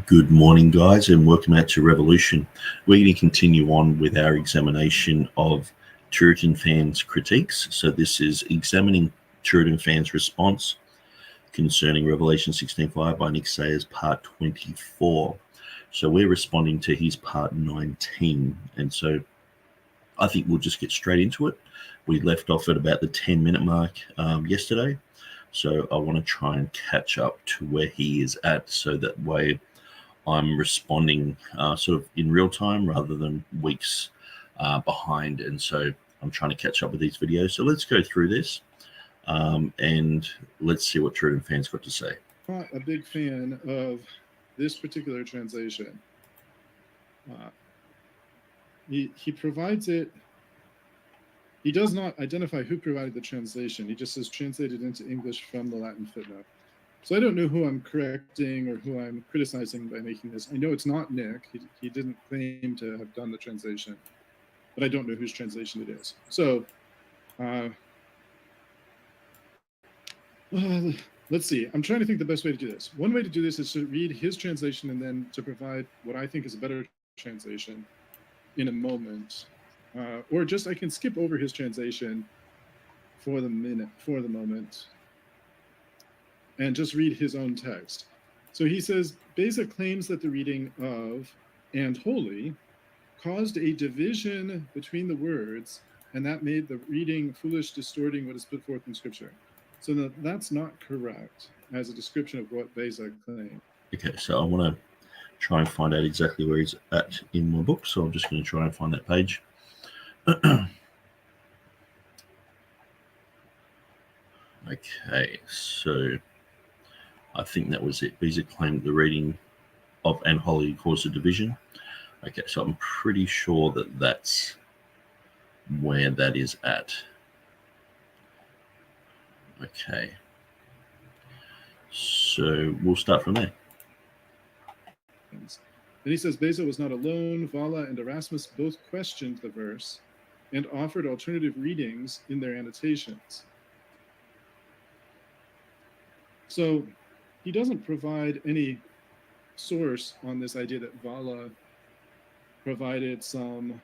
Good morning, guys, and welcome out to Revolution. We're going to continue on with our examination of TurretinFan's critiques. So this is examining TurretinFan's response concerning Revelation 16:5 by Nick Sayers, part 24. So we're responding to his part 19, and so I think we'll just get straight into it. We left off at about the 10-minute mark yesterday, so I want to try and catch up to where he is at, so that way I'm responding sort of in real time rather than weeks behind. And so I'm trying to catch up with these videos. So let's go through this and let's see what TurretinFan's got to say. I'm not a big fan of this particular translation. He provides it. He does not identify who provided the translation. He just says translated into English from the Latin footnote. So I don't know who I'm correcting or who I'm criticizing by making this. I know it's not Nick. He didn't claim to have done the translation, but I don't know whose translation it is. So let's see. I'm trying to think the best way to do this. One way to do this is to read his translation and then to provide what I think is a better translation in a moment. Or just I can skip over his translation for the moment, and just read his own text. So he says, Beza claims that the reading of and holy caused a division between the words, and that made the reading foolish, distorting what is put forth in Scripture. So that's not correct as a description of what Beza claimed. Okay, so I want to try and find out exactly where he's at in my book, so I'm just going to try and find that page. Okay, so I think that was it. Beza claimed the reading of and holy caused a division. Okay, so I'm pretty sure that that's where that is at. Okay, so we'll start from there. Then he says Beza was not alone. Valla and Erasmus both questioned the verse and offered alternative readings in their annotations. So he doesn't provide any source on this idea that Valla provided some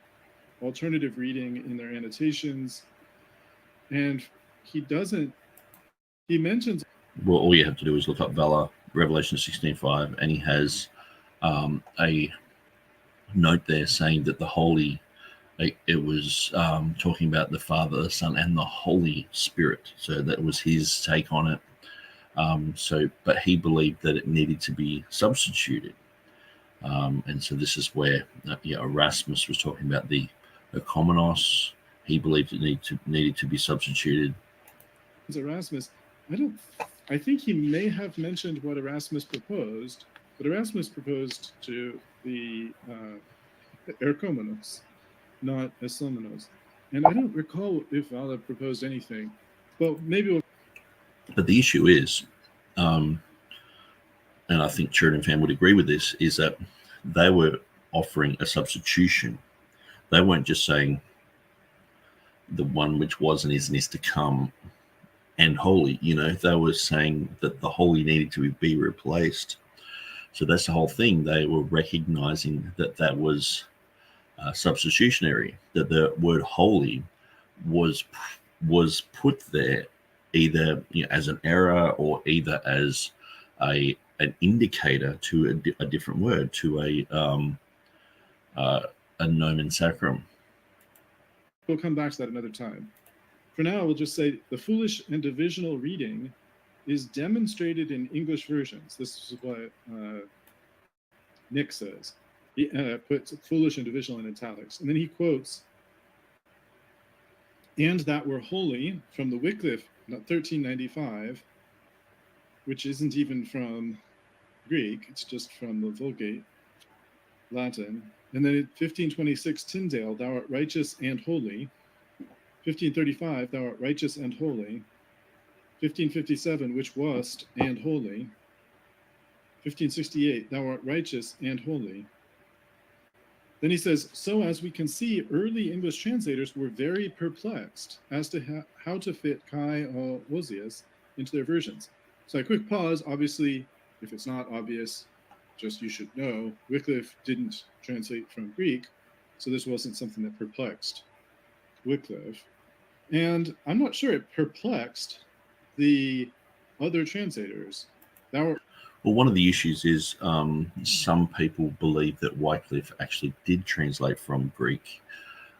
alternative reading in their annotations. And he mentions... Well, all you have to do is look up Valla, Revelation 16:5, and he has a note there saying that the Holy, it was talking about the Father, the Son, and the Holy Spirit. So that was his take on it. But he believed that it needed to be substituted. And so this is where Erasmus was talking about the Oikomenos. He believed it needed to be substituted. Erasmus, I think he may have mentioned what Erasmus proposed, but Erasmus proposed to the Oikomenos, not Esomenos. And I don't recall if Valla proposed anything. Well, maybe we'll... But the issue is, and I think TurretinFan would agree with this, is that they were offering a substitution. They weren't just saying the one which was and is to come and holy. They were saying that the holy needed to be replaced. So that's the whole thing. They were recognizing that was substitutionary, that the word holy was put there either as an error or either as an indicator to a different word, to a nomen sacrum. We'll come back to that another time. For now, we'll just say the foolish and divisional reading is demonstrated in English versions. This is what Nick says. He puts foolish and divisional in italics. And then he quotes, and that were holy from the Wycliffe, 1395, which isn't even from Greek, it's just from the Vulgate, Latin. And then in 1526, Tyndale, thou art righteous and holy. 1535, thou art righteous and holy. 1557, which wast and holy. 1568, thou art righteous and holy. Then he says, so as we can see, early English translators were very perplexed as to how to fit Kai Osius into their versions. So a quick pause. Obviously, if it's not obvious, just you should know, Wycliffe didn't translate from Greek, so this wasn't something that perplexed Wycliffe. And I'm not sure it perplexed the other translators. Well, one of the issues is some people believe that Wycliffe actually did translate from Greek,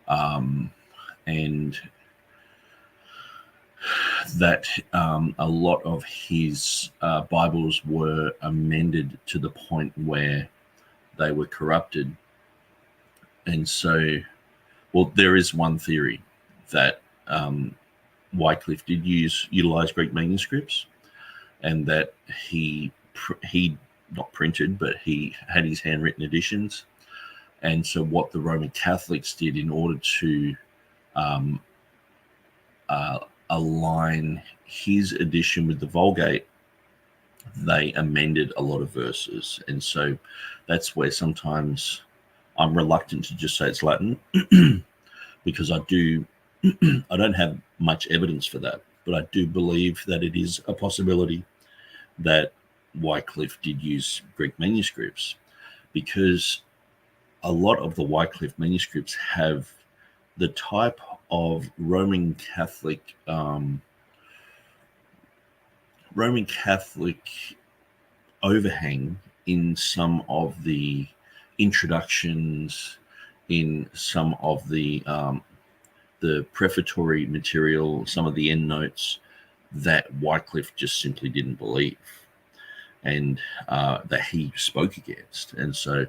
and that a lot of his Bibles were amended to the point where they were corrupted. And so, well, there is one theory that Wycliffe did utilize Greek manuscripts, and that he not printed, but he had his handwritten editions. And so what the Roman Catholics did in order to align his edition with the Vulgate, they amended a lot of verses. And so that's where sometimes I'm reluctant to just say it's Latin because I don't have much evidence for that, but I do believe that it is a possibility that Wycliffe did use Greek manuscripts, because a lot of the Wycliffe manuscripts have the type of Roman Catholic overhang in some of the introductions, in some of the prefatory material, some of the endnotes, that Wycliffe just simply didn't believe, and that he spoke against. And so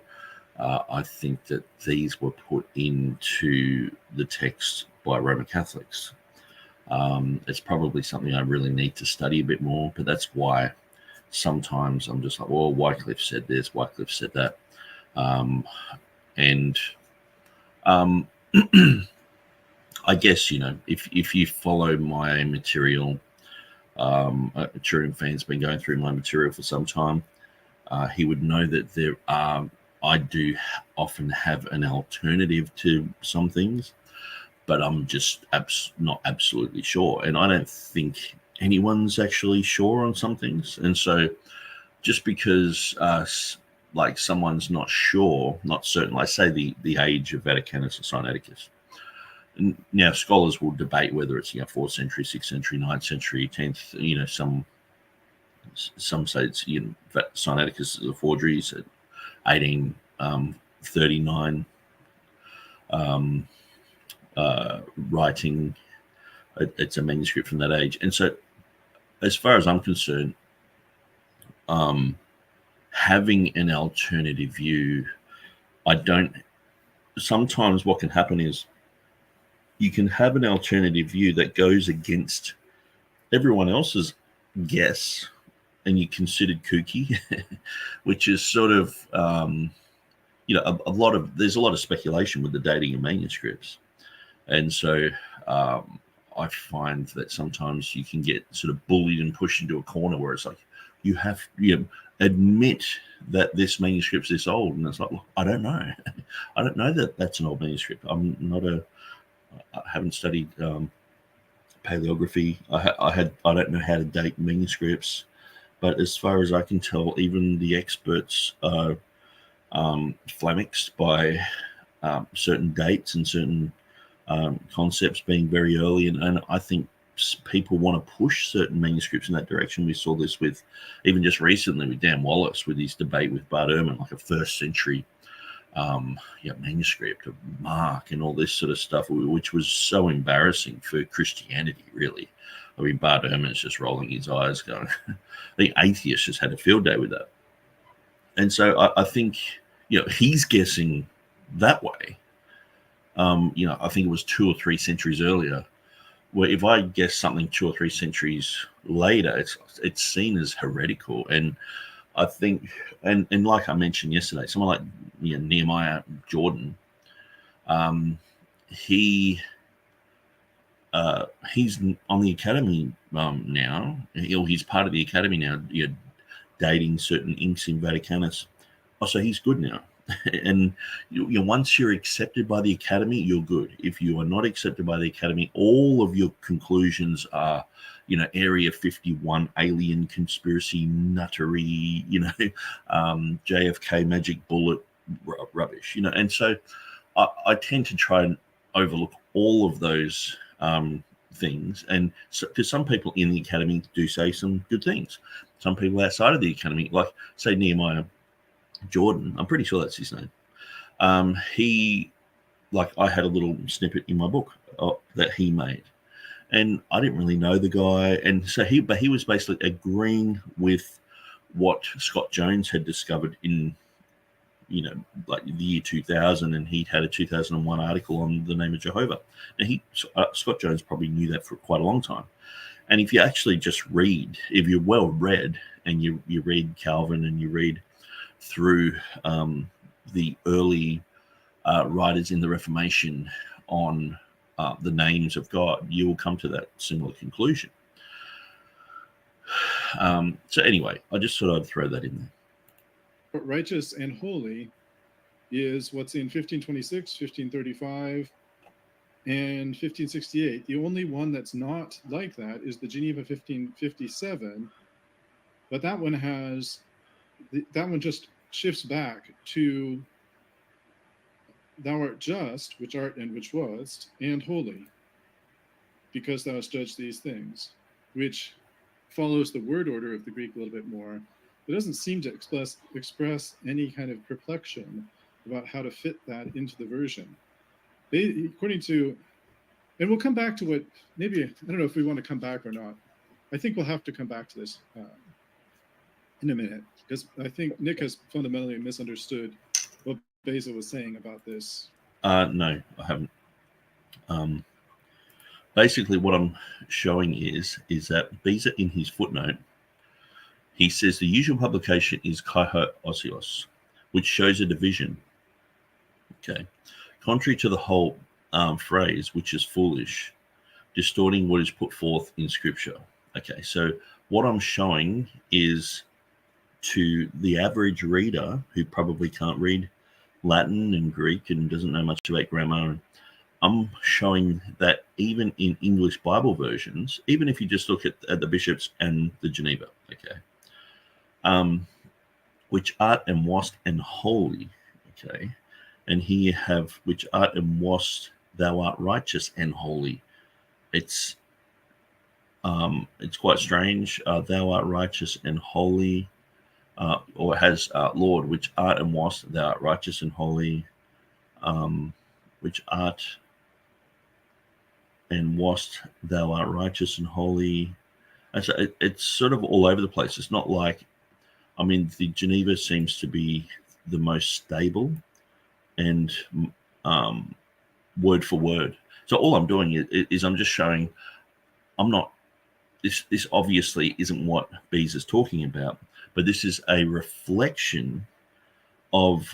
I think that these were put into the text by Roman Catholics. It's probably something I really need to study a bit more, but that's why sometimes I'm just like, well, Wycliffe said this, Wycliffe said that. I guess, if you follow my material, TurretinFan's been going through my material for some time. He would know that I do often have an alternative to some things, but I'm just not absolutely sure. And I don't think anyone's actually sure on some things. And so just because someone's not sure, not certain, like say the age of Vaticanus or Sinaiticus. Now, scholars will debate whether it's 4th century, 6th century, 9th century, 10th. Some say it's Sinaiticus is a forgery, at 1839 writing. It's a manuscript from that age, and so as far as I'm concerned, having an alternative view, sometimes what can happen is you can have an alternative view that goes against everyone else's guess, and you're considered kooky, which is sort of, there's a lot of speculation with the dating of manuscripts. And so I find that sometimes you can get sort of bullied and pushed into a corner where it's like, you have admit that this manuscript's this old. And it's like, well, I don't know. I don't know that that's an old manuscript. I haven't studied paleography. I don't know how to date manuscripts, but as far as I can tell, even the experts are flummoxed by certain dates and certain concepts being very early, and I think people want to push certain manuscripts in that direction. We saw this with even just recently with Dan Wallace with his debate with Bart Ehrman, like a 1st century manuscript of Mark and all this sort of stuff, which was so embarrassing for Christianity, really. I mean, Bart Ehrman's just rolling his eyes going, I think atheists just had a field day with that. And so I think, he's guessing that way. I think it was 2 or 3 centuries earlier, where if I guess something 2 or 3 centuries later, it's seen as heretical. And I think, and like I mentioned yesterday, someone like Nehemiah Jordan, he's on the academy now. He's part of the academy now. Dating certain inks in Vaticanus. Oh, so he's good now. And once you're accepted by the academy, you're good. If you are not accepted by the academy, all of your conclusions are Area 51 alien conspiracy nuttery, JFK magic bullet rubbish, and so I tend to try and overlook all of those things, and so, because some people in the academy do say some good things, some people outside of the academy, like say Nehemiah Jordan, I'm pretty sure that's his name. He, like, I had a little snippet in my book that he made, and I didn't really know the guy, and so he was basically agreeing with what Scott Jones had discovered in, like the year 2000, and he'd had a 2001 article on the name of Jehovah. And Scott Jones probably knew that for quite a long time. And if you actually just read, if you're well read, and you read Calvin and you read through the early writers in the Reformation on the names of God, you will come to that similar conclusion. So anyway, I just thought I'd throw that in there. But righteous and holy is what's in 1526, 1535, and 1568. The only one that's not like that is the Geneva 1557, but that one just shifts back to thou art just, which art and which wast, and holy, because thou hast judged these things, which follows the word order of the Greek a little bit more. It doesn't seem to express any kind of perplexion about how to fit that into the version. According to, and we'll come back to what, maybe, I don't know if we want to come back or not. I think we'll have to come back to this in a minute, because I think Nick has fundamentally misunderstood what Beza was saying about this. No, I haven't. Basically, what I'm showing is that Beza, in his footnote, he says the usual publication is Kaiho Osios, which shows a division. Okay. Contrary to the whole phrase, which is foolish, distorting what is put forth in Scripture. Okay, so what I'm showing is, to the average reader who probably can't read Latin and Greek and doesn't know much about grammar, I'm showing that even in English Bible versions, even if you just look at the bishops and the Geneva, okay, which art and wast and holy, okay, and here you have which art and wast thou art righteous and holy. It's quite strange. Thou art righteous and holy, or it has Lord, which art and wast thou art righteous and holy, which art and wast thou art righteous and holy. And so it's sort of all over the place. It's not like, I mean, the Geneva seems to be the most stable and word for word. So all I'm doing is I'm just showing, I'm not, this obviously isn't what Bees is talking about, but this is a reflection of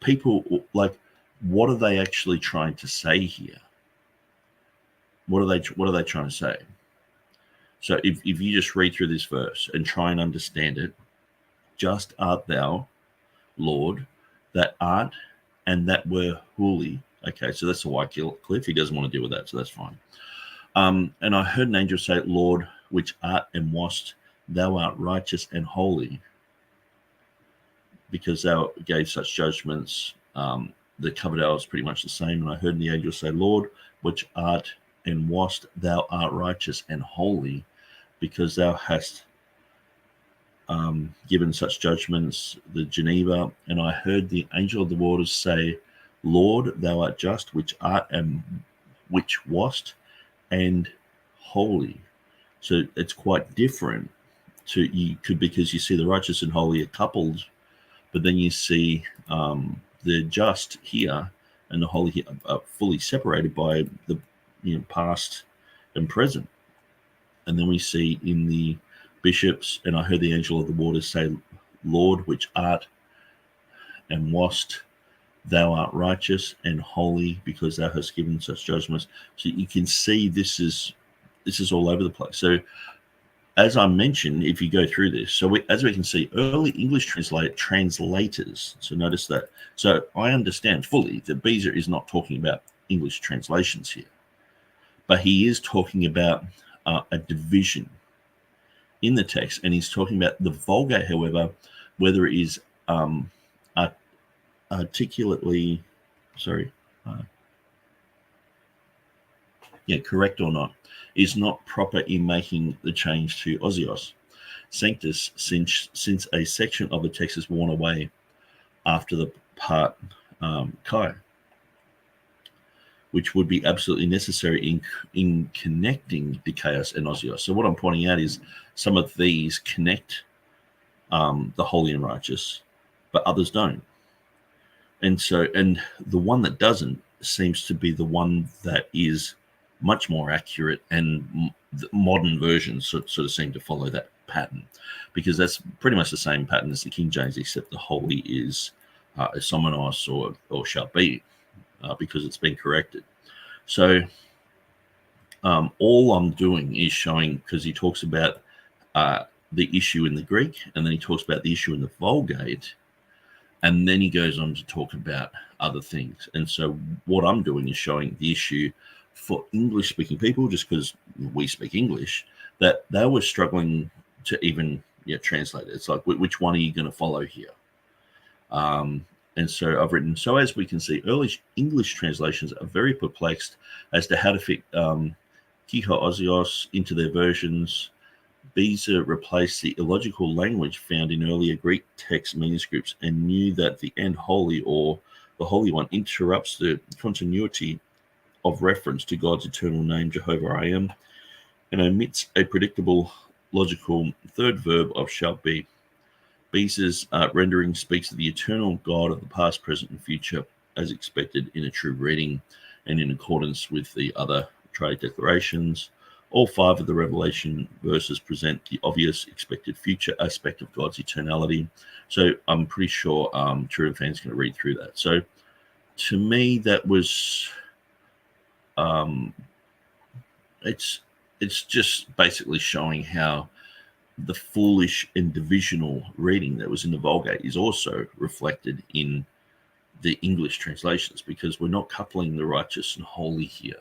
people, like, what are they actually trying to say here? What are they trying to say? So if you just read through this verse and try and understand it, just art thou, Lord, that art and that were holy. Okay, so that's a white cliff. He doesn't want to deal with that, so that's fine. And I heard an angel say, Lord, which art and wast, thou art righteous and holy, because thou gave such judgments. The Coverdale is pretty much the same. And I heard the angel say, Lord, which art and wast, thou art righteous and holy, because thou hast given such judgments, the Geneva. And I heard the angel of the waters say, Lord, thou art just, which art and which wast, and holy. So it's quite different because you see the righteous and holy are coupled, but then you see the just here and the holy here are fully separated by the past and present. And then we see in the bishops, and I heard the angel of the waters say, Lord, which art and wast, thou art righteous and holy, because thou hast given such judgments. So you can see this is all over the place. So as I mentioned, if you go through this, so as we can see, early English translators, so notice that. So I understand fully that Beezer is not talking about English translations here, but he is talking about a division in the text, and he's talking about the Vulgate, however, whether it is articulately, correct or not, is not proper in making the change to Osios Sanctus, since a section of the text is worn away after the part Chi, which would be absolutely necessary in connecting the chaos and Osios. So what I'm pointing out is some of these connect the holy and righteous, but others don't. And the one that doesn't seems to be the one that is much more accurate, and the modern versions sort of seem to follow that pattern, because that's pretty much the same pattern as the King James, except the holy is somenos or shall be, because it's been corrected. So all I'm doing is showing, because he talks about the issue in the Greek, and then he talks about the issue in the Vulgate, and then he goes on to talk about other things. And so what I'm doing is showing the issue for English-speaking people, just because we speak English, that they were struggling to even translate it. It's like, which one are you going to follow here? And so I've written, so as we can see, early English translations are very perplexed as to how to fit Kiho Osios into their versions. Beza replaced the illogical language found in earlier Greek text manuscripts and knew that the end holy, or the Holy One, interrupts the continuity of reference to God's eternal name, Jehovah I am, and omits a predictable logical third verb of shall be. Beza's rendering speaks of the eternal God of the past, present, and future, as expected in a true reading and in accordance with the other trade declarations. All 5 of the Revelation verses present the obvious expected future aspect of God's eternality. So I'm pretty sure TurretinFan's going to read through that. So to me, that was it's just basically showing how the foolish and divisional reading that was in the Vulgate is also reflected in the English translations, because we're not coupling the righteous and holy here.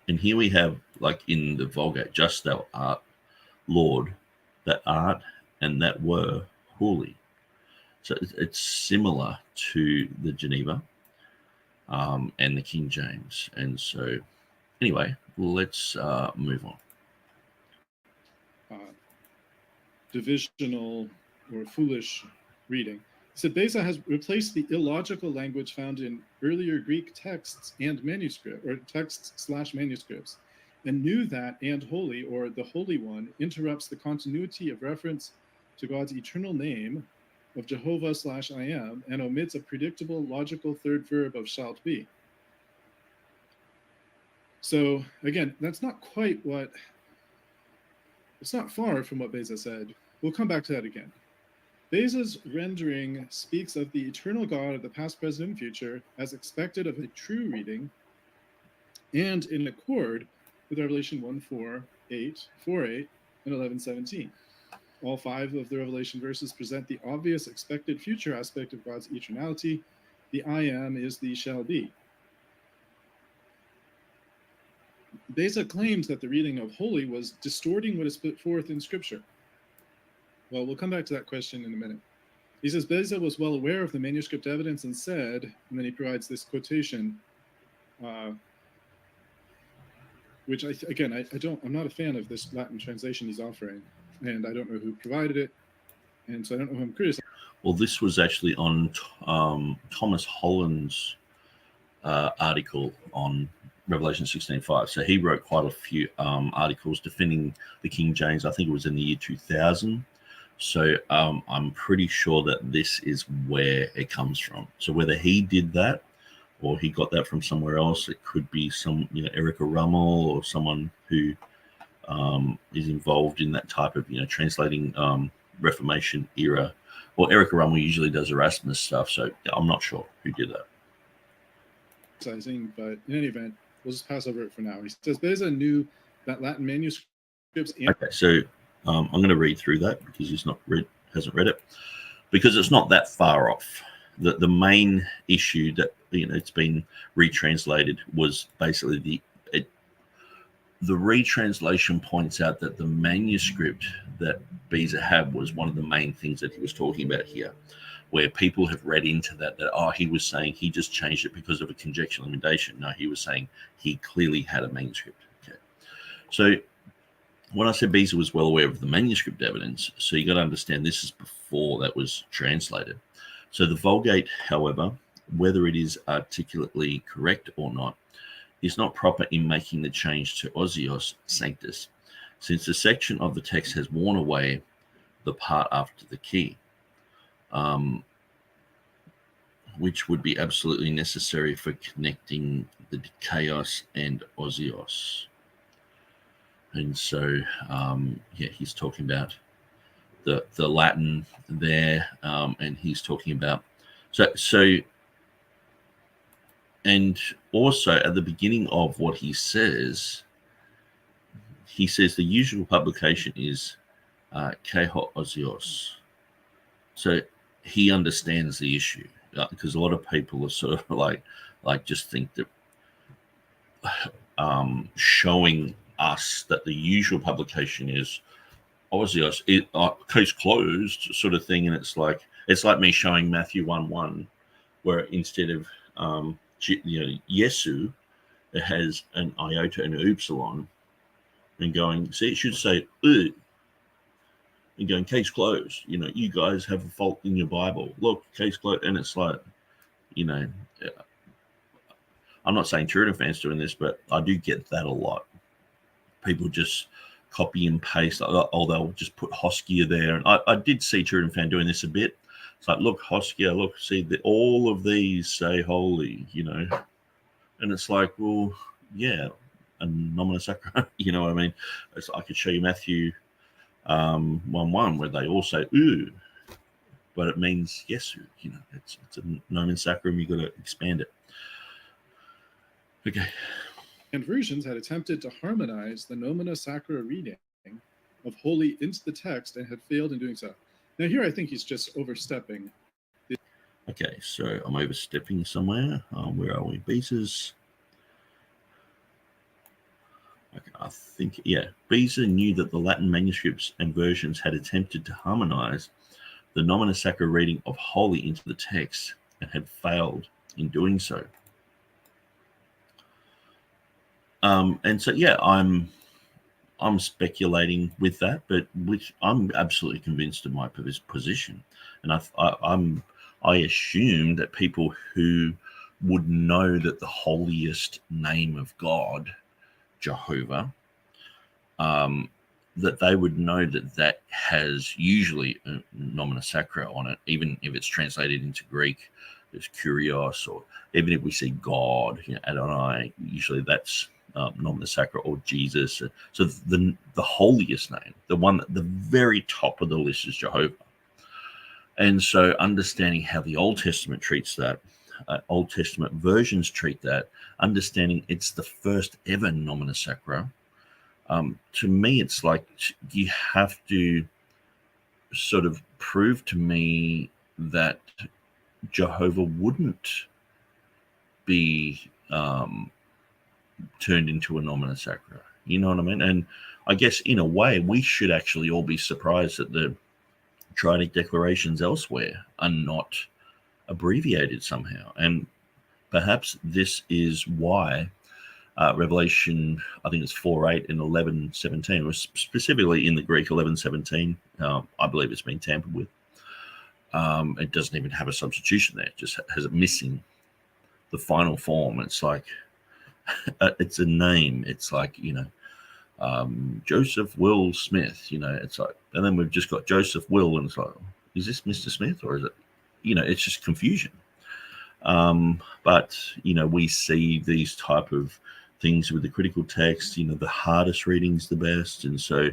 And here we have, like in the Vulgate, just thou art, Lord, that art and that were holy. So it's similar to the Geneva and the King James. And so anyway, let's move on. Divisional or foolish reading. So Beza has replaced the illogical language found in earlier Greek texts and manuscript, or texts/manuscripts, and knew that and holy, or the Holy One, interrupts the continuity of reference to God's eternal name of Jehovah/I am, and omits a predictable logical third verb of shalt be. So again, that's not quite what, it's not far from what Beza said. We'll come back to that again. Beza's rendering speaks of the eternal God of the past, present, and future as expected of a true reading, and in accord with Revelation 1:4, 8, and 11:17. All 5 of the Revelation verses present the obvious expected future aspect of God's eternality. The I am is the shall be. Beza claims that the reading of holy was distorting what is put forth in Scripture. Well, we'll come back to that question in a minute. He says Beza was well aware of the manuscript evidence and said, and then he provides this quotation, which I'm not a fan of this Latin translation he's offering, and I don't know who provided it, and so I don't know who I'm criticizing. Well, this was actually on Thomas Holland's article on Revelation 16:5. So he wrote quite a few articles defending the King James. I think it was in the year 2000. So I'm pretty sure that this is where it comes from. So whether he did that or he got that from somewhere else, it could be some, Erica Rummel or someone who is involved in that type of, translating Reformation era. Or Erica Rummel usually does Erasmus stuff. So I'm not sure who did that. But in any event, we'll just pass over it for now. He says Beza knew that Latin manuscripts. Okay, so I'm going to read through that because he's hasn't read it, because it's not that far off. the main issue that it's been retranslated was basically the retranslation points out that the manuscript that Beza had was one of the main things that he was talking about here, where people have read into that he was saying he just changed it because of a conjecture limitation. No, he was saying he clearly had a manuscript. Okay, so when I said Beza was well aware of the manuscript evidence, so you got to understand this is before that was translated. So the Vulgate, however, whether it is articulately correct or not, is not proper in making the change to Osios Sanctus, since the section of the text has worn away the part after the key, which would be absolutely necessary for connecting the chaos and Osios. And so, he's talking about the Latin there, and he's talking about so. And also at the beginning of what he says the usual publication is KJVO Osios. So he understands the issue, because a lot of people are sort of like just think that showing us that the usual publication is Osios, case closed sort of thing, and it's like me showing Matthew 1:1, where instead of Yesu, it has an iota and an upsilon, and going, see, it should say and going, case closed. You guys have a fault in your Bible. Look, case closed. And it's like, I'm not saying TurretinFan's doing this, but I do get that a lot. People just copy and paste. They'll just put Hoskia there. And I did see TurretinFan doing this a bit. It's like, look, Hoskia, look, see, all of these say holy, And it's like, well, yeah, a nomina sacra, you know what I mean? I could show you Matthew 1:1 where they all say but it means Yesu, it's a nomen sacrum, you got to expand it. Okay. And versions had attempted to harmonize the nomina sacra reading of holy into the text and had failed in doing so. Now here I think he's just overstepping. Okay, so I'm overstepping somewhere. Where are we? Beza's. Okay, I think, Beza knew that the Latin manuscripts and versions had attempted to harmonize the nomina sacra reading of holy into the text and had failed in doing so. And so, I'm speculating with that, but which I'm absolutely convinced of my position. And I assume that people who would know that the holiest name of God, Jehovah, that they would know that has usually a nomina sacra on it, even if it's translated into Greek, there's kurios, or even if we see God, Adonai, usually that's nomina sacra, or Jesus. So the holiest name, the one at the very top of the list, is Jehovah. And so understanding how the Old Testament treats that, Old Testament versions treat that, understanding it's the first ever nomina sacra, to me, it's like you have to sort of prove to me that Jehovah wouldn't be turned into a nomina sacra. You know what I mean? And I guess in a way, we should actually all be surprised that the Trident declarations elsewhere are not abbreviated somehow. And perhaps this is why Revelation, I think it's 4:8 and 11:17, was specifically in the Greek 11:17. I believe it's been tampered with. It doesn't even have a substitution there. It just has it missing the final form. It's like, it's a name. It's like, Joseph Will Smith, it's like, and then we've just got Joseph Will, and it's like, is this Mr. Smith, or is it, it's just confusion. But, we see these type of things with the critical text, the hardest reading's the best. And so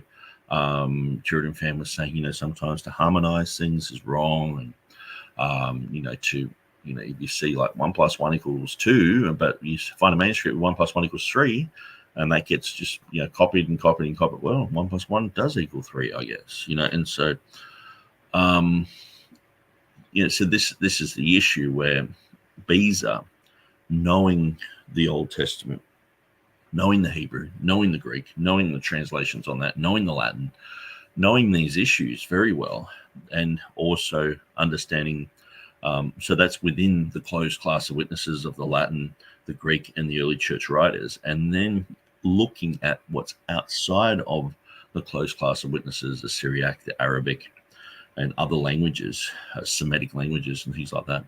TurretinFan was saying, sometimes to harmonize things is wrong. And, if you see like 1 + 1 = 2, but you find a manuscript with 1 + 1 = 3, and that gets just, copied and copied and copied. Well, 1 + 1 does equal 3, I guess, and so, So this is the issue where Beza, knowing the Old Testament, knowing the Hebrew, knowing the Greek, knowing the translations on that, knowing the Latin, knowing these issues very well, and also understanding, so that's within the closed class of witnesses of the Latin, the Greek, and the early church writers, and then looking at what's outside of the closed class of witnesses, the Syriac, the Arabic, and other languages, Semitic languages and things like that.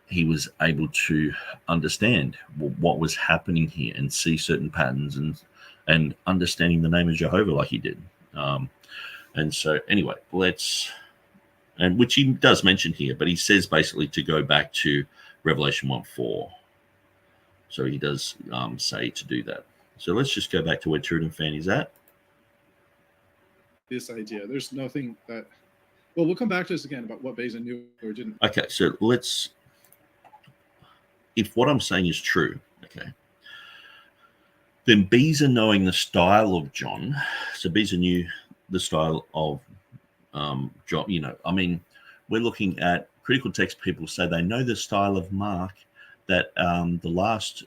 He was able to understand what was happening here and see certain patterns and understanding the name of Jehovah like he did. And so anyway, and which he does mention here, but he says basically to go back to Revelation 1:4. So he does say to do that. So let's just go back to where TurretinFan is at. This idea, there's nothing that, well, we'll come back to this again about what Beza knew or didn't. Okay, so if what I'm saying is true, okay, then Beza knowing the style of John, so Beza knew the style of John, I mean, we're looking at critical text people say they know the style of Mark, that the last,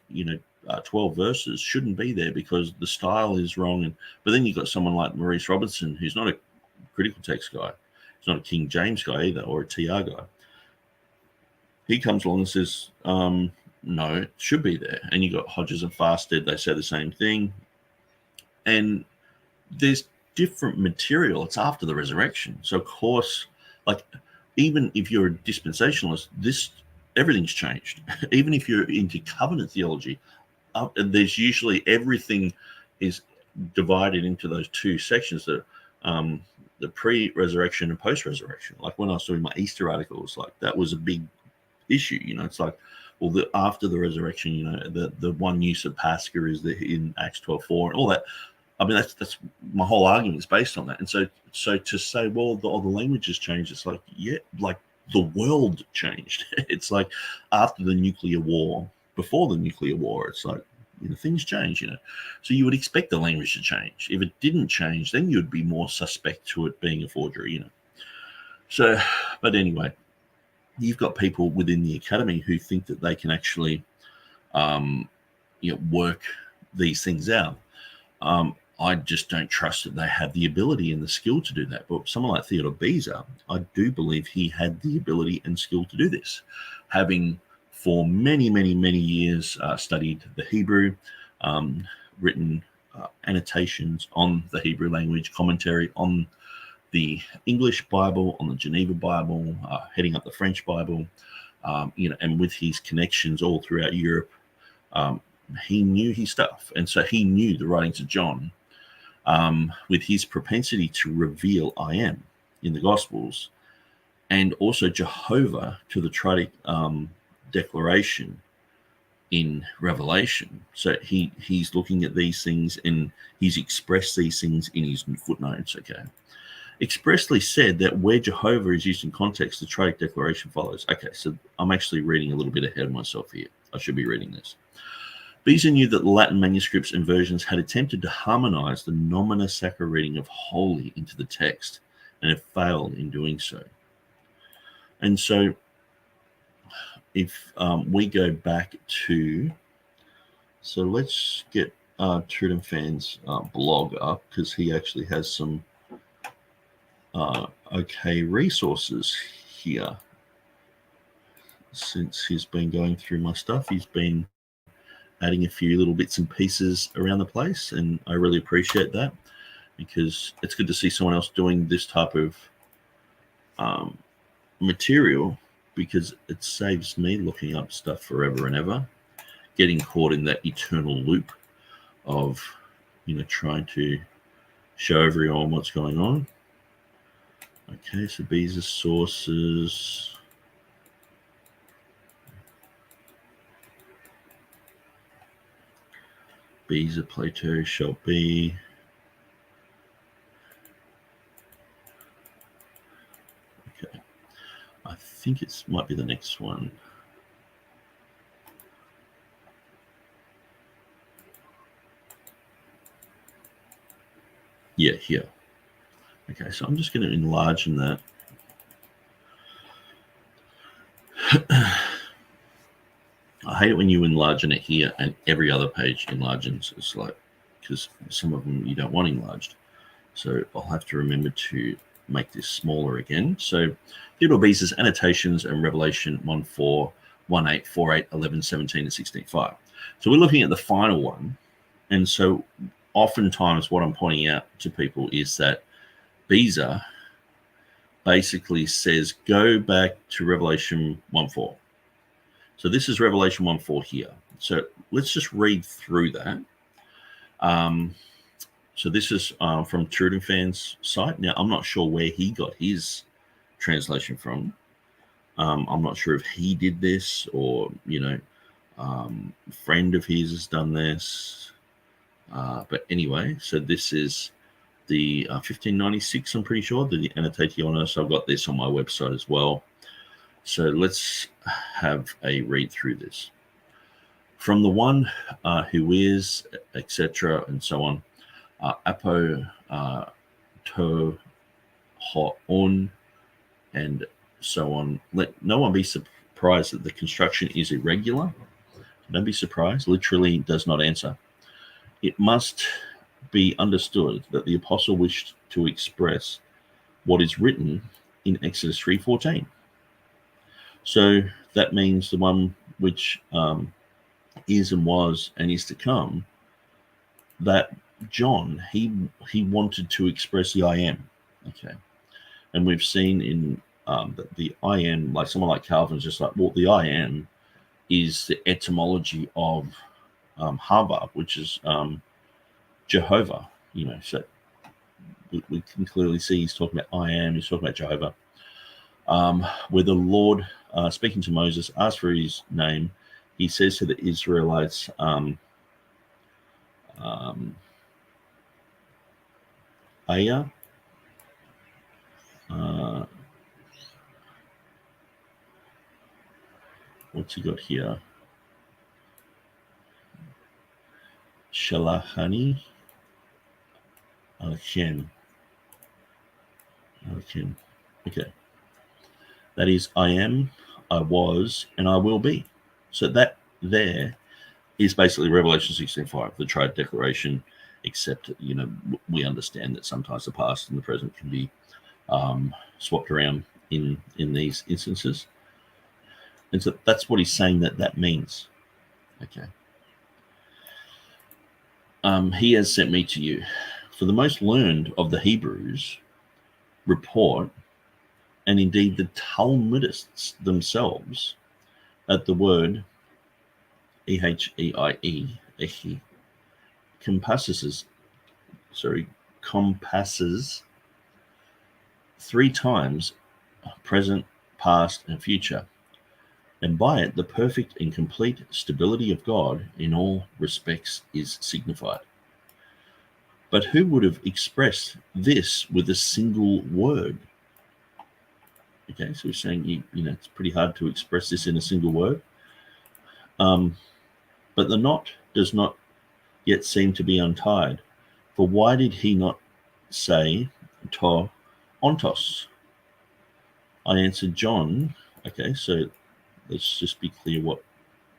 12 verses shouldn't be there because the style is wrong. But then you've got someone like Maurice Robertson, who's not a critical text guy. He's not a King James guy either, or a TR guy. He comes along and says, no, it should be there. And you got Hodges and Fasted, they say the same thing. And there's different material. It's after the resurrection. So, of course, like, even if you're a dispensationalist, everything's changed. Even if you're into covenant theology, there's usually everything is divided into those two sections, the pre-resurrection and post-resurrection. Like when I was doing my Easter articles, like that was a big issue. It's like, well, after the resurrection, the one use of Pascha is in Acts 12:4 and all that. I mean, that's my whole argument is based on that. And so to say, well, the language has changed, it's like, yeah, like the world changed. It's like after the nuclear war, before the nuclear war, it's like, things change, So you would expect the language to change. If it didn't change, then you'd be more suspect to it being a forgery, So, but anyway, you've got people within the academy who think that they can actually, work these things out. I just don't trust that they have the ability and the skill to do that. But someone like Theodore Beza, I do believe he had the ability and skill to do this, having for many, many, many years studied the Hebrew, written annotations on the Hebrew language, commentary on the English Bible, on the Geneva Bible, heading up the French Bible, and with his connections all throughout Europe, he knew his stuff. And so he knew the writings of John, with his propensity to reveal I am in the Gospels, and also Jehovah to the triadic declaration in Revelation. So he's looking at these things and he's expressed these things in his footnotes, okay? Expressly said that where Jehovah is used in context, the triadic declaration follows. Okay, so I'm actually reading a little bit ahead of myself here. I should be reading this. Beza knew that the Latin manuscripts and versions had attempted to harmonize the nomina sacra reading of holy into the text and have failed in doing so. And so if we go back to, so let's get TurretinFan's blog up, because he actually has some okay resources here. Since he's been going through my stuff, he's been adding a few little bits and pieces around the place, and I really appreciate that, because it's good to see someone else doing this type of material, because it saves me looking up stuff forever and ever, getting caught in that eternal loop of trying to show everyone what's going on. Okay, so Beza's sources. Beza Plato shall be. Okay, I think it might be the next one. Yeah, here. Okay, so I'm just going to enlarge in that. I hate it when you enlarge it here and every other page enlarges. It's like, because some of them you don't want enlarged. So I'll have to remember to make this smaller again. So Theodore Beza's annotations and Revelation 1:4, 1:8, 4:8, 11, 17, and 16:5. So we're looking at the final one. And so oftentimes what I'm pointing out to people is that Beza basically says, go back to Revelation 1:4. So this is Revelation 1:4 here. So let's just read through that. So this is from TurretinFan's site. Now, I'm not sure where he got his translation from. I'm not sure if he did this or, a friend of his has done this. But anyway, so this is the 1596, I'm pretty sure, the Annotationes. So I've got this on my website as well. So let's have a read through this. From the one who is, etc., and so on, apo to ho on, and so on. Let no one be surprised that the construction is irregular. Don't be surprised. Literally does not answer. It must be understood that the apostle wished to express what is written in Exodus 3:14. So that means the one which is and was and is to come, that John, he wanted to express the I am. Okay. And we've seen in the I am, like someone like Calvin's just like, well, the I am is the etymology of Hava, which is Jehovah, so we can clearly see he's talking about I am, he's talking about Jehovah. Where the Lord, speaking to Moses, asked for his name, he says to the Israelites, Aya, what's he got here? Shalachani, Shem. Okay. That is, I am, I was, and I will be. So that there is basically Revelation 16:5, the Triad Declaration, except, we understand that sometimes the past and the present can be swapped around in these instances. And so that's what he's saying that means. Okay. He has sent me to you. For the most learned of the Hebrews report, and indeed the Talmudists themselves, at the word Eheie, Ehi, compasses 3 times present, past, and future, and by it the perfect and complete stability of God in all respects is signified. But who would have expressed this with a single word? Okay, so we're saying it's pretty hard to express this in a single word. But the knot does not yet seem to be untied. For why did he not say to ontos? I answered John. Okay, so let's just be clear what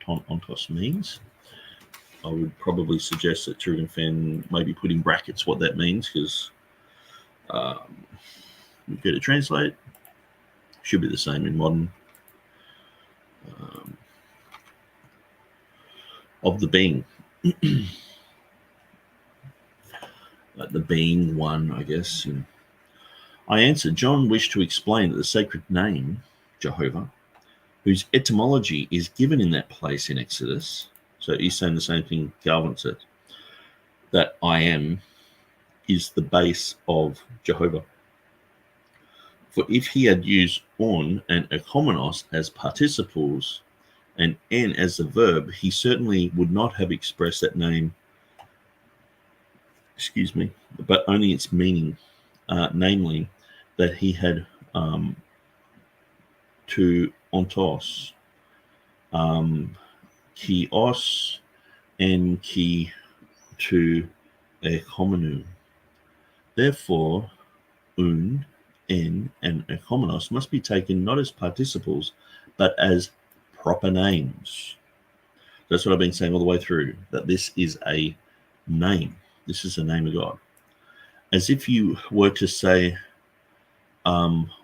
ton ontos means. I would probably suggest that TurretinFan maybe put in brackets what that means, because we go to translate. Should be the same in modern. Of the being. The being one, I guess. I answered, John wished to explain that the sacred name, Jehovah, whose etymology is given in that place in Exodus. So he's saying the same thing Calvin said, that I am is the base of Jehovah. For if he had used on and ecomenos as participles and en as the verb, he certainly would not have expressed that name, but only its meaning, namely that he had to ontos, ki os, and ki to ecomenou. Therefore, en, and ecomenos must be taken not as participles, but as proper names. That's what I've been saying all the way through, that this is a name. This is the name of God. As if you were to say,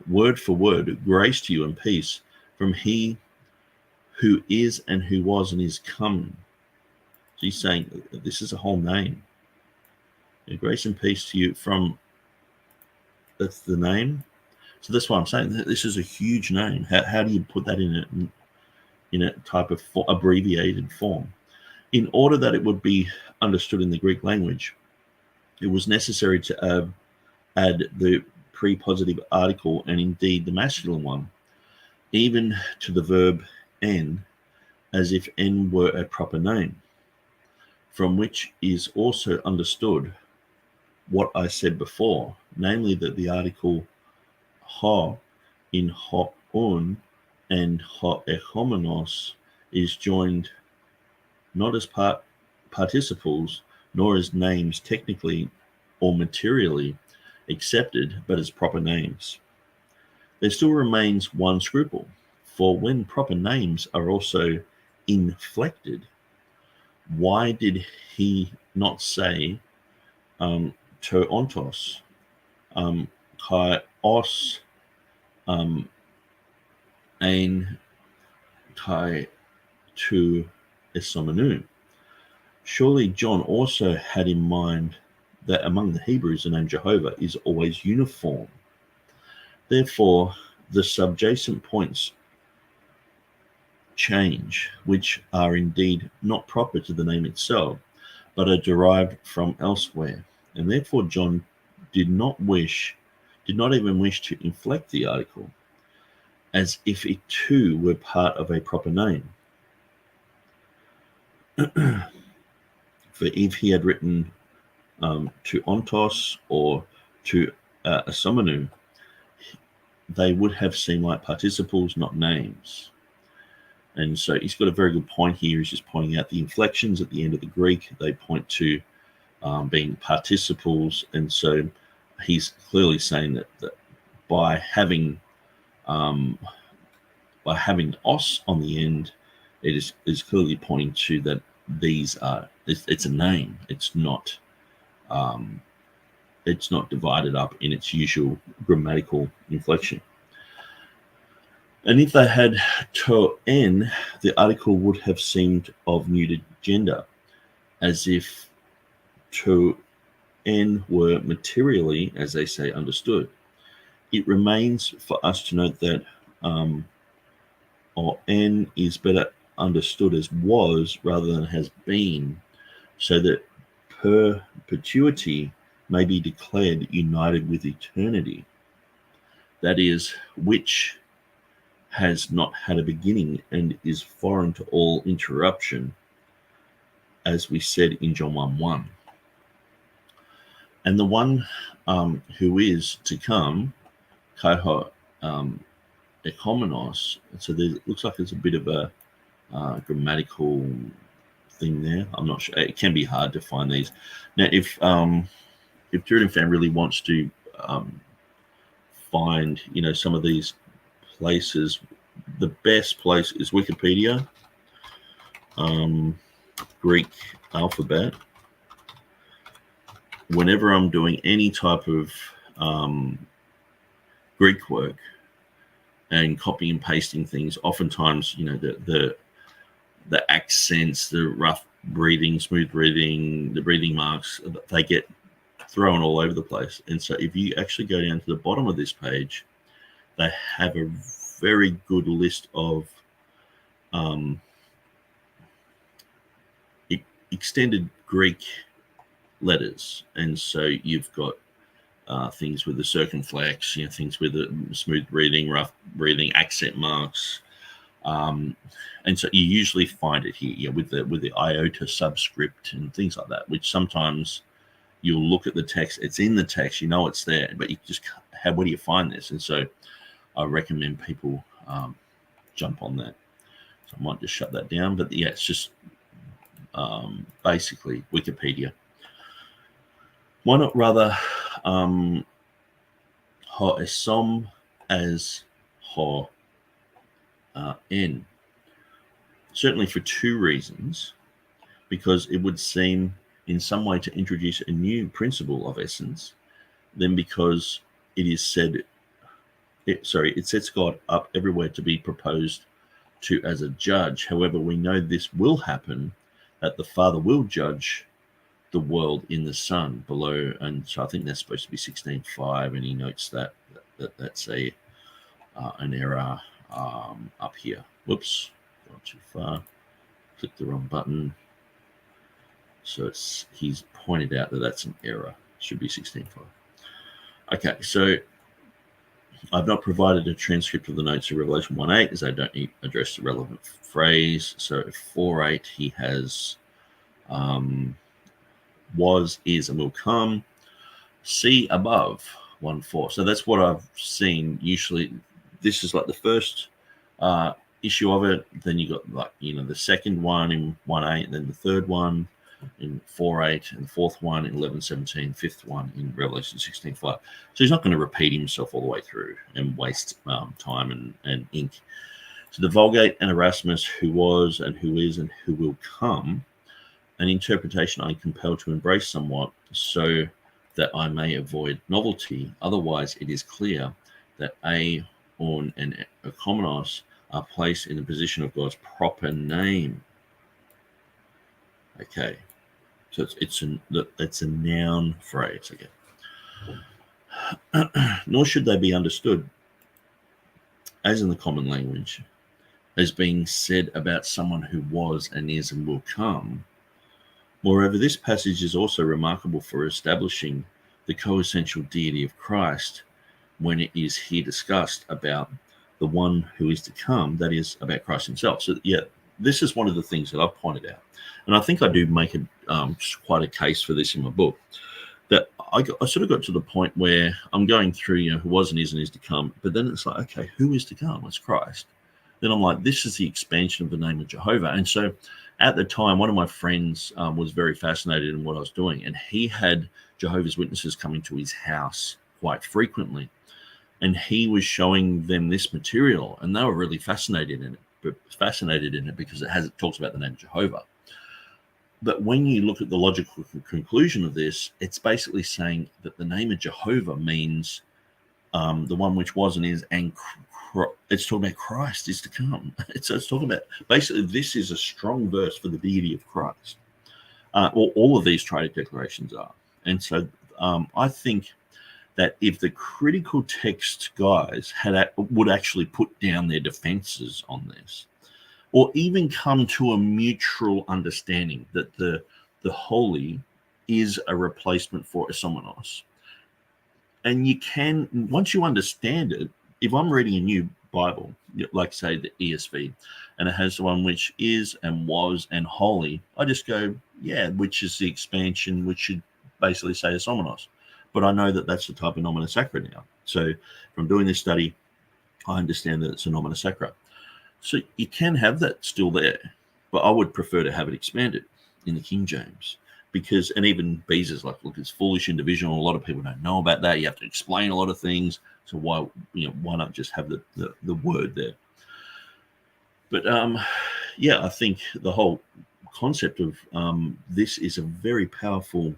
word for word, grace to you and peace from he who is and who was and is coming. So he's saying this is a whole name. Grace and peace to you from, that's the name. So that's why I'm saying that this is a huge name. How do you put that in a type of abbreviated form? In order that it would be understood in the Greek language, it was necessary to add the prepositive article, and indeed the masculine one, even to the verb n, as if n were a proper name, from which is also understood what I said before, namely that the article ha in ho'un and ha'echomenos is joined not as participles, nor as names technically or materially accepted, but as proper names. There still remains one scruple, for when proper names are also inflected, why did he not say to ontos, kai os, ein kai to esomenu? Surely John also had in mind that among the Hebrews the name Jehovah is always uniform. Therefore, the subjacent points change, which are indeed not proper to the name itself, but are derived from elsewhere. And therefore John did not even wish to inflect the article, as if it too were part of a proper name. For if he had written to ontos or to asomenu, they would have seemed like participles, not names. And so he's got a very good point here. He's just pointing out the inflections at the end of the Greek. They point to being participles. And so he's clearly saying that by having os on the end, it is clearly pointing to that these are, it's a name. It's not divided up in its usual grammatical inflection. And if they had to n, the article would have seemed of neutered gender, as if to n were materially, as they say, understood. It remains for us to note that or n is better understood as was rather than has been, so that perpetuity may be declared united with eternity, that is, which has not had a beginning and is foreign to all interruption, as we said in John 1:1. And the one who is to come, kaiho ekomenos, so there looks like there's a bit of a grammatical thing there. I'm not sure. It can be hard to find these. Now, if TurretinFan really wants to find, some of these places, the best place is Wikipedia, Greek alphabet. Whenever I'm doing any type of Greek work and copying and pasting things, oftentimes, the accents, the rough breathing, smooth breathing, the breathing marks, they get thrown all over the place. And so if you actually go down to the bottom of this page, they have a very good list of extended Greek letters. And so you've got things with the circumflex, things with the smooth breathing, rough breathing, accent marks. And so you usually find it here with the iota subscript and things like that, which sometimes you'll look at the text, it's in the text, it's there, but you just where do you find this? And so I recommend people jump on that. So I might just shut that down, but yeah, it's just basically Wikipedia. Why not rather ha esom as ha n? certainly for two reasons, because it would seem in some way to introduce a new principle of essence, then because it is said, it sets God up everywhere to be proposed to as a judge. However, we know this will happen, that the Father will judge the world in the Son below. And so I think that's supposed to be 16:5, and he notes that's an error up here. Whoops, gone too far. Clicked the wrong button. So he's pointed out that that's an error. Should be 16:5. Okay, so I've not provided a transcript of the notes of Revelation 1:8 as I don't address the relevant phrase. So 4:8 he has was, is, and will come. See above 1:4. So that's what I've seen. Usually this is like the first issue of it. Then you got the second one in 1:8, and then the third one in 4:8, and the fourth one in 11:17, fifth one in Revelation 16:5. So he's not going to repeat himself all the way through and waste time and ink. So the Vulgate and Erasmus, who was and who is and who will come, an interpretation I'm compelled to embrace somewhat, so that I may avoid novelty. Otherwise, it is clear that Aorn and Ecomenos are placed in the position of God's proper name. Okay, so it's a noun phrase again. Nor should they be understood, as in the common language, as being said about someone who was and is and will come. Moreover, this passage is also remarkable for establishing the coessential deity of Christ when it is here discussed about the one who is to come, that is, about Christ himself. So, yeah, this is one of the things that I've pointed out. And I think I do make quite a case for this in my book, that I sort of got to the point where I'm going through, who was and is to come. But then it's like, okay, who is to come? It's Christ. Then I'm like, this is the expansion of the name of Jehovah. And so at the time, one of my friends was very fascinated in what I was doing, and he had Jehovah's Witnesses coming to his house quite frequently, and he was showing them this material, and they were really fascinated in it because it talks about the name of Jehovah. But when you look at the logical conclusion of this, it's basically saying that the name of Jehovah means the one which was and is, and it's talking about Christ is to come. It's talking about, basically, this is a strong verse for the deity of Christ. All of these triadic declarations are. And so I think that if the critical text guys would actually put down their defenses on this, or even come to a mutual understanding that the holy is a replacement for a someonos. And you can, once you understand it, if I'm reading a new Bible, like say the ESV, and it has the one which is and was and holy, I just go, yeah, which is the expansion, which should basically say a somenos. But I know that that's the type of nomina sacra now. So from doing this study, I understand that it's a nomina sacra. So you can have that still there, but I would prefer to have it expanded in the King James. Because, and even Beza's like, look, it's foolish and divisional. A lot of people don't know about that. You have to explain a lot of things. So why not just have the word there? But I think the whole concept of this is a very powerful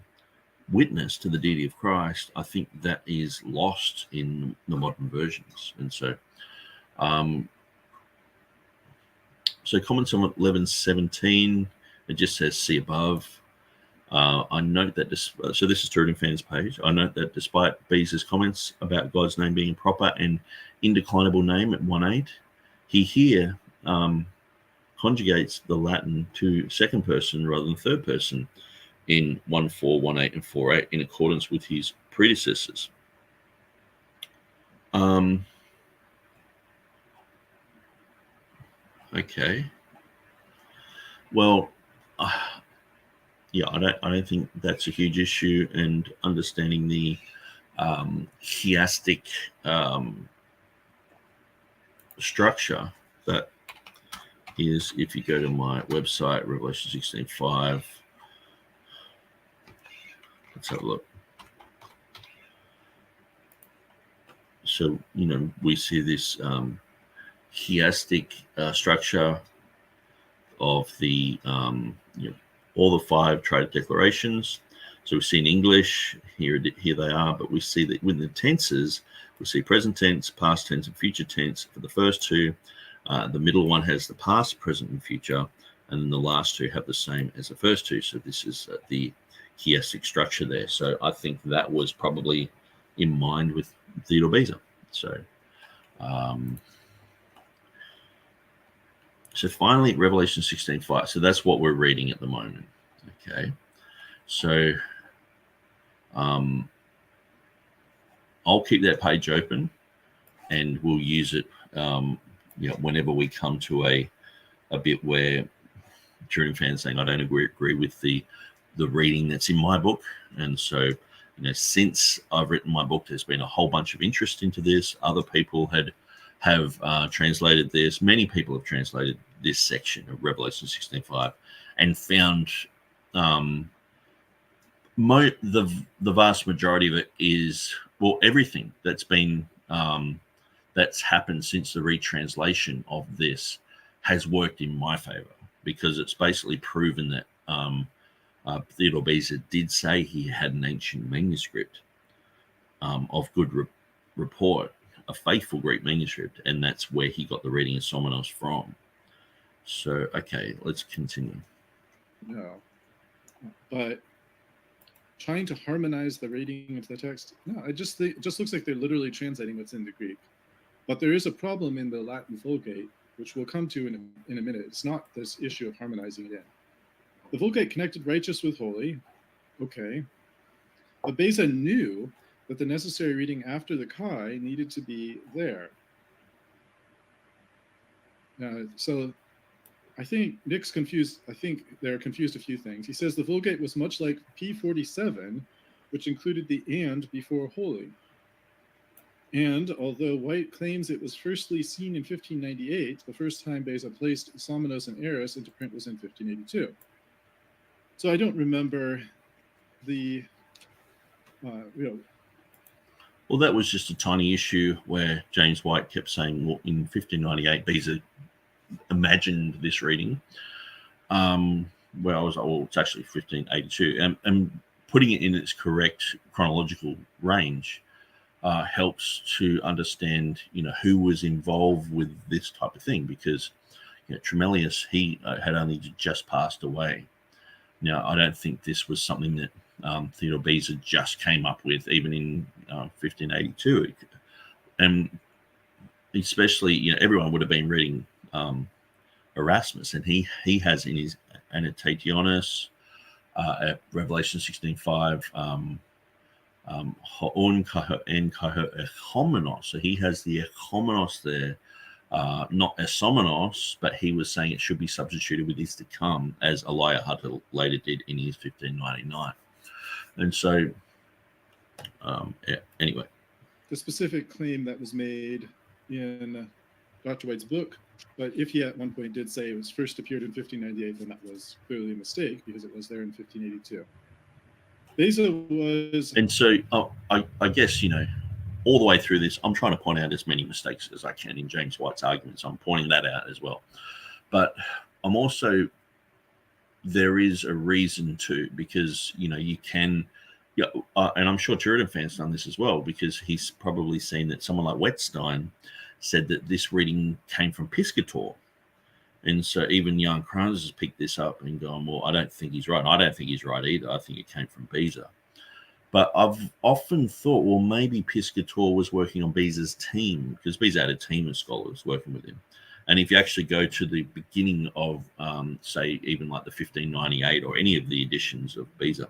witness to the deity of Christ. I think that is lost in the modern versions. And so, comments on 11:17, it just says see above. I note that so this is TurretinFan's page. I note that despite Beza's comments about God's name being a proper and indeclinable name at 1:8, he here conjugates the Latin to second person rather than third person in 1:4, 1:8, and 4:8 in accordance with his predecessors. Okay. Well, I don't think that's a huge issue, and understanding the chiastic structure that is, if you go to my website, Revelation 16:5, let's have a look. So, we see this chiastic structure of the all the 5 trade declarations. So we see in English, here they are, but we see that with the tenses, we see present tense, past tense, and future tense for the first 2. The middle one has the past, present, and future, and then the last 2 have the same as the first 2. So this is the chiastic structure there. So I think that was probably in mind with Theodore Beza. So so finally, Revelation 16:5. So that's what we're reading at the moment. Okay. So I'll keep that page open, and we'll use it whenever we come to a bit where TurretinFan's saying I don't agree with the reading that's in my book. And so since I've written my book, there's been a whole bunch of interest into this. Other people have translated this. Many people have translated this section of Revelation 16:5 and found the vast majority of it is, well, everything that's been that's happened since the retranslation of this has worked in my favor, because it's basically proven that Theodore Beza did say he had an ancient manuscript of good report, a faithful Greek manuscript, and that's where he got the reading of Somenos from. So, okay, let's continue. No, but trying to harmonize the reading of the text, no, it just looks like they're literally translating what's in the Greek. But there is a problem in the Latin Vulgate, which we'll come to in a minute. It's not this issue of harmonizing it in. The Vulgate connected righteous with holy, okay, but Beza knew that the necessary reading after the Chi needed to be there. So I think Nick's confused. I think they're confused a few things. He says the Vulgate was much like P47, which included the and before holy. And although White claims it was firstly seen in 1598, the first time Beza placed Somenos and Eris into print was in 1582. So I don't remember the, Well, that was just a tiny issue where James White kept saying, well, in 1598, Beza imagined this reading. Where I was like, well, it's actually 1582. And putting it in its correct chronological range helps to understand, who was involved with this type of thing, because Tremellius, he had only just passed away. Now, I don't think this was something that Theodore Beza just came up with, even in 1582. And especially, everyone would have been reading Erasmus, and he has in his Annotationis at Revelation 16:5, so he has the echomenos there, not esomenos, but he was saying it should be substituted with is to come, as Elijah Hutter later did in his 1599. And so, anyway. The specific claim that was made in Dr. White's book, but if he at one point did say it was first appeared in 1598, then that was clearly a mistake, because it was there in 1582. Beza was... And so, I guess, all the way through this, I'm trying to point out as many mistakes as I can in James White's arguments. I'm pointing that out as well. But I'm also, there is a reason to, because, you can, and I'm sure TurretinFan's done this as well, because he's probably seen that someone like Wettstein said that this reading came from Piscator. And so even Jan Kranz has picked this up and gone, well, I don't think he's right. And I don't think he's right either. I think it came from Beza. But I've often thought, well, maybe Piscator was working on Beza's team, because Beza had a team of scholars working with him. And if you actually go to the beginning of, say, even like the 1598 or any of the editions of Beza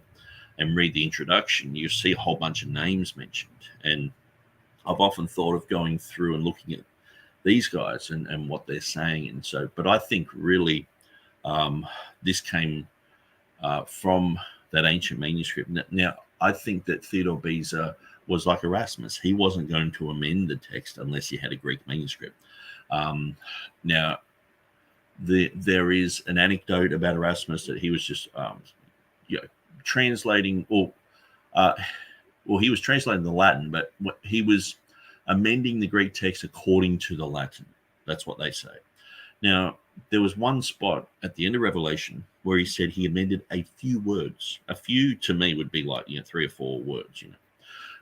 and read the introduction, you see a whole bunch of names mentioned. And I've often thought of going through and looking at these guys and what they're saying. And so, but I think really this came from that ancient manuscript. Now, I think that Theodore Beza was like Erasmus. He wasn't going to amend the text unless he had a Greek manuscript. Now, there is an anecdote about Erasmus that he was just translating, or he was translating the Latin, but he was amending the Greek text according to the Latin. That's what they say. Now, there was one spot at the end of Revelation where he said he amended a few words. A few to me would be like, 3 or 4 words,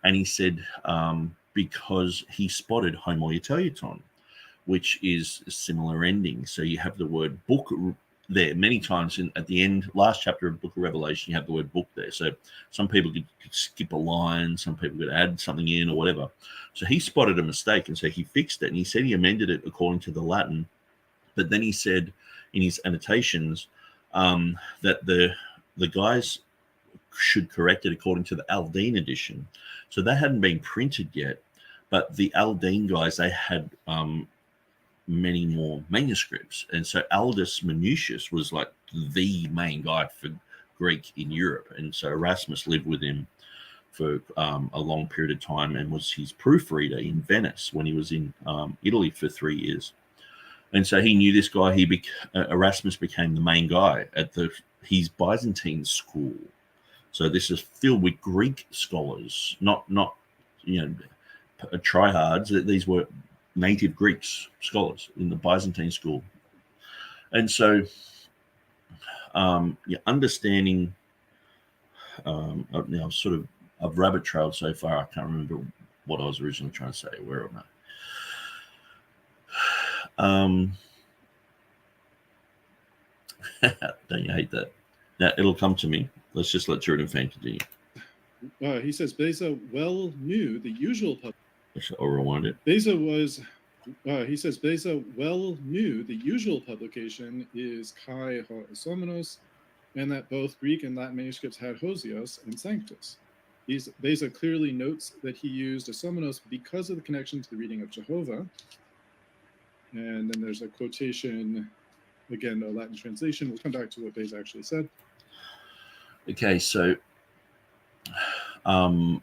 And he said because he spotted homoioteuton, which is a similar ending. So you have the word book there many times at the end, last chapter of Book of Revelation, you have the word book there. So some people could skip a line, some people could add something in or whatever. So he spotted a mistake, and so he fixed it, and he said he amended it according to the Latin. But then he said in his annotations that the guys should correct it according to the Aldine edition. So that hadn't been printed yet, but the Aldine guys, they had many more manuscripts. And so Aldus Manutius was like the main guy for Greek in Europe. And so Erasmus lived with him for a long period of time and was his proofreader in Venice when he was in Italy for 3 years. And so he knew this guy. Erasmus became the main guy at his Byzantine school. So this is filled with Greek scholars, not tryhards. These were native Greeks scholars in the Byzantine school. And so understanding, I've rabbit trailed so far, I can't remember what I was originally trying to say. Where am I? Don't you hate that? Now, it'll come to me. Let's just let TurretinFan continue. He says Beza well knew the usual public. I'll rewind it. Beza was, he says Beza well knew the usual publication is Kai ho Isomenos, and that both Greek and Latin manuscripts had Hosios and Sanctus. Beza clearly notes that he used Isomenos because of the connection to the reading of Jehovah. And then there's a quotation, again, a Latin translation. We'll come back to what Beza actually said. Okay, so so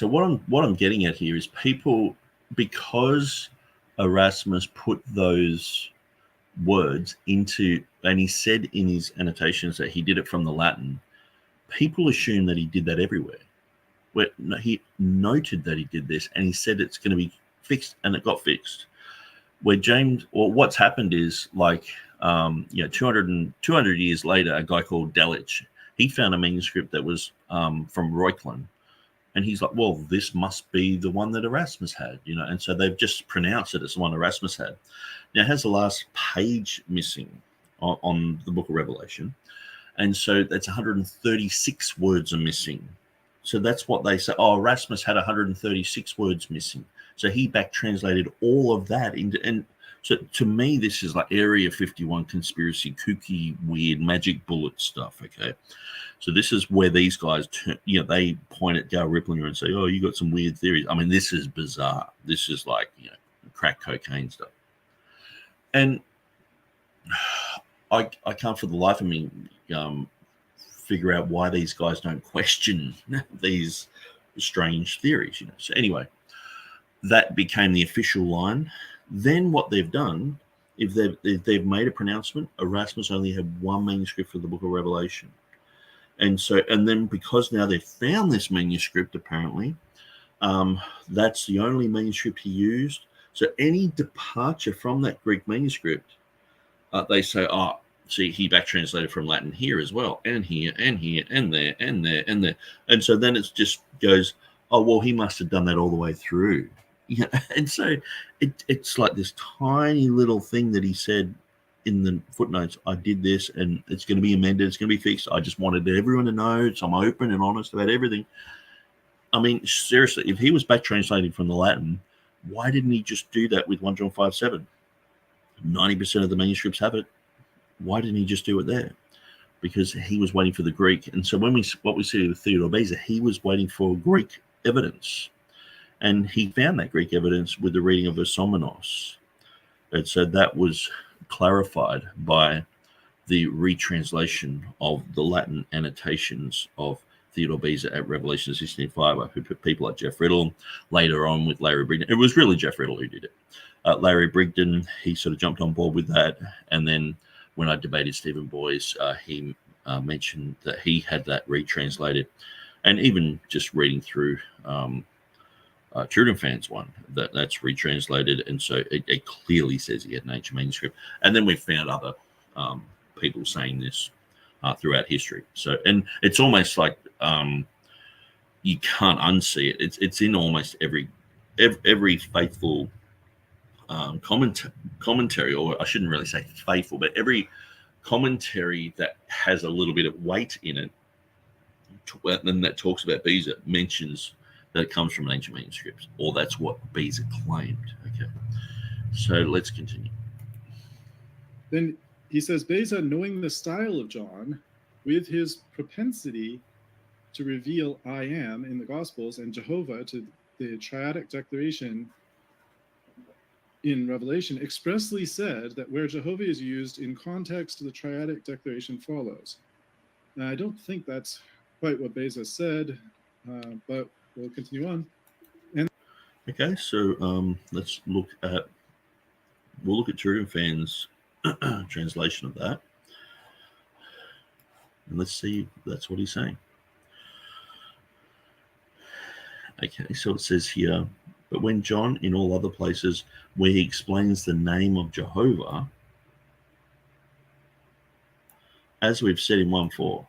what I'm getting at here is people, because Erasmus put those words into, and he said in his annotations that he did it from the Latin, people assume that he did that everywhere. Where he noted that he did this, and he said it's going to be fixed, and it got fixed. Where what's happened is 200 years later, a guy called Delitzsch, he found a manuscript that was from Reuchlin. And he's like, well, this must be the one that Erasmus had, and so they've just pronounced it as the one Erasmus had. Now, it has the last page missing on the Book of Revelation. And so that's 136 words are missing. So that's what they say. Oh, Erasmus had 136 words missing. So he back translated all of that into, and so to me, this is like Area 51 conspiracy, kooky, weird, magic bullet stuff. Okay. So this is where these guys, they point at Gail Ripplinger and say, oh, you got some weird theories. I mean, this is bizarre. This is like, crack cocaine stuff. And I can't for the life of me figure out why these guys don't question these strange theories. So anyway, that became the official line. Then what they've done, if they've made a pronouncement, Erasmus only had one manuscript for the Book of Revelation. And then because now they've found this manuscript, apparently, that's the only manuscript he used. So any departure from that Greek manuscript, they say, see, he back translated from Latin here as well, and here, and here, and there, and there, and there. And so then it just goes, oh, well, he must have done that all the way through. And so it's like this tiny little thing that he said in the footnotes, I did this, and it's going to be amended, it's going to be fixed. I just wanted everyone to know, so I'm open and honest about everything. I mean, seriously, if he was back translating from the Latin, why didn't he just do that with 1 John 5:7? 90% of the manuscripts have it. Why didn't he just do it there? Because he was waiting for the Greek. And so what we see with Theodore Beza, he was waiting for Greek evidence. And he found that Greek evidence with the reading of Isomenos. And so that was clarified by the retranslation of the Latin annotations of Theodore Beza at Revelation 16:5, who put people like Jeff Riddle, later on with Larry Brigden. It was really Jeff Riddle who did it. Larry Brigden, he sort of jumped on board with that. And then when I debated Stephen Boyce, he mentioned that he had that retranslated. And even just reading through TurretinFan's one that's retranslated, and so it clearly says he had an ancient manuscript. And then we found other people saying this throughout history. So, and it's almost like you can't unsee it. It's in almost every faithful commentary, or I shouldn't really say faithful, but every commentary that has a little bit of weight in it, and that talks about Beza, mentions that it comes from ancient manuscripts, or that's what Beza claimed. Okay, so let's continue. Then he says, Beza, knowing the style of John, with his propensity to reveal I am in the Gospels and Jehovah to the triadic declaration in Revelation, expressly said that where Jehovah is used in context, the triadic declaration follows. Now, I don't think that's quite what Beza said, but we'll continue on. Okay, so let's look at TurretinFan's translation of that, and let's see if that's what he's saying. Okay, so it says here, but when John, in all other places where he explains the name of Jehovah, as we've said in 1:4.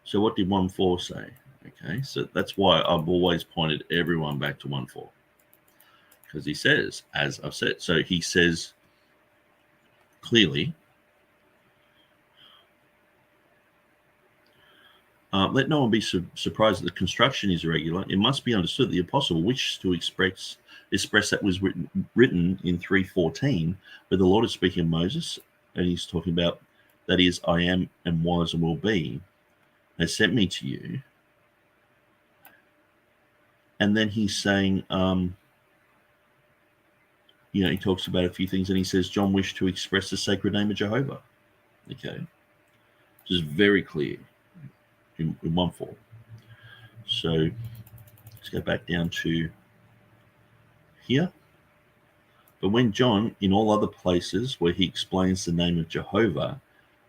So what did 1:4 say? Okay, so that's why I've always pointed everyone back to 1:4, because he says, as I've said, so he says clearly, let no one be surprised that the construction is irregular. It must be understood that the apostle wishes to express that was written in 3:14, where the Lord is speaking of Moses, and he's talking about, that is, I am and was and will be, has sent me to you. And then he's saying, he talks about a few things, and he says, John wished to express the sacred name of Jehovah. Okay. Which is very clear in 1:4. So let's go back down to here. But when John, in all other places where he explains the name of Jehovah,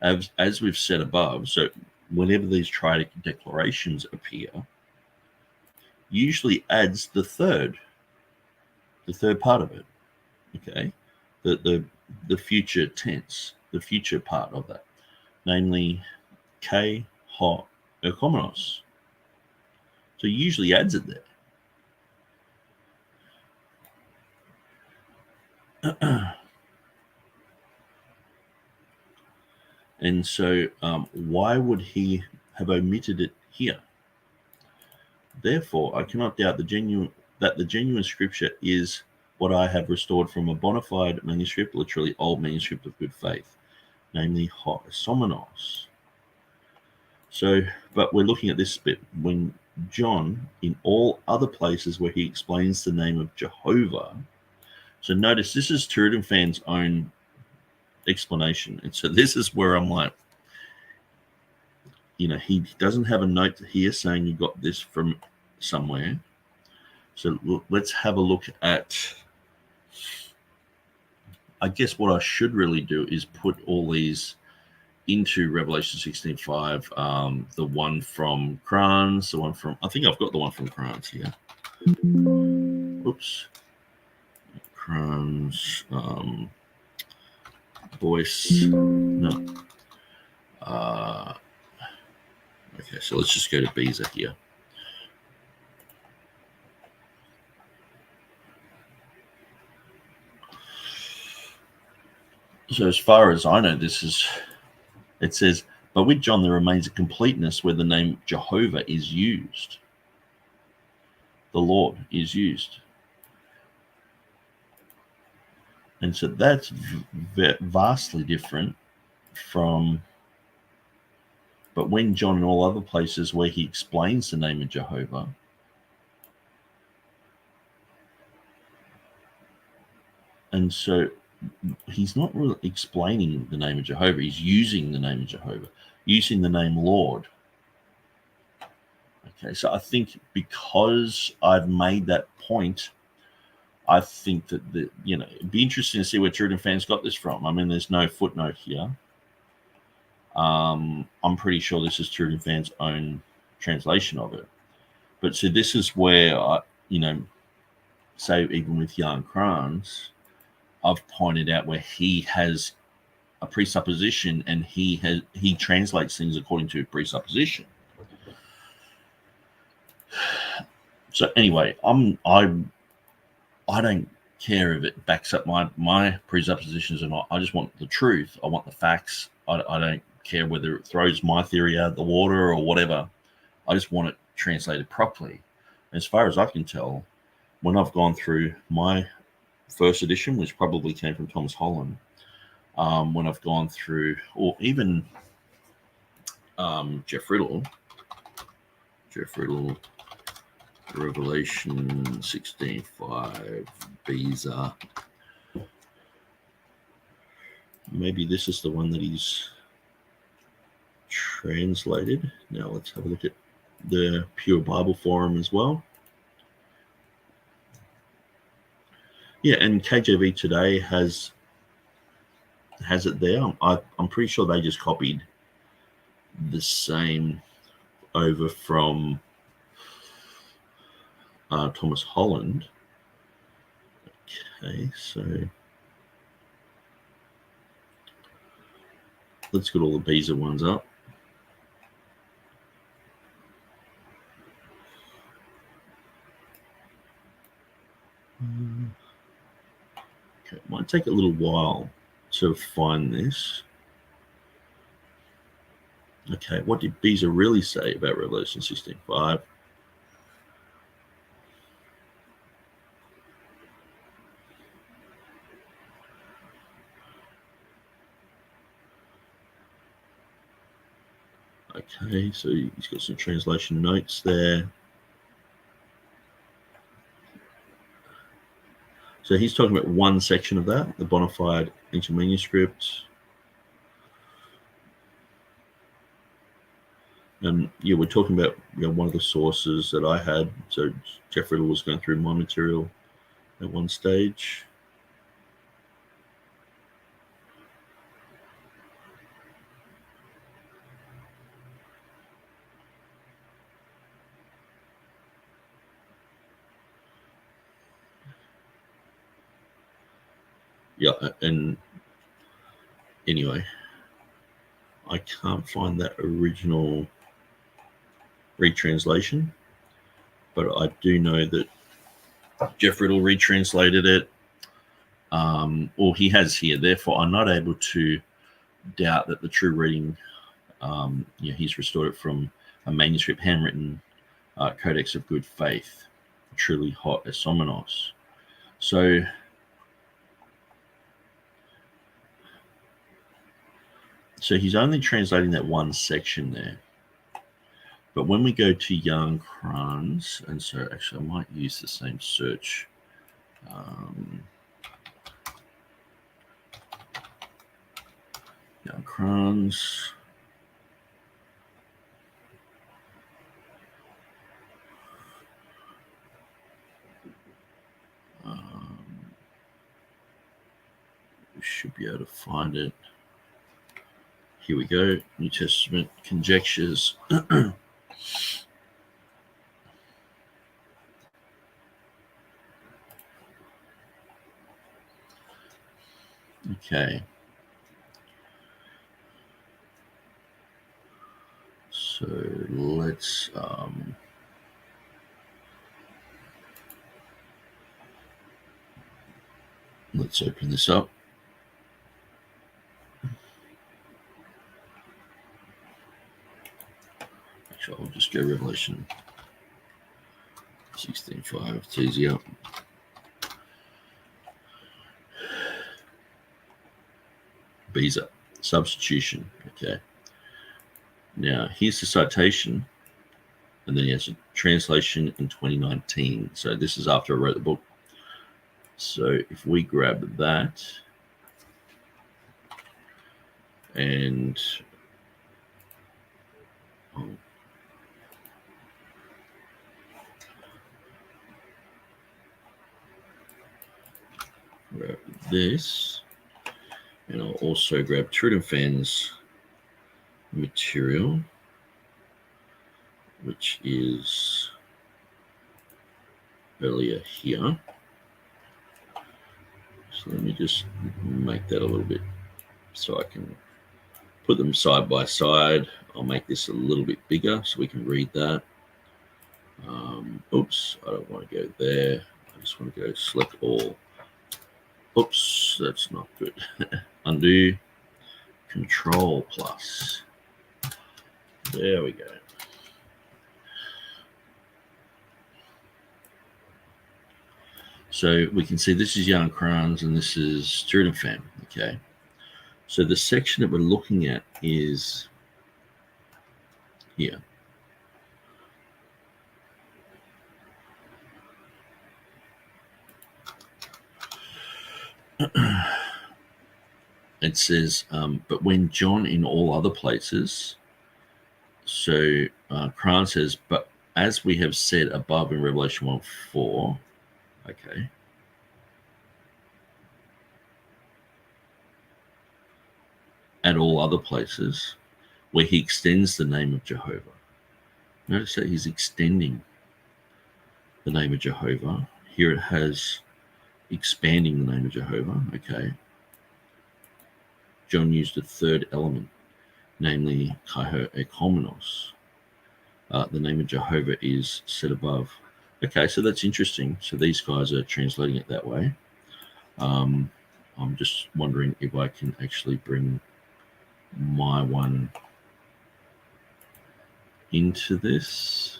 as we've said above, so whenever these triadic declarations appear, usually adds the third part of it. Okay, the future tense, the future part of that, namely K ho okomenos. So usually adds it there. And so why would he have omitted it here? Therefore, I cannot doubt that the genuine scripture is what I have restored from a bona fide manuscript, literally old manuscript of good faith, namely ho somenos. So, but we're looking at this bit. When John, in all other places where he explains the name of Jehovah, so notice this is TurretinFan's own explanation. And so this is where I'm like, he doesn't have a note here saying you got this from somewhere. So let's have a look at, I guess what I should really do is put all these into Revelation 16:5, the one from Kranz, the one from, I think I've got the one from Kranz here. Oops. Kranz, Boyce, no. Okay, so let's just go to Beza here. So as far as I know, it says, but with John there remains a completeness where the name Jehovah is used. The Lord is used. And so that's vastly different from, but when John, in all other places where he explains the name of Jehovah, and so he's not really explaining the name of Jehovah, he's using the name of Jehovah, using the name Lord. Okay, so I think because I've made that point, I think that it'd be interesting to see where TurretinFan's got this from. I mean, there's no footnote here. I'm pretty sure this is TurretinFan's own translation of it. But so this is where say even with Jan Kranz, I've pointed out where he has a presupposition and he translates things according to presupposition. So anyway, I don't care if it backs up my presuppositions or not. I just want the truth. I want the facts. I don't care whether it throws my theory out of the water or whatever. I just want it translated properly. As far as I can tell, when I've gone through my first edition, which probably came from Thomas Holland, when I've gone through, or even Jeff Riddle, Revelation 16:5, Beezer. Maybe this is the one that he's translated. Now let's have a look at the Pure Bible Forum as well. Yeah, and KJV today has it there. I'm pretty sure they just copied the same over from Thomas Holland. Okay, so let's get all the Beezer ones up. Okay, it might take a little while to find this. Okay, what did Beezer really say about Revelation 16:5? Okay, so he's got some translation notes there. So he's talking about one section of that, the bona fide ancient manuscript. And yeah, we're talking about one of the sources that I had. So Jeff Riddle was going through my material at one stage. Yeah, and anyway, I can't find that original retranslation, but I do know that Jeff Riddle retranslated it, or he has here. Therefore, I'm not able to doubt that the true reading, he's restored it from a manuscript handwritten Codex of Good Faith, truly hot as Somenos. So he's only translating that one section there. But when we go to Jan Kranz, and so actually I might use the same search. Jan Kranz. We should be able to find it. Here we go. New Testament conjectures. Okay. So let's open this up. Actually, I'll just go Revelation 16:5. It's easier. Beezer, substitution. Okay. Now, here's the citation, and then he has a translation in 2019. So this is after I wrote the book. So if we grab that and grab this, and I'll also grab TurretinFan's material, which is earlier here. So let me just make that a little bit so I can put them side by side. I'll make this a little bit bigger so we can read that. Oops, I don't want to go there. I just want to go select all. Oops, that's not good. Undo, Control plus. There we go. So we can see this is Jan Kranz and this is TurretinFan. Okay. So the section that we're looking at is here. It says, but when John in all other places, so Kran says, but as we have said above in Revelation 1:4, okay. At all other places where he extends the name of Jehovah. Notice that he's extending the name of Jehovah. Here it has expanding the name of Jehovah, okay. John used a third element, namely Kaiho Ekomenos. The name of Jehovah is said above. Okay, so that's interesting. So these guys are translating it that way. I'm just wondering if I can actually bring my one into this.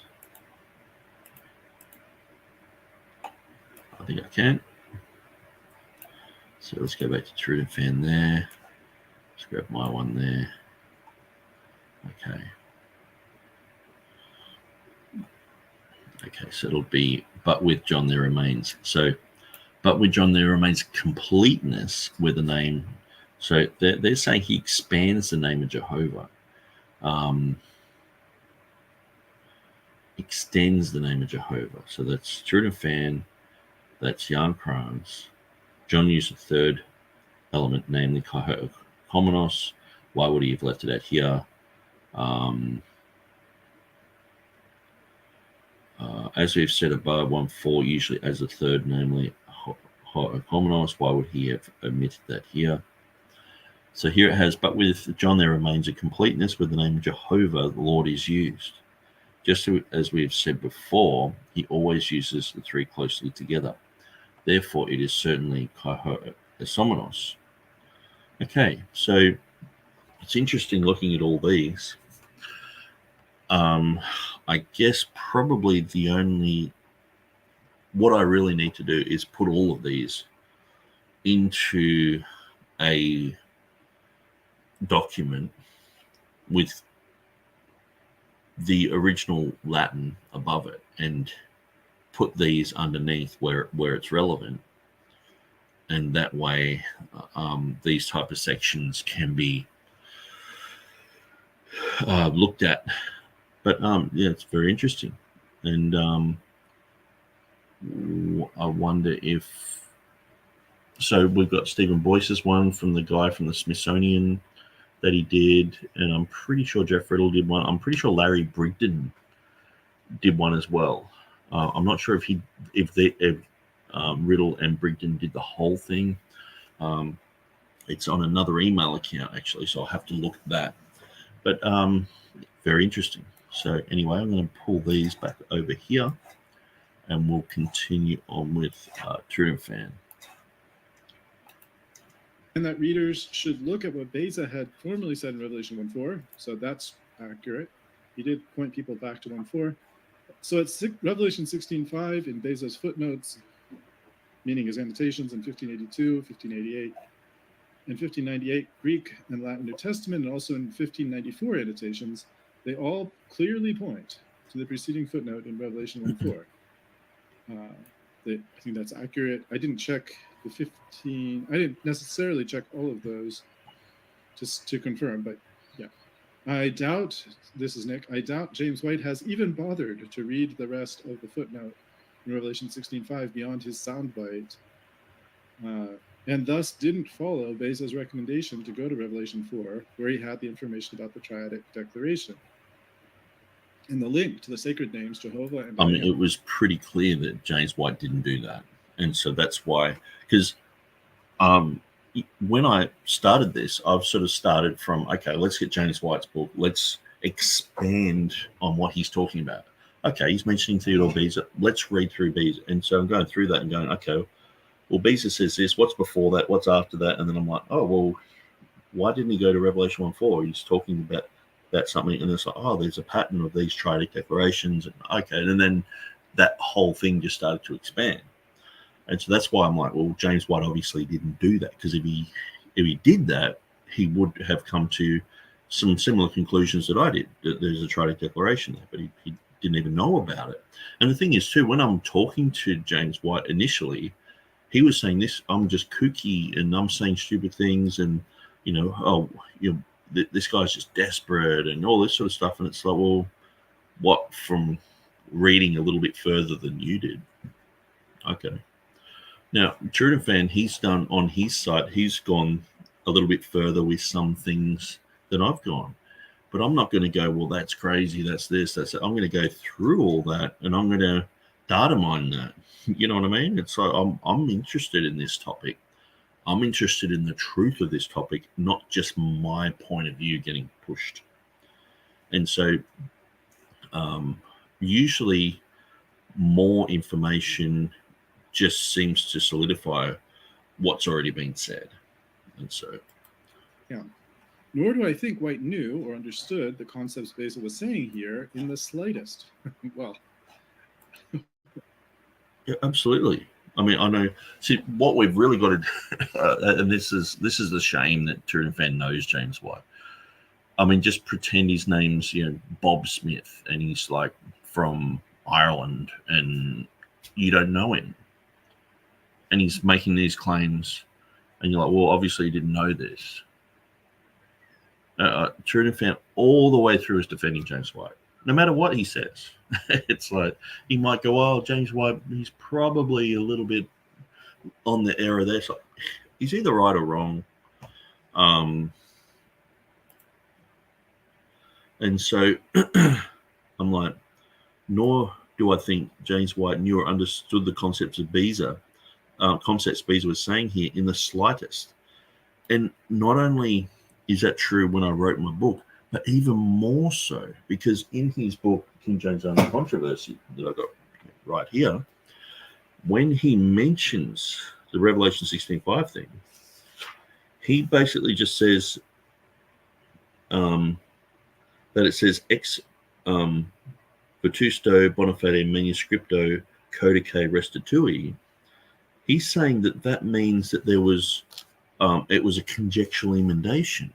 I think I can. So let's go back to TurretinFan there. Let's grab my one there. Okay. Okay, so it'll be, but with John there remains. So, but with John there remains completeness with the name. So they're saying he expands the name of Jehovah. Extends the name of Jehovah. So that's TurretinFan, that's Jan Kranz. John used a third element, namely Kaiho Ekomenos. Why would he have left it out here? As we've said above, 1:4 usually as a third, namely Ekomenos. Why would he have omitted that here? So here it has, but with John there remains a completeness with the name of Jehovah, the Lord is used. Just as we have said before, he always uses the three closely together. Therefore, it is certainly Kaiho Ekomenos. Okay, so it's interesting looking at all these. I guess probably the only, what I really need to do is put all of these into a document with the original Latin above it and put these underneath where it's relevant. And that way, these type of sections can be looked at. But yeah, it's very interesting. And I wonder if, so we've got Stephen Boyce's one from the guy from the Smithsonian that he did, and I'm pretty sure Jeff Riddle did one. I'm pretty sure Larry Brigden did one as well. I'm not sure if Riddle and Brigden did the whole thing. It's on another email account actually, so I'll have to look at that. But very interesting. So anyway, I'm going to pull these back over here, and we'll continue on with TurretinFan. And that readers should look at what Beza had formerly said in Revelation 1:4. So that's accurate. He did point people back to 1:4. So it's Revelation 16:5 in Beza's footnotes, meaning his annotations in 1582, 1588, and 1598 Greek and Latin New Testament, and also in 1594 annotations. They all clearly point to the preceding footnote in Revelation 1:4. I think that's accurate. I didn't check the 15. I didn't necessarily check all of those just to confirm, but yeah. I doubt, this is Nick, I doubt James White has even bothered to read the rest of the footnote in Revelation 16:5 beyond his soundbite, and thus didn't follow Beza's recommendation to go to Revelation 4, where he had the information about the triadic declaration. And the link to the sacred names, Jehovah and I mean, Diana. it was pretty clear that James White didn't do that. And so that's why, because when I started this, I've sort of started from, okay, let's get James White's book. Let's expand on what he's talking about. Okay, he's mentioning Theodore Beza. Let's read through Beza. And so I'm going through that and going, okay, well, Beza says this. What's before that? What's after that? And then I'm like, oh, well, why didn't he go to Revelation 1:4? He's talking about something. And it's like, oh, there's a pattern of these triadic declarations. And okay. And then that whole thing just started to expand. And so that's why I'm like, well, James White obviously didn't do that, because if he did that, he would have come to some similar conclusions that I did, that there's a triadic declaration there, but he didn't even know about it. And the thing is, too, when I'm talking to James White initially, he was saying this, I'm just kooky and I'm saying stupid things and, this guy's just desperate and all this sort of stuff. And it's like, well, what from reading a little bit further than you did? Okay. Now, TurretinFan, he's done on his site, he's gone a little bit further with some things than I've gone. But I'm not going to go, well, that's crazy, that's this, that's that. I'm going to go through all that and I'm going to data mine that. You know what I mean? It's like I'm interested in this topic. I'm interested in the truth of this topic, not just my point of view getting pushed. And so usually more information just seems to solidify what's already been said. And so, yeah. Nor do I think White knew or understood the concepts Beza was saying here in the slightest. Well, yeah, absolutely. I mean, I know. See, what we've really got to do, and this is the shame that TurretinFan knows James White. I mean, just pretend his name's Bob Smith, and he's like from Ireland, and you don't know him, and he's making these claims, and you're like, well, obviously you didn't know this. TurretinFan all the way through is defending James White, no matter what he says. It's like he might go, oh, James White, he's probably a little bit on the error there. So he's either right or wrong. And so I'm like, nor do I think James White knew or understood the concepts of Beza, concepts Beza was saying here in the slightest. And not only is that true when I wrote my book, but even more so because in his book, King James Only Controversy, that I got right here, when he mentions the Revelation 16:5 thing, he basically just says that it says ex vetusto bonafide manuscripto codice restitui. He's saying that means that there was it was a conjectural emendation,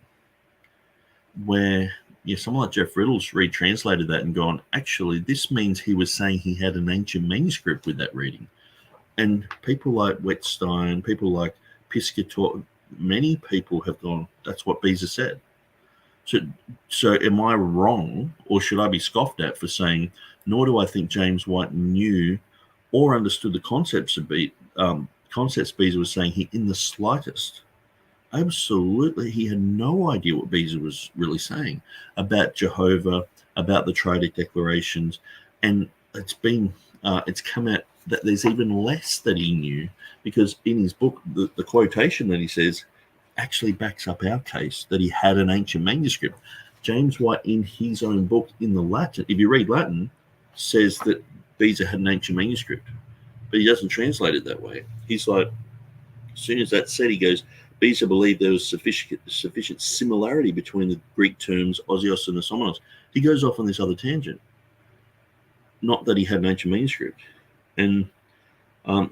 where someone like Jeff Riddle's retranslated that and gone, actually, this means he was saying he had an ancient manuscript with that reading. And people like Wetstein, people like Piscator, many people have gone, that's what Beza said. So am I wrong, or should I be scoffed at for saying, nor do I think James White knew or understood the concepts Beza was saying here in the slightest? Absolutely, he had no idea what Beza was really saying about Jehovah, about the triadic declarations, and it's come out that there's even less that he knew, because in his book, the quotation that he says actually backs up our case that he had an ancient manuscript. James White, in his own book, in the Latin, if you read Latin, says that Beza had an ancient manuscript, but he doesn't translate it that way. He's like, as soon as that's said, he goes, Beza believed there was sufficient similarity between the Greek terms osios and asomonos. He goes off on this other tangent. Not that he had an ancient manuscript. And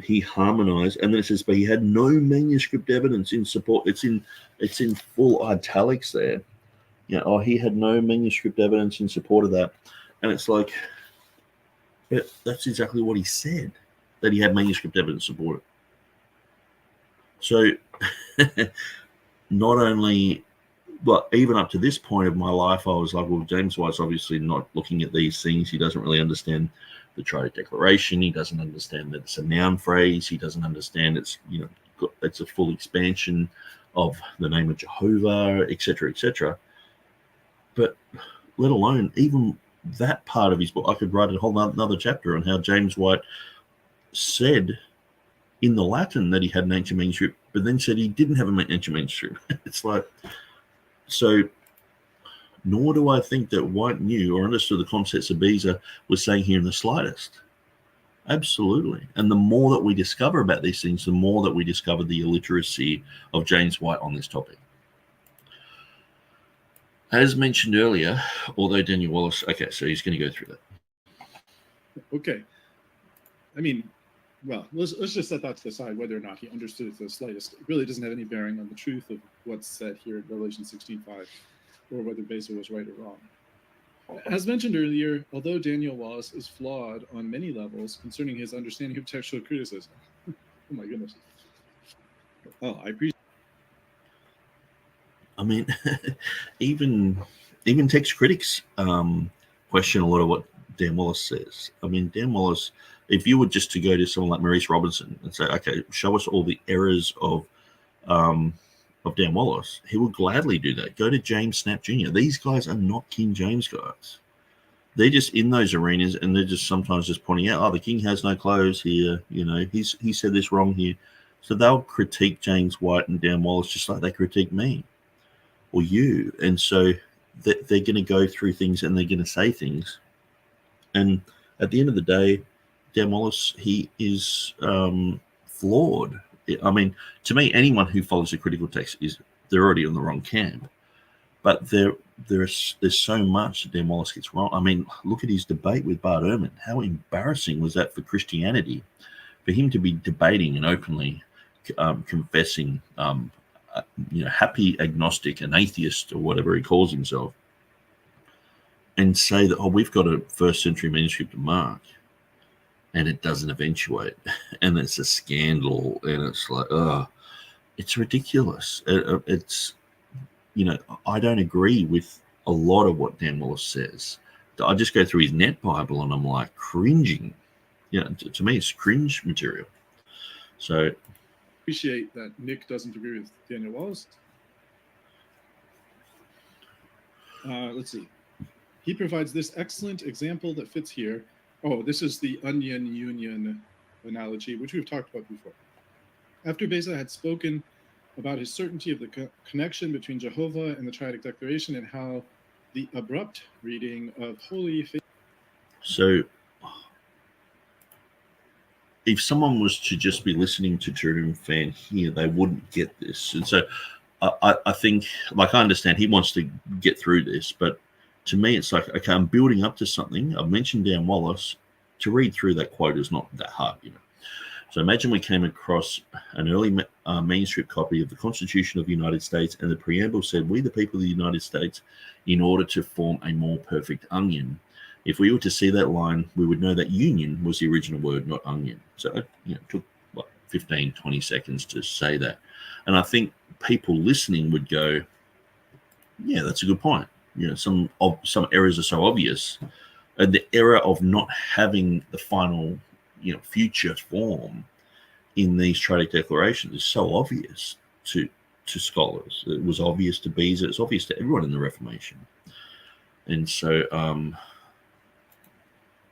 he harmonized, and then it says, but he had no manuscript evidence in support. It's in full italics there. He had no manuscript evidence in support of that. And it's like, yeah, that's exactly what he said, that he had manuscript evidence to support it. So not only, but even up to this point of my life, I was like, well, James White's obviously not looking at these things. He doesn't really understand the triadic declaration. He doesn't understand that it's a noun phrase. He doesn't understand it's a full expansion of the name of Jehovah, etc., etc. But let alone even that part of his book, I could write a whole another chapter on how James White said in the Latin that he had an ancient manuscript, but then said he didn't have an ancient manuscript. It's like, so nor do I think that White knew or understood the concepts that Beza was saying here in the slightest. Absolutely. And the more that we discover about these things, the more that we discover the illiteracy of James White on this topic. As mentioned earlier, although Daniel Wallace, okay, so he's going to go through that. Okay. I mean, well, let's just set that to the side, whether or not he understood it to the slightest. It really doesn't have any bearing on the truth of what's said here in Revelation 16:5, or whether Beza was right or wrong. As mentioned earlier, although Daniel Wallace is flawed on many levels concerning his understanding of textual criticism. Oh my goodness. Oh, I appreciate. I mean, even text critics question a lot of what Dan Wallace says. I mean, Dan Wallace, if you were just to go to someone like Maurice Robinson and say, okay, show us all the errors of Dan Wallace, he will gladly do that. Go to James Snap Jr. These guys are not King James guys. They're just in those arenas, and they're just sometimes just pointing out, oh, the king has no clothes here. You know, he said this wrong here. So they'll critique James White and Dan Wallace just like they critique me or you. And so they're going to go through things and they're going to say things. And at the end of the day, Dan Wallace, he is flawed. I mean, to me, anyone who follows a critical text they're already on the wrong camp. But there's so much that Dan Wallace gets wrong. I mean, look at his debate with Bart Ehrman. How embarrassing was that for Christianity, for him to be debating and openly confessing, happy agnostic, an atheist, or whatever he calls himself, and say that, oh, we've got a first century manuscript of Mark, and it doesn't eventuate, and it's a scandal, and it's like, it's ridiculous. It's, I don't agree with a lot of what Dan Wallace says. I just go through his net Bible and I'm like cringing. To me, it's cringe material. So Appreciate that Nick doesn't agree with Daniel Wallace. Let's see. He provides this excellent example that fits here. Oh, this is the onion union analogy, which we've talked about before. After Beza had spoken about his certainty of the connection between Jehovah and the Triadic Declaration and how the abrupt reading of Holy Faith. So if someone was to just be listening to TurretinFan here, they wouldn't get this. And so I think, like, I understand he wants to get through this, but to me, it's like, okay, I'm building up to something. I've mentioned Dan Wallace. To read through that quote is not that hard, So imagine we came across an early manuscript copy of the Constitution of the United States, and the preamble said, "We, the people of the United States, in order to form a more perfect onion." If we were to see that line, we would know that union was the original word, not onion. So it took 15, 20 seconds to say that. And I think people listening would go, yeah, that's a good point. Some errors are so obvious. And the error of not having the final, future form in these Triadic declarations is so obvious to scholars. It was obvious to Beza. It's obvious to everyone in the Reformation. And so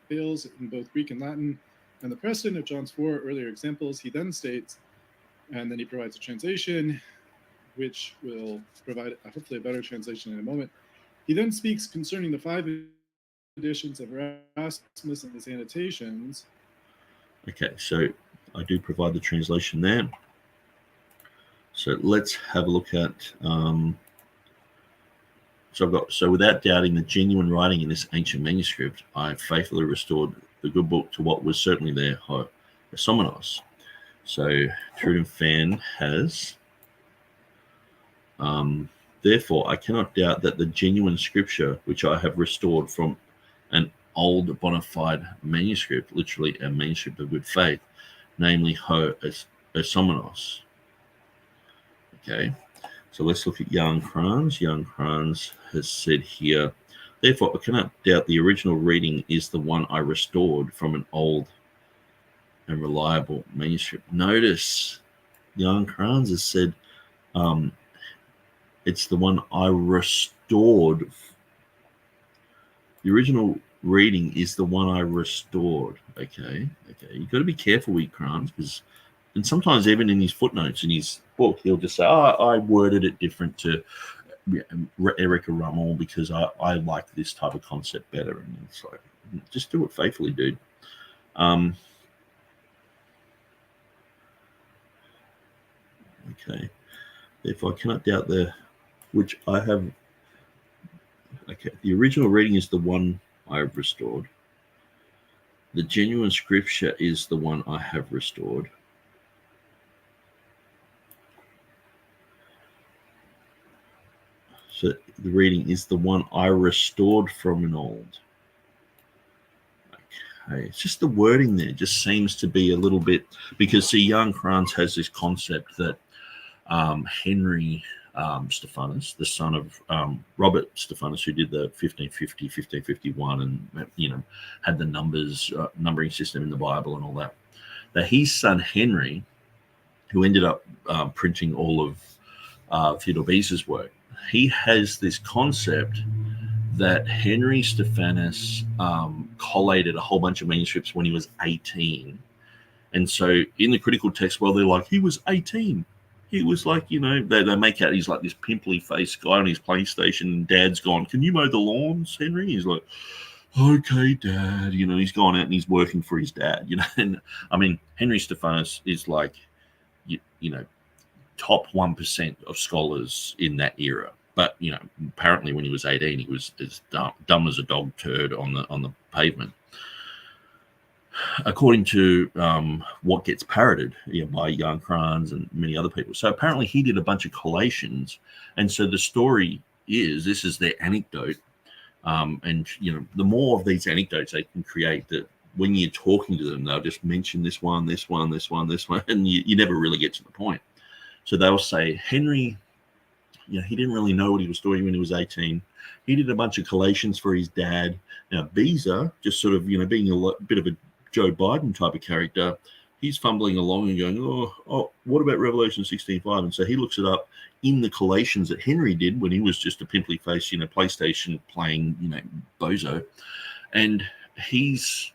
fails in both Greek and Latin, and the precedent of John's 4 earlier examples, he then states, and then he provides a translation, which will provide hopefully a better translation in a moment. He then speaks concerning the 5 editions of Erasmus and his annotations. Okay, so I do provide the translation there. So let's have a look at. So without doubting the genuine writing in this ancient manuscript, I faithfully restored the good book to what was certainly there, Somenos. So TurretinFan has. Therefore, I cannot doubt that the genuine scripture, which I have restored from an old bona fide manuscript, literally a manuscript of good faith, namely Somenos. Okay, so let's look at Jan Kranz. Jan Kranz has said here, therefore, I cannot doubt the original reading is the one I restored from an old and reliable manuscript. Notice Jan Kranz has said, it's the one I restored. The original reading is the one I restored. Okay. You've got to be careful with Krantz, because, and sometimes even in his footnotes in his book, he'll just say, I worded it different to Erica Rummel because I like this type of concept better. And it's like, just do it faithfully, dude. Okay. Therefore, I cannot doubt which I have. Okay. The original reading is the one I have restored. The genuine scripture is the one I have restored. So the reading is the one I restored from an old. Okay, it's just the wording there just seems to be a little bit, because see, Jan Krantz has this concept that Henry Stephanus, the son of Robert Stephanus, who did the 1550, 1551, and had the numbering system in the Bible and all that, that his son Henry, who ended up printing all of Theodore Beza's work, he has this concept that Henry Stephanus collated a whole bunch of manuscripts when he was 18. And so in the critical text, they're like, he was 18. He was like, they make out he's like this pimply faced guy on his PlayStation, and Dad's gone, can you mow the lawns, Henry? He's like, okay, Dad. He's gone out and he's working for his dad, And I mean, Henry Stephanus is like, top 1% of scholars in that era. But, apparently when he was 18, he was as dumb as a dog turd on the pavement. According to what gets parroted by Jan Krantz and many other people. So apparently he did a bunch of collations. And so the story is, this is their anecdote. And, the more of these anecdotes they can create, that when you're talking to them, they'll just mention this one, and you never really get to the point. So they'll say, Henry, he didn't really know what he was doing when he was 18. He did a bunch of collations for his dad. Now, Beza, just sort of, being a bit of a Joe Biden type of character, he's fumbling along and going, oh, what about Revelation 16:5? And so he looks it up in the collations that Henry did when he was just a pimply face, PlayStation playing, bozo. And he's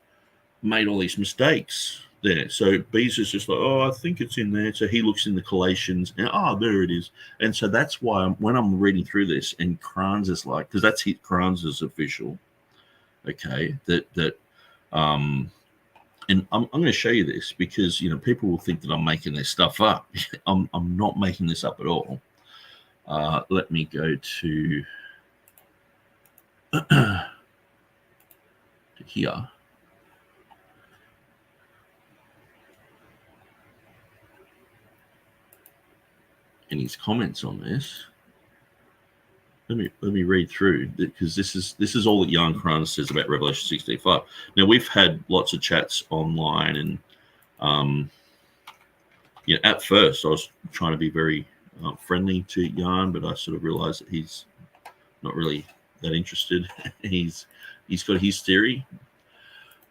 made all these mistakes there. So Beza's just like, I think it's in there. So he looks in the collations and there it is. And so that's why when I'm reading through this, and Krantz is like, because that's Kranz's official, okay, and I'm going to show you this because people will think that I'm making this stuff up. I'm not making this up at all. Let me go to here. And his comments on this. Let me read through, because this is all that Jan Krantz says about Revelation 16:5. Now, we've had lots of chats online, and at first I was trying to be very friendly to Jan, but I sort of realized that he's not really that interested. he's got his theory.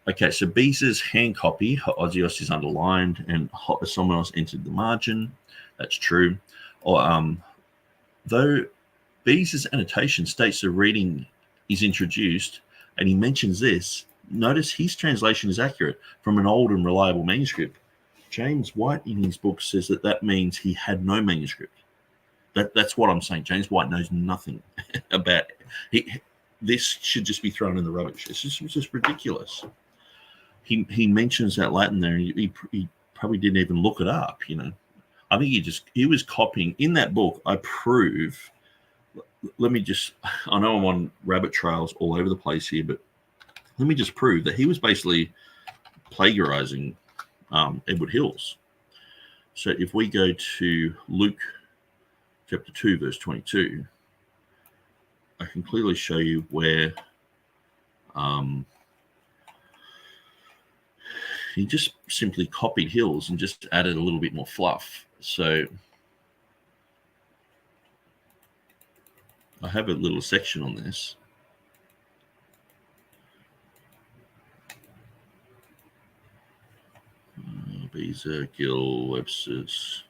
Okay, so Beza's hand copy, Ozios, is underlined, and someone else entered the margin. That's true. Or though Beza's annotation states the reading is introduced, and he mentions this, notice his translation is accurate from an old and reliable manuscript. James White in his book says that means he had no manuscript. That's what I'm saying. James White knows nothing about it. This should just be thrown in the rubbish. It's just ridiculous. He mentions that Latin there. He probably didn't even look it up. I think he was copying in that book. I prove. Let me just. I know I'm on rabbit trails all over the place here, but let me just prove that he was basically plagiarizing Edward Hills. So if we go to Luke chapter 2, verse 22, I can clearly show you where he just simply copied Hills and just added a little bit more fluff. So I have a little section on this. Beza, Gill, Webster's.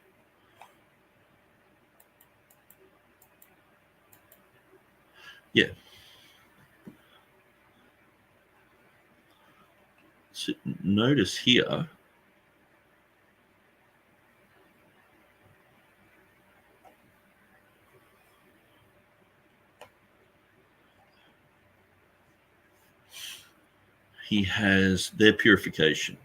Yeah. notice here, he has their purification.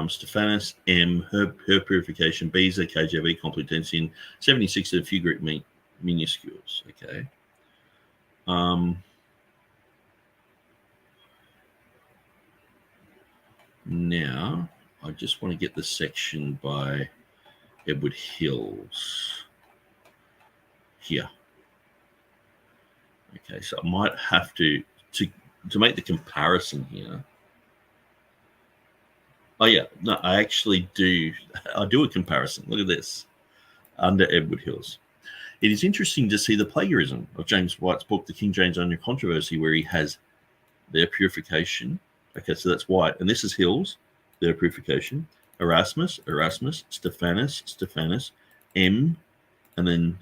Stephanus, M, her purification, Beza, KJV, Complutensian, 76 of a few Greek minuscules. Okay. Now, I just want to get the section by Edward Hills here. Okay, so I might have to make the comparison here. Oh yeah, no, I actually do. I do a comparison. Look at this under Edward Hills. It is interesting to see the plagiarism of James White's book, The King James Only Controversy, where he has their purification. Okay, so that's White, and this is Hills, their purification. Erasmus, Stephanus, M, and then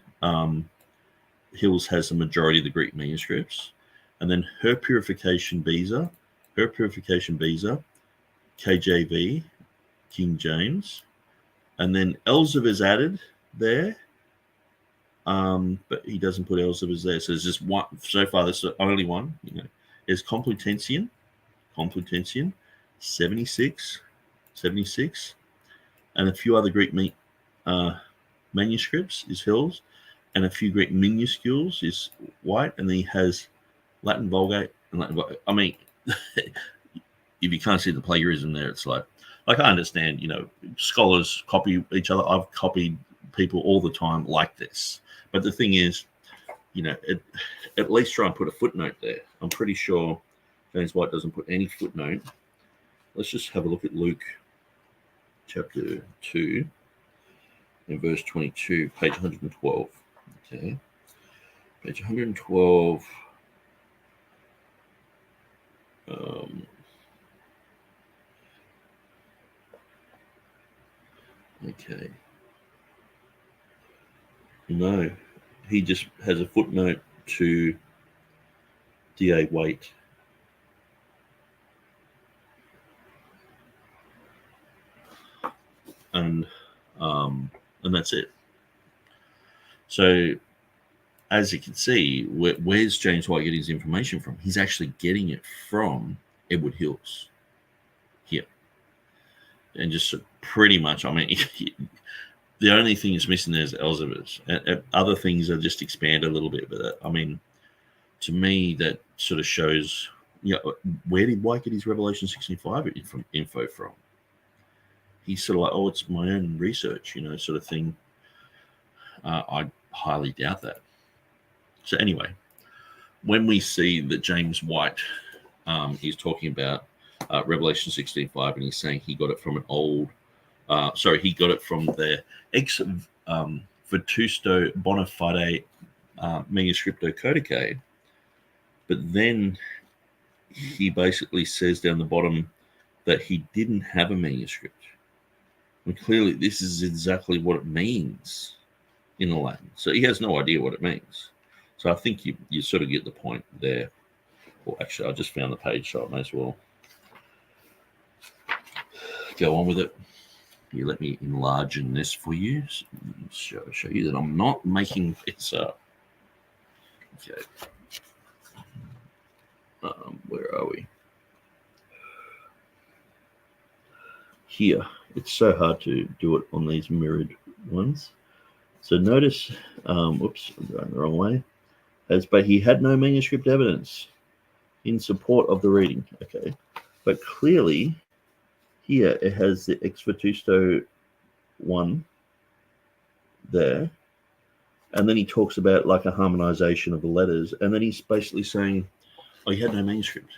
Hills has the majority of the Greek manuscripts, and then her purification, Beza, KJV, King James, and then Elzevir's added there, but he doesn't put Elzevir's there. So there's just one so far. There's only one. There's Complutensian, 76, and a few other Greek manuscripts is Hills, and a few Greek minuscules is White, and then he has Latin Vulgate and Latin Vulgate. I mean. If you can't see the plagiarism there, it's like I understand, scholars copy each other. I've copied people all the time like this. But the thing is, at least try and put a footnote there. I'm pretty sure James White doesn't put any footnote. Let's just have a look at Luke chapter 2 and verse 22, page 112. Okay. Page 112. Okay. No, he just has a footnote to D.A. Waite. And that's it. So, as you can see, where's James White getting his information from? He's actually getting it from Edward Hills here. And just pretty much, I mean, the only thing that's missing there is Elzevir's. Other things are just expanded a little bit. But I mean, to me, that sort of shows, where did White get his Revelation 65 info from? He's sort of like, oh, it's my own research, sort of thing. I highly doubt that. So anyway, when we see that James White is talking about Revelation 16:5, and he's saying he got it from he got it from the ex Vetusto bona fide manuscripto codice, but then he basically says down the bottom that he didn't have a manuscript. And clearly this is exactly what it means in the Latin. So he has no idea what it means. So I think you sort of get the point there. Well, actually, I just found the page, so I may as well go on with it. You let me enlarge in this for you. Show you that I'm not making this up. Okay. Where are we? Here. It's so hard to do it on these mirrored ones. So notice, oops, I'm going the wrong way. But he had no manuscript evidence in support of the reading. Okay. But clearly, here it has the ex Vetusto one there. And then he talks about like a harmonization of the letters. And then he's basically saying, oh, he had no manuscript.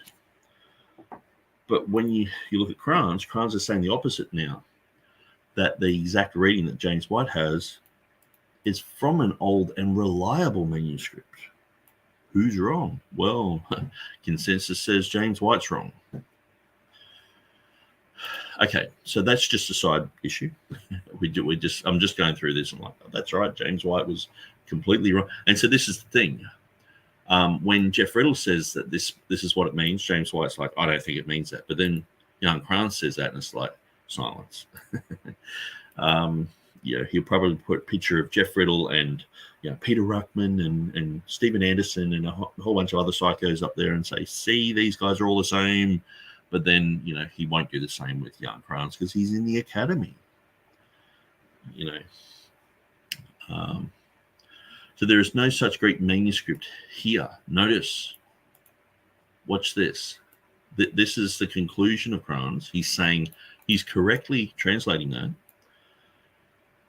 But when you look at Crans is saying the opposite now. That the exact reading that James White has is from an old and reliable manuscript. Who's wrong? Well, consensus says James White's wrong. Okay, so that's just a side issue. I'm just going through this and like, oh, that's right, James White was completely wrong. And so this is the thing. When Jeff Riddle says that this is what it means, James White's like, I don't think it means that. But then Jan Krans says that, and it's like, silence. He'll probably put a picture of Jeff Riddle and Peter Ruckman and Stephen Anderson and a whole bunch of other psychos up there and say, see, these guys are all the same. But then, he won't do the same with Jan Krans because he's in the academy. So there is no such Greek manuscript here. Notice, watch this. This is the conclusion of Krans. He's saying, he's correctly translating that.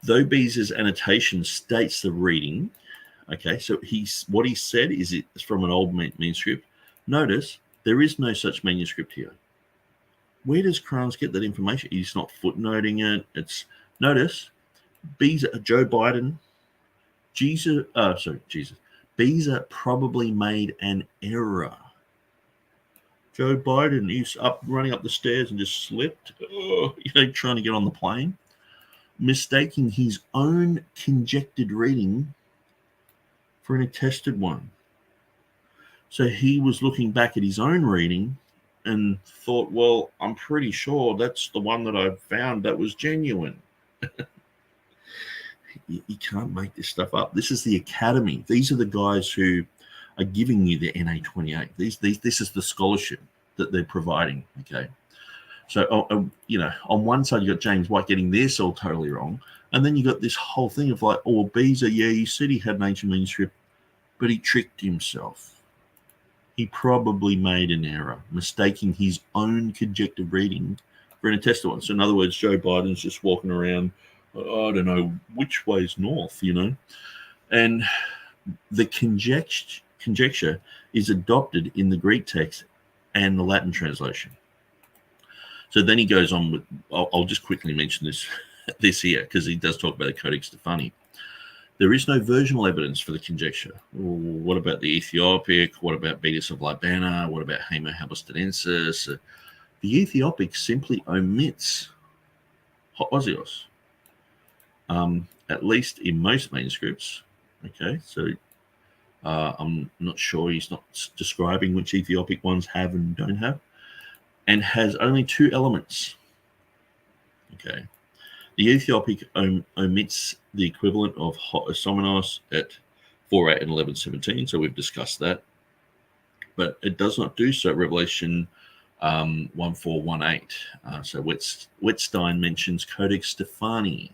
Though Beza's annotation states the reading, okay, so what he said is it's from an old manuscript. Notice, there is no such manuscript here. Where does Krans get that information? He's not footnoting it. Notice, Joe Biden, Beza probably made an error. Joe Biden is running up the stairs and just slipped, trying to get on the plane, mistaking his own conjectured reading for an attested one. So he was looking back at his own reading and thought, well, I'm pretty sure that's the one that I found that was genuine. You can't make this stuff up. This is the academy. These are the guys who are giving you the NA28. This is the scholarship that they're providing. Okay, so on one side you got James White getting this all totally wrong, and then you got this whole thing of like, oh, Beza, he said he had an ancient manuscript, but he tricked himself. He probably made an error, mistaking his own conjectured reading for an attested one. So in other words, Joe Biden's just walking around, I don't know which way's north, and the conjecture is adopted in the Greek text and the Latin translation. So then he goes on with, I'll just quickly mention this here, because he does talk about the Codex Stephani. There is no versional evidence for the conjecture. What about the Ethiopic? What about Betis of Libana? What about Haemer Habostanensis? The Ethiopic simply omits Hoosios, at least in most manuscripts. Okay, so I'm not sure, he's not describing which Ethiopic ones have and don't have, and has only two elements. Okay, the Ethiopic omits the equivalent of Hosomenos at 4:8 and 11:17, so we've discussed that, but it does not do so at Revelation 1:4-1:8. So Wettstein mentions Codex Stephani.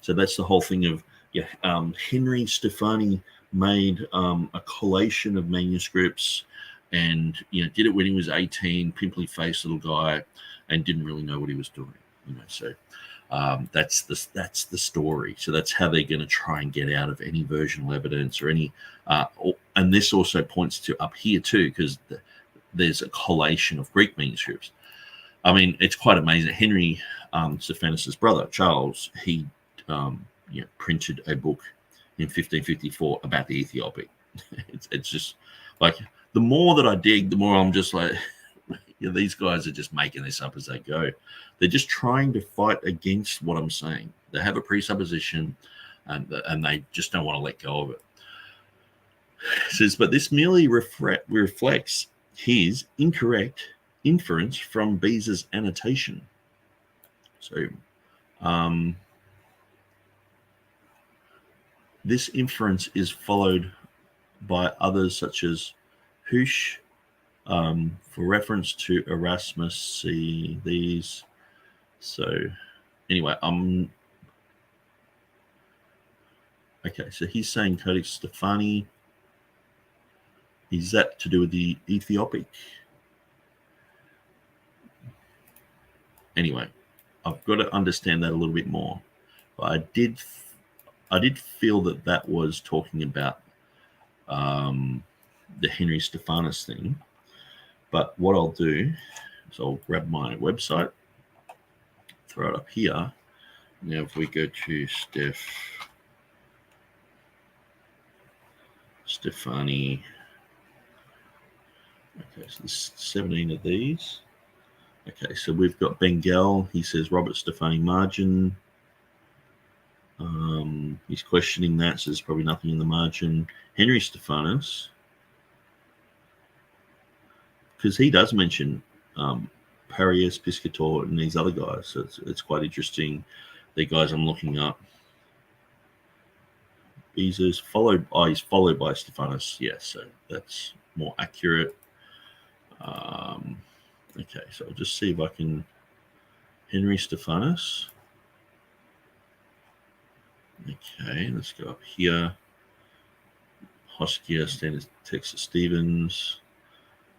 So that's the whole thing of Henry Stephani made a collation of manuscripts, and did it when he was 18, pimply-faced little guy, and didn't really know what he was doing. So that's the story. So that's how they're going to try and get out of any versional evidence or any. And this also points to up here too, because there's a collation of Greek manuscripts. I mean, it's quite amazing. Henry Stephanus' brother Charles, he printed a book in 1554 about the Ethiopic. It's just like, the more that I dig, the more I'm just like, these guys are just making this up as they go. They're just trying to fight against what I'm saying. They have a presupposition, and they just don't want to let go of it. It says, but this merely reflects his incorrect inference from Beza's annotation. So, this inference is followed by others such as Husch, for reference to Erasmus. See these. So anyway, okay, so he's saying Codex Stephani. Is that to do with the Ethiopic? Anyway, I've got to understand that a little bit more. But I did feel that was talking about the Henry Stephanus thing. But what I'll do is I'll grab my website, throw it up here. Now if we go to Stephani, okay, so there's 17 of these. Okay, so we've got Bengal. He says Robert Stephani margin. He's questioning that, so there's probably nothing in the margin. Henry Stephanus. because he does mention Parius, Piscator, and these other guys. So it's quite interesting. The guys I'm looking up. He's followed by Stephanus. Yes, so that's more accurate. Okay, so I'll just see if I can Henry Stephanus. Okay, let's go up here. Hoskia, Standard Texas Stevens.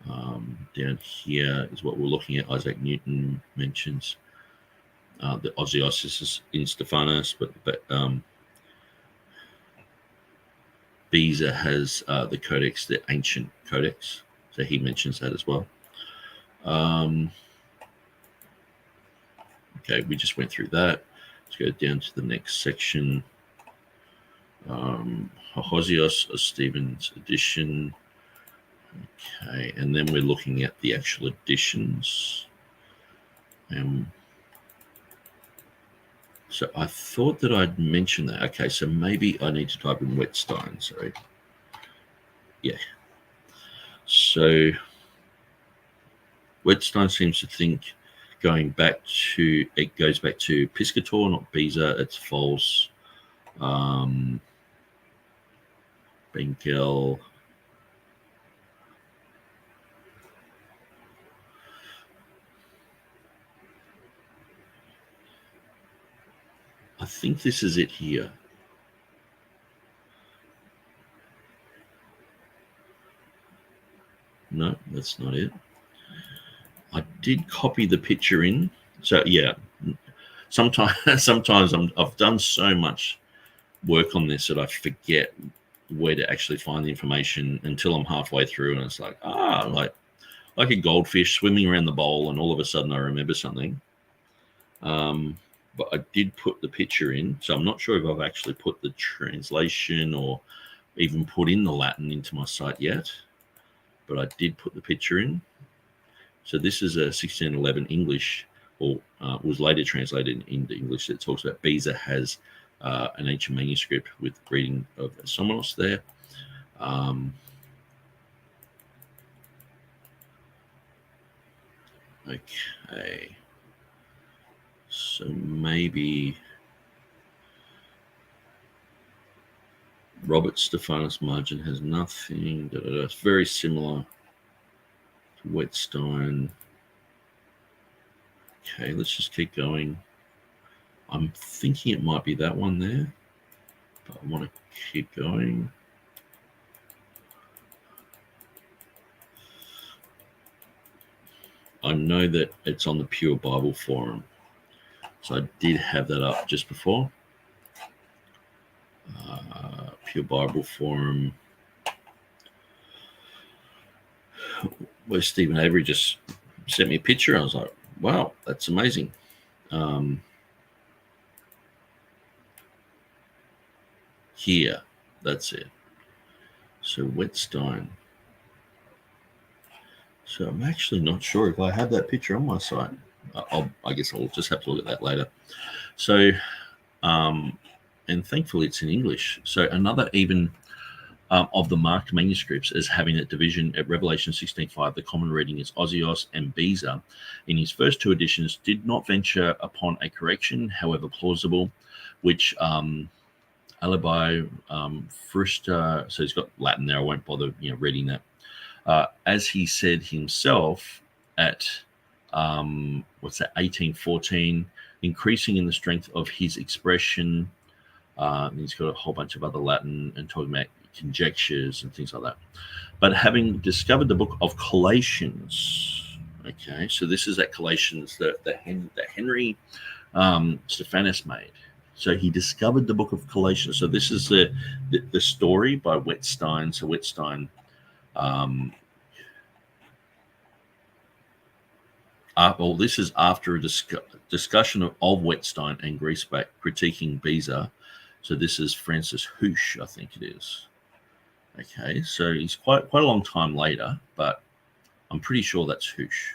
Down here is what we're looking at. Isaac Newton mentions the Osios in Stephanus, but Beza has the codex, the ancient codex, so he mentions that as well. Okay, we just went through that. Let's go down to the next section. Hosios, Stevens edition. Okay, and then we're looking at the actual editions. So I thought that I'd mentioned that. Okay, so maybe I need to type in Wettstein, sorry. Yeah. So Wettstein seems to think it goes back to Piscator, not Beza, it's false. Benkel. I think this is it here. No, that's not it. I did copy the picture in. So yeah, sometimes I've done so much work on this that I forget where to actually find the information until I'm halfway through, and it's like like a goldfish swimming around the bowl, and all of a sudden I remember something. But I did put the picture in, so I'm not sure if I've actually put the translation or even put in the Latin into my site yet, but I did put the picture in. So this is a 1611 English, or was later translated into English, that talks about Beza has an ancient manuscript with reading of Somenos there. Okay. So maybe Robert Stephanus margin has nothing. It's very similar to Wettstein. Okay, let's just keep going. I'm thinking it might be that one there, but I want to keep going. I know that it's on the Pure Bible Forum. So I did have that up just before. Pure Bible Forum, where Stephen Avery just sent me a picture. I was like, wow, that's amazing. Here, that's it. So Wettstein. So I'm actually not sure if I have that picture on my site. I guess I'll just have to look at that later. So, and thankfully it's in English. So another even of the marked manuscripts is having a division at Revelation 16:5. The common reading is Osios, and Beza in his first two editions did not venture upon a correction, however plausible, which alibi Frusta. So he's got Latin there. I won't bother reading that. As he said himself at 1814, increasing in the strength of his expression. He's got a whole bunch of other Latin and talking about conjectures and things like that. But having discovered the book of Collations, okay, so this is that Collations that Henry Stephanus made. So he discovered the book of Collations. So this is the story by Wettstein. So Wettstein. Well, this is after a discussion of Wettstein and Griesbach critiquing Beza. So this is Francis Hoosh, I think it is. Okay, so he's quite a long time later, but I'm pretty sure that's Hoosh.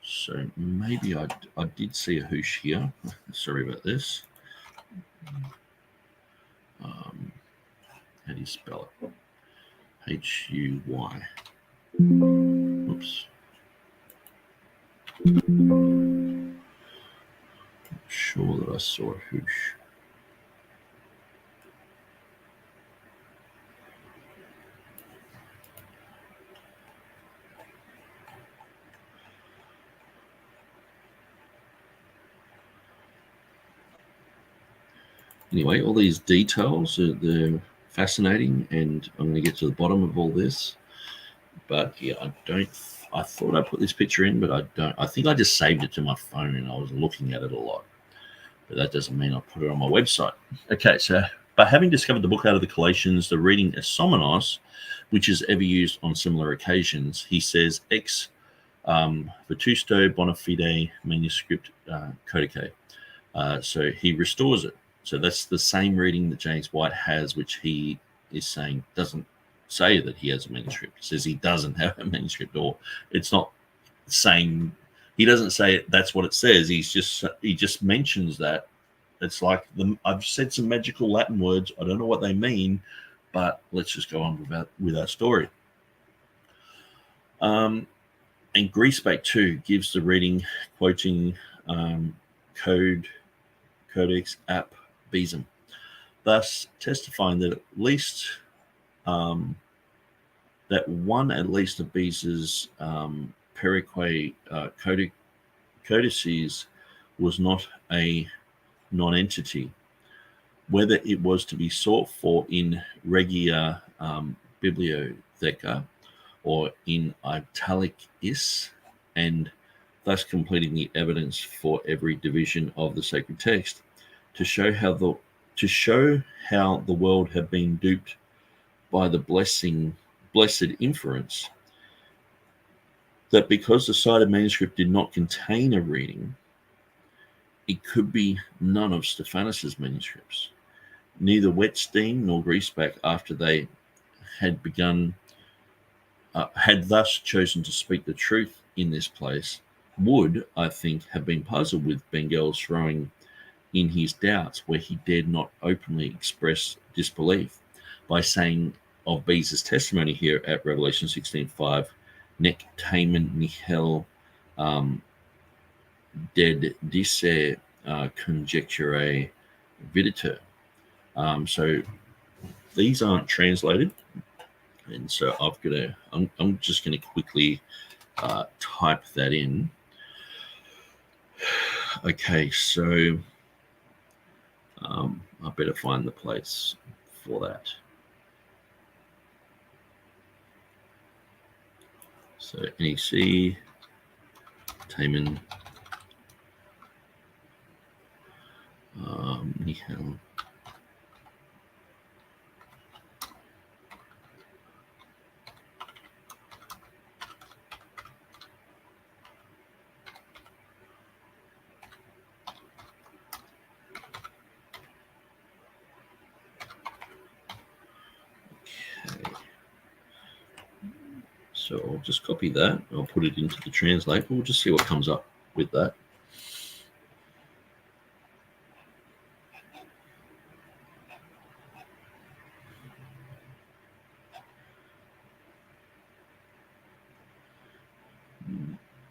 So maybe I did see a Hoosh here. Sorry about this. How do you spell it? H-U-Y. Oops. Sure that I saw a hoosh. Anyway, all these details, they're fascinating, and I'm going to get to the bottom of all this. But yeah, I thought I put this picture in, but I don't. I think I just saved it to my phone and I was looking at it a lot. But that doesn't mean I put it on my website. Okay, so by having discovered the book out of the collations, the reading Esomenos, which is ever used on similar occasions, he says ex vetusto bona fide manuscript codice. So he restores it. So that's the same reading that James White has, which he is saying doesn't say that he has a manuscript. He says he doesn't have a manuscript, or it's not saying, he doesn't say that's what it says. He just mentions that. It's like I've said some magical Latin words. I don't know what they mean, but let's just go on with our story. And Griesbach too gives the reading quoting Codex Atheism, thus testifying that at least of Beza's Perique codices was not a non-entity, whether it was to be sought for in Regia Bibliotheca or in Italicis, and thus completing the evidence for every division of the sacred text, to show how the world had been duped by the blessed inference that because the cited manuscript did not contain a reading, it could be none of Stephanus's manuscripts. Neither Wettstein nor Griesbach, after they had thus chosen to speak the truth in this place, would, I think, have been puzzled with Bengel's throwing in his doubts, where he dared not openly express disbelief by saying of Beza's testimony here at Revelation 16:5, nec tamen nihil dedisse conjecture videtur. So these aren't translated, and so I'm just going to quickly type that in. Okay, so I better find the place for that. So NEC, Taman, Nihal. So I'll just copy that. I'll put it into the translate. We'll just see what comes up with that.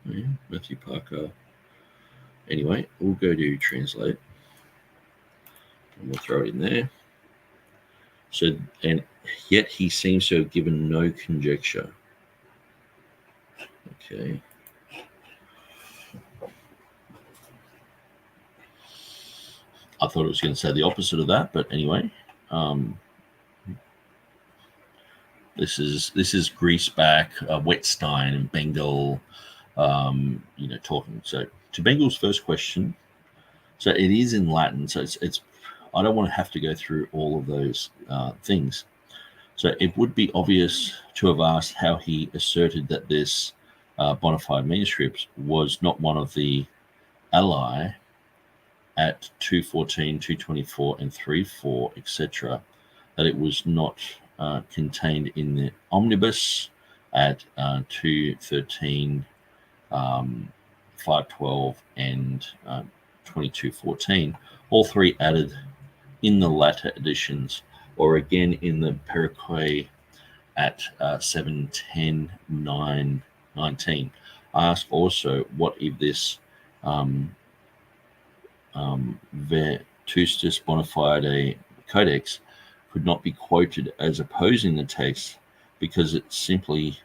Yeah, Matthew Parker. Anyway, we'll go to translate. And we'll throw it in there. So, and yet he seems to have given no conjecture. Okay. I thought it was going to say the opposite of that, but anyway, this is Griesbach, Wettstein, and Bengel, talking. So to Bengel's first question, so it is in Latin. So it's I don't want to have to go through all of those things. So it would be obvious to have asked how he asserted that this bona fide manuscript was not one of the ally at 214, 224, and 34, etc., that it was not contained in the omnibus at 213, 512, and 2214, all three added in the latter editions, or again in the Perique at 710, 919. I ask also, what if this Vetustus Bonafide Codex could not be quoted as opposing the text because it simply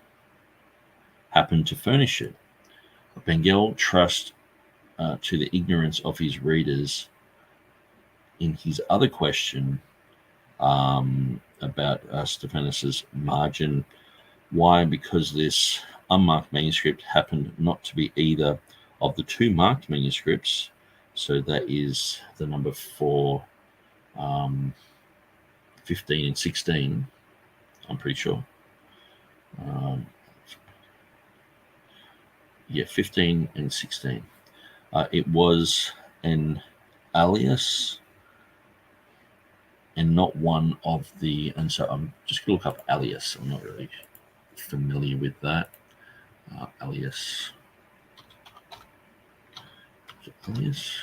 happened to furnish it? Bengal trusts to the ignorance of his readers in his other question about Stephanus's margin. Why? Because this unmarked manuscript happened not to be either of the two marked manuscripts. So that is the number 4, 15 and 16, I'm pretty sure. Yeah, 15 and 16. It was an alias and not one of the, and so I'm just going to look up alias. I'm not really familiar with that. Alias. Alias.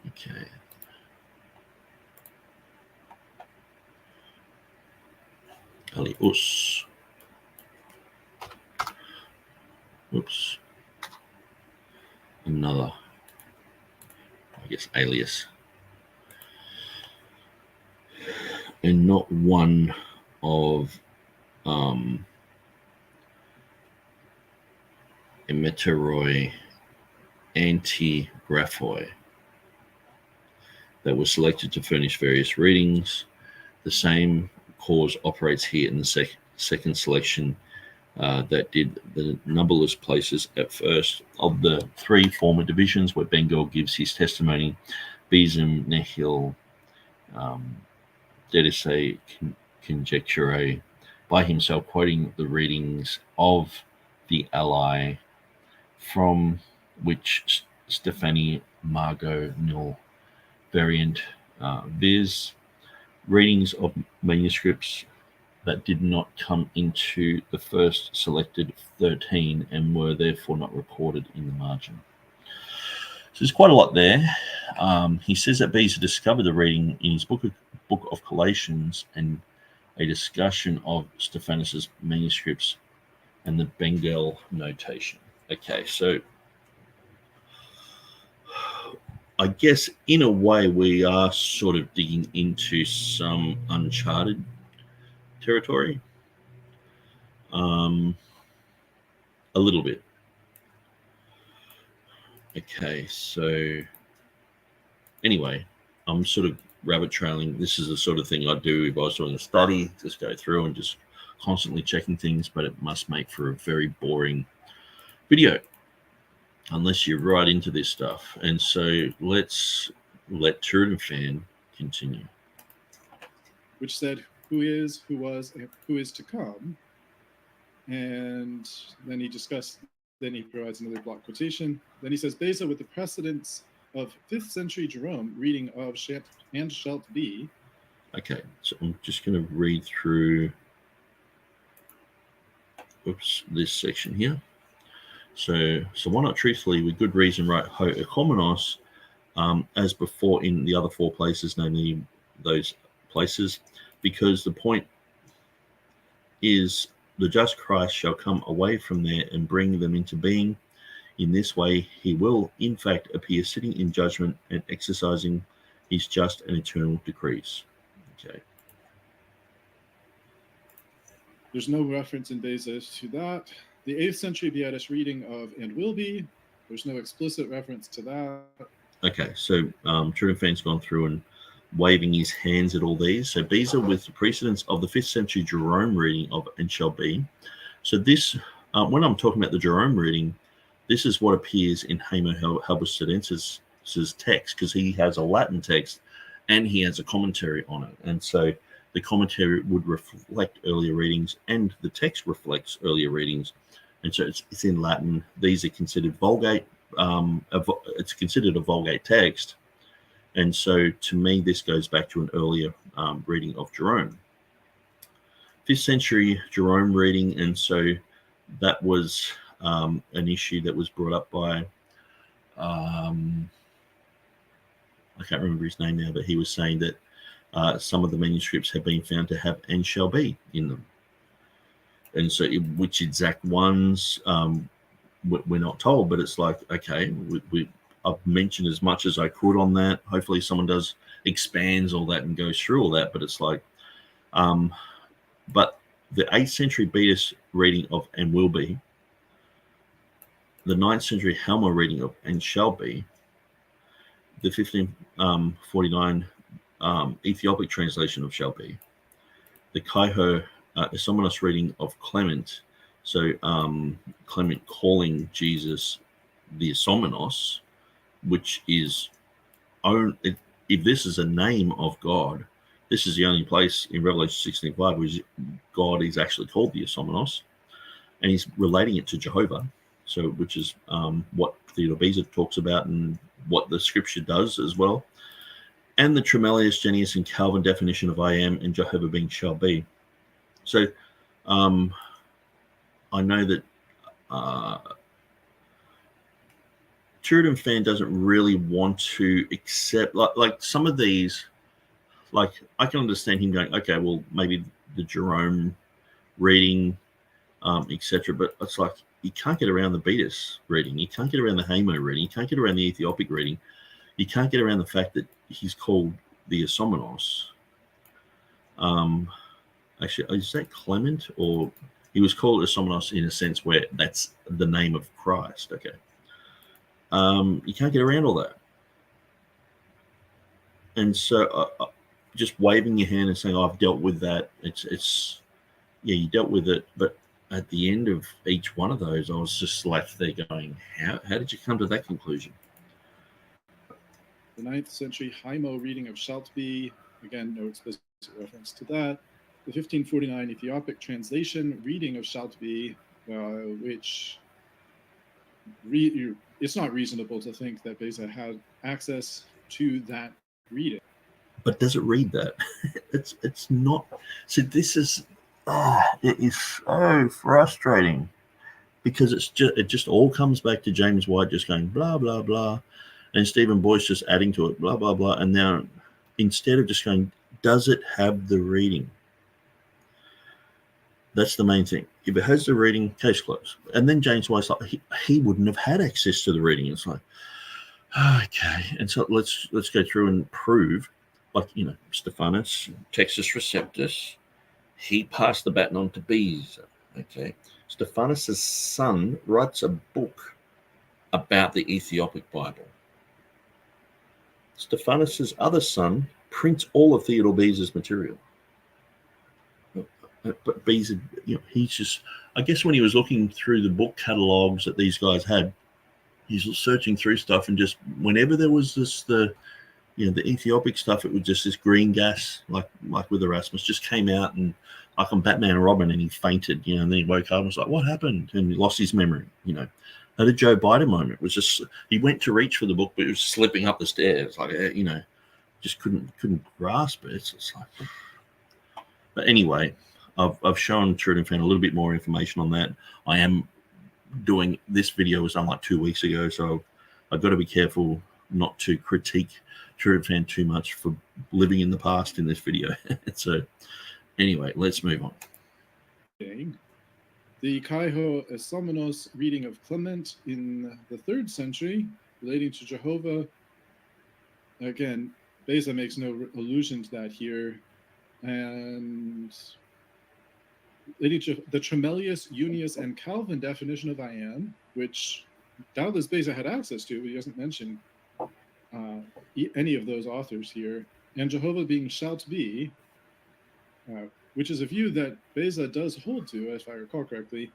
Okay. Alias. Oops. Another, I guess, alias. And not one of emeteroi antigraphoi that was selected to furnish various readings. The same cause operates here in the second selection that did the numberless places at first of the 3 former divisions where Bengal gives his testimony. Bisum nihil dedice conjecturae, by himself quoting the readings of the ally, from which Stephanie Margot nil variant, viz. Readings of manuscripts that did not come into the first selected 13 and were therefore not recorded in the margin. So there's quite a lot there. He says that Beza discovered the reading in his book of collations and a discussion of Stephanus's manuscripts and the Bengal notation. Okay, so I guess in a way we are sort of digging into some uncharted territory. A little bit. Okay, so anyway, I'm sort of rabbit trailing. This is the sort of thing I'd do if I was doing a study, just go through and just constantly checking things, but it must make for a very boring video unless you're right into this stuff. And so let's let TurretinFan continue. Which said, who is, who was, and who is to come. And then he provides another block quotation. Then he says, Beza, with the precedence of 5th century Jerome, reading of and shalt be. Okay, so I'm just going to read through this section here. So why not truthfully, with good reason, write ho ecomenos, as before in the other 4 places, namely those places, because the point is the just Christ shall come away from there and bring them into being. In this way, he will, in fact, appear sitting in judgment and exercising his just and eternal decrees. Okay. There's no reference in Beza to that. The 8th century Beatus reading of and will be. There's no explicit reference to that. Okay, so TurretinFan's gone through and waving his hands at all these. So Beza with the precedence of the 5th century Jerome reading of and shall be. So this, when I'm talking about the Jerome reading, this is what appears in Hamer Halberstadens's text, because he has a Latin text and he has a commentary on it. And so the commentary would reflect earlier readings and the text reflects earlier readings. And so it's in Latin. These are considered Vulgate. It's considered a Vulgate text. And so to me, this goes back to an earlier reading of Jerome. 5th century Jerome reading. And so that was an issue that was brought up by, I can't remember his name now, but he was saying that some of the manuscripts have been found to have "and shall be" in them. And so which exact ones, we're not told, but it's like, okay, I've mentioned as much as I could on that. Hopefully someone expands all that and goes through all that, but it's like, but the 8th century Beatus reading of "and will be," the 9th century Halma reading of "and shall be," the 1549 Ethiopic translation of "shall be," the Kaiho Isomenos reading of Clement, so Clement calling Jesus the Isomenos, which is, if this is a name of God, this is the only place in Revelation 16:5 where God is actually called the Isomenos, and he's relating it to Jehovah, so which is what Theodore Beza talks about and what the scripture does as well, and the Tremelius, Jenius, and Calvin definition of "I am" and Jehovah being "shall be." So I know that TurretinFan doesn't really want to accept like some of these. Like, I can understand him going, okay, well, maybe the Jerome reading, etc. But it's like, you can't get around the Beatus reading. You can't get around the Hamo reading. You can't get around the Ethiopic reading. You can't get around the fact that he's called the Isomenos. Actually, is that Clement, or he was called Isomenos in a sense where that's the name of Christ? Okay. You can't get around all that. And so just waving your hand and saying, "Oh, I've dealt with that." It's yeah, you dealt with it, but at the end of each one of those, I was just left there going, how did you come to that conclusion? The 9th century Haimo reading of "shalt be," again, no explicit reference to that. The 1549 Ethiopic translation reading of "shalt be," which it's not reasonable to think that Beza had access to that reading. But does it read that? it's not. So this is, it is so frustrating, because it just all comes back to James White just going blah blah blah, and Stephen Boyce just adding to it blah blah blah, and now instead of just going, does it have the reading? That's the main thing. If it has the reading, case closed. And then James White's like, he wouldn't have had access to the reading. It's like, okay. And so let's go through and prove, like, Stephanus, Textus Receptus, he passed the baton on to Beza. Okay. Stephanus's son writes a book about the Ethiopic Bible. Stephanus's other son prints all of Theodore Beza's material. But Beza, he's just, I guess when he was looking through the book catalogs that these guys had, he's searching through stuff, and just whenever there was the Ethiopic stuff, it was just this green gas, like with Erasmus, just came out, and like on Batman and Robin, and he fainted, and then he woke up and was like, what happened? And he lost his memory, Had a Joe Biden moment. It was just, he went to reach for the book, but it was slipping up the stairs, like, just couldn't grasp it. It's like, but anyway, I've shown TurretinFan a little bit more information on that. I am doing, this video was done like 2 weeks ago, so I've got to be careful not to critique TurretinFan too much for living in the past in this video. So anyway, let's move on. The Kaiho Isomenos reading of Clement in the 3rd century relating to Jehovah. Again, Beza makes no allusion to that here. And the Tremelius, Unius, and Calvin definition of "I am," which doubtless Beza had access to, but he doesn't mention any of those authors here. And Jehovah being "shalt be," which is a view that Beza does hold to, if I recall correctly.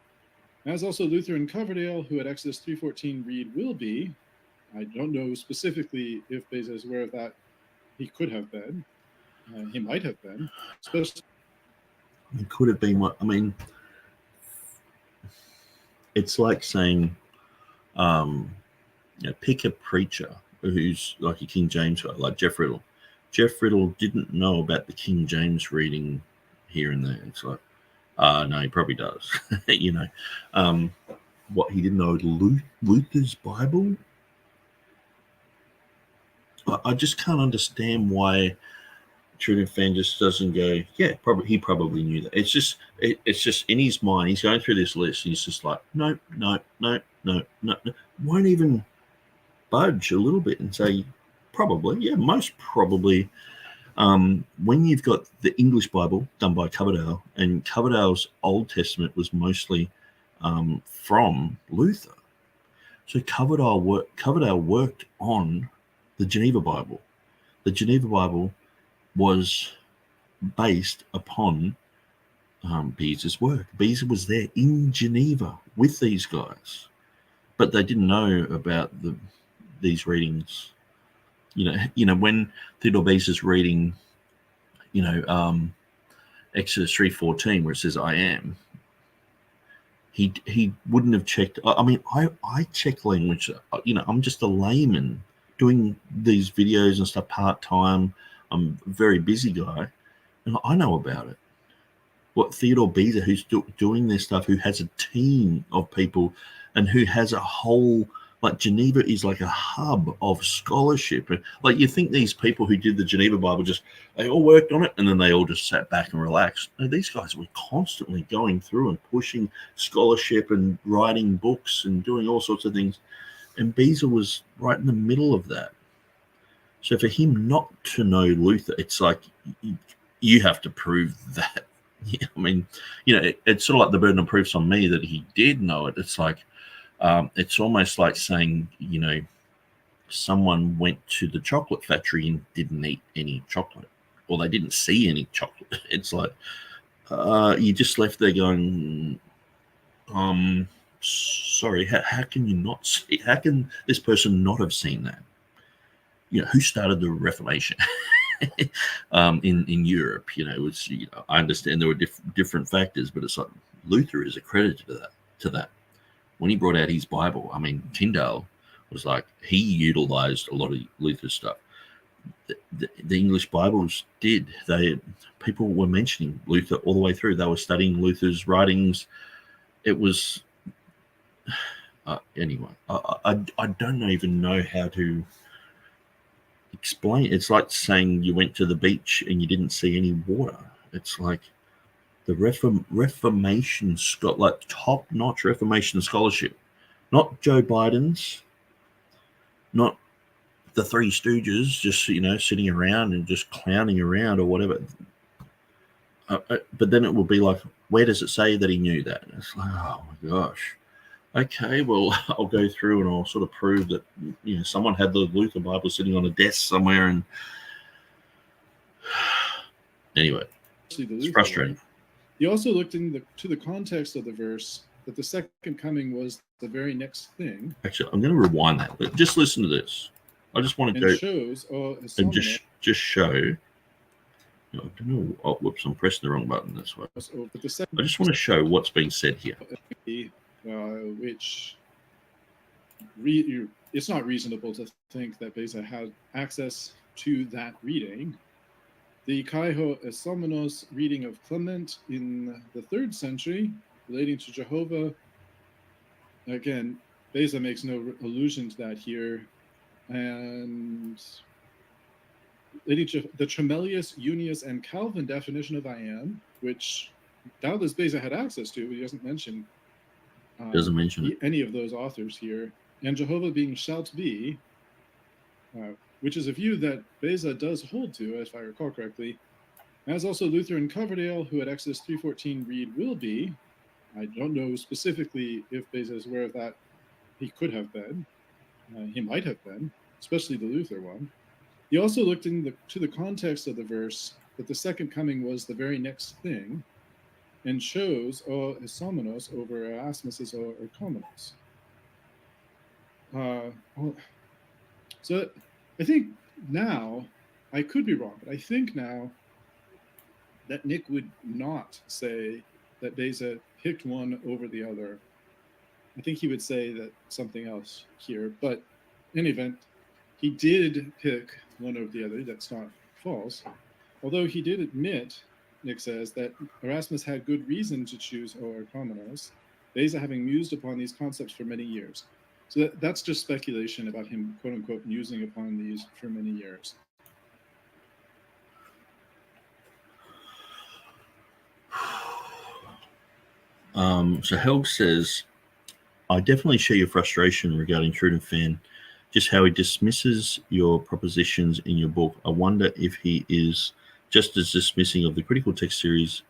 As also Luther and Coverdale, who at Exodus 3:14 read "will be." I don't know specifically if Beza is aware of that. He could have been. He might have been. Especially, it could have been what, I mean, it's like saying, pick a preacher who's like a King James guy, like Jeff Riddle. Jeff Riddle didn't know about the King James reading here and there. It's like, no, he probably does. What, he didn't know Luther's Bible? I just can't understand why TurretinFan just doesn't go, yeah, probably he probably knew that. It's just in his mind. He's going through this list. And he's just like, no, won't even budge a little bit and say, probably, yeah, most probably. When you've got the English Bible done by Coverdale, and Coverdale's Old Testament was mostly from Luther, so Coverdale worked on the Geneva Bible. The Geneva Bible was based upon Beza's work. Beza was there in Geneva with these guys, but they didn't know about these readings. You know, when Theodore Beza's reading, Exodus 3:14, where it says "I am," he wouldn't have checked. I mean, I check language. I'm just a layman doing these videos and stuff part-time. I'm a very busy guy, and I know about it. What Theodore Beza, who's doing this stuff, who has a team of people, and who has a whole, like, Geneva is like a hub of scholarship. And like, you think these people who did the Geneva Bible they all worked on it and then they all just sat back and relaxed. No, these guys were constantly going through and pushing scholarship and writing books and doing all sorts of things. And Beza was right in the middle of that. So for him not to know Luther, it's like you have to prove that. Yeah, I mean, it's sort of like the burden of proof's on me that he did know it. It's like, it's almost like saying, someone went to the chocolate factory and didn't eat any chocolate, or they didn't see any chocolate. It's like, you just left there going, sorry, how can you not see? How can this person not have seen that? Who started the Reformation? in Europe, it's, I understand there were different factors, but it's like Luther is accredited to that. When he brought out his Bible, I mean, Tyndale was like, he utilized a lot of Luther's stuff. The English Bibles did. People were mentioning Luther all the way through. They were studying Luther's writings. It was anyway. I don't even know how to explain. It's like saying you went to the beach and you didn't see any water. It's like the Reformation, like top-notch Reformation scholarship, not Joe Biden's, not the Three Stooges, just sitting around and just clowning around or whatever. But then it will be like, where does it say that he knew that? And it's like, oh my gosh. Okay, well, I'll go through and I'll sort of prove that someone had the Luther Bible sitting on a desk somewhere, and anyway, it's frustrating. He also looked to the context of the verse that the second coming was the very next thing. Actually, I'm going to rewind that, but just listen to this. I just want to go shows and just show. I don't know. Oh, whoops! I'm pressing the wrong button. This way. I just want to show what's being said here. Which it's not reasonable to think that Beza had access to that reading. The Kaiho Esomenos reading of Clement in the 3rd century relating to Jehovah. Again, Beza makes no allusion to that here. And the Tremelius, Unius, and Calvin definition of I am, which doubtless Beza had access to, but he doesn't mention any of those authors here. And Jehovah being shalt be, which is a view that Beza does hold to, if I recall correctly, as also Luther and Coverdale, who at Exodus 3:14 read will be. I don't know specifically if Beza is aware of that. He could have been. He might have been, especially the Luther one. He also looked to the context of the verse that the second coming was the very next thing, and chose O Esomenos over Erasmus O Ercomenos. So I think now, I could be wrong, but I think now that Nick would not say that Beza picked one over the other. I think he would say that something else here, but in any event, he did pick one over the other. That's not false. Although he did admit, Nick says, that Erasmus had good reason to choose O Ercomenos, Beza having mused upon these concepts for many years. So that's just speculation about him, quote unquote, musing upon these for many years. So Helg says, I definitely share your frustration regarding TurretinFan, just how he dismisses your propositions in your book. I wonder if he is just as dismissing of the critical text series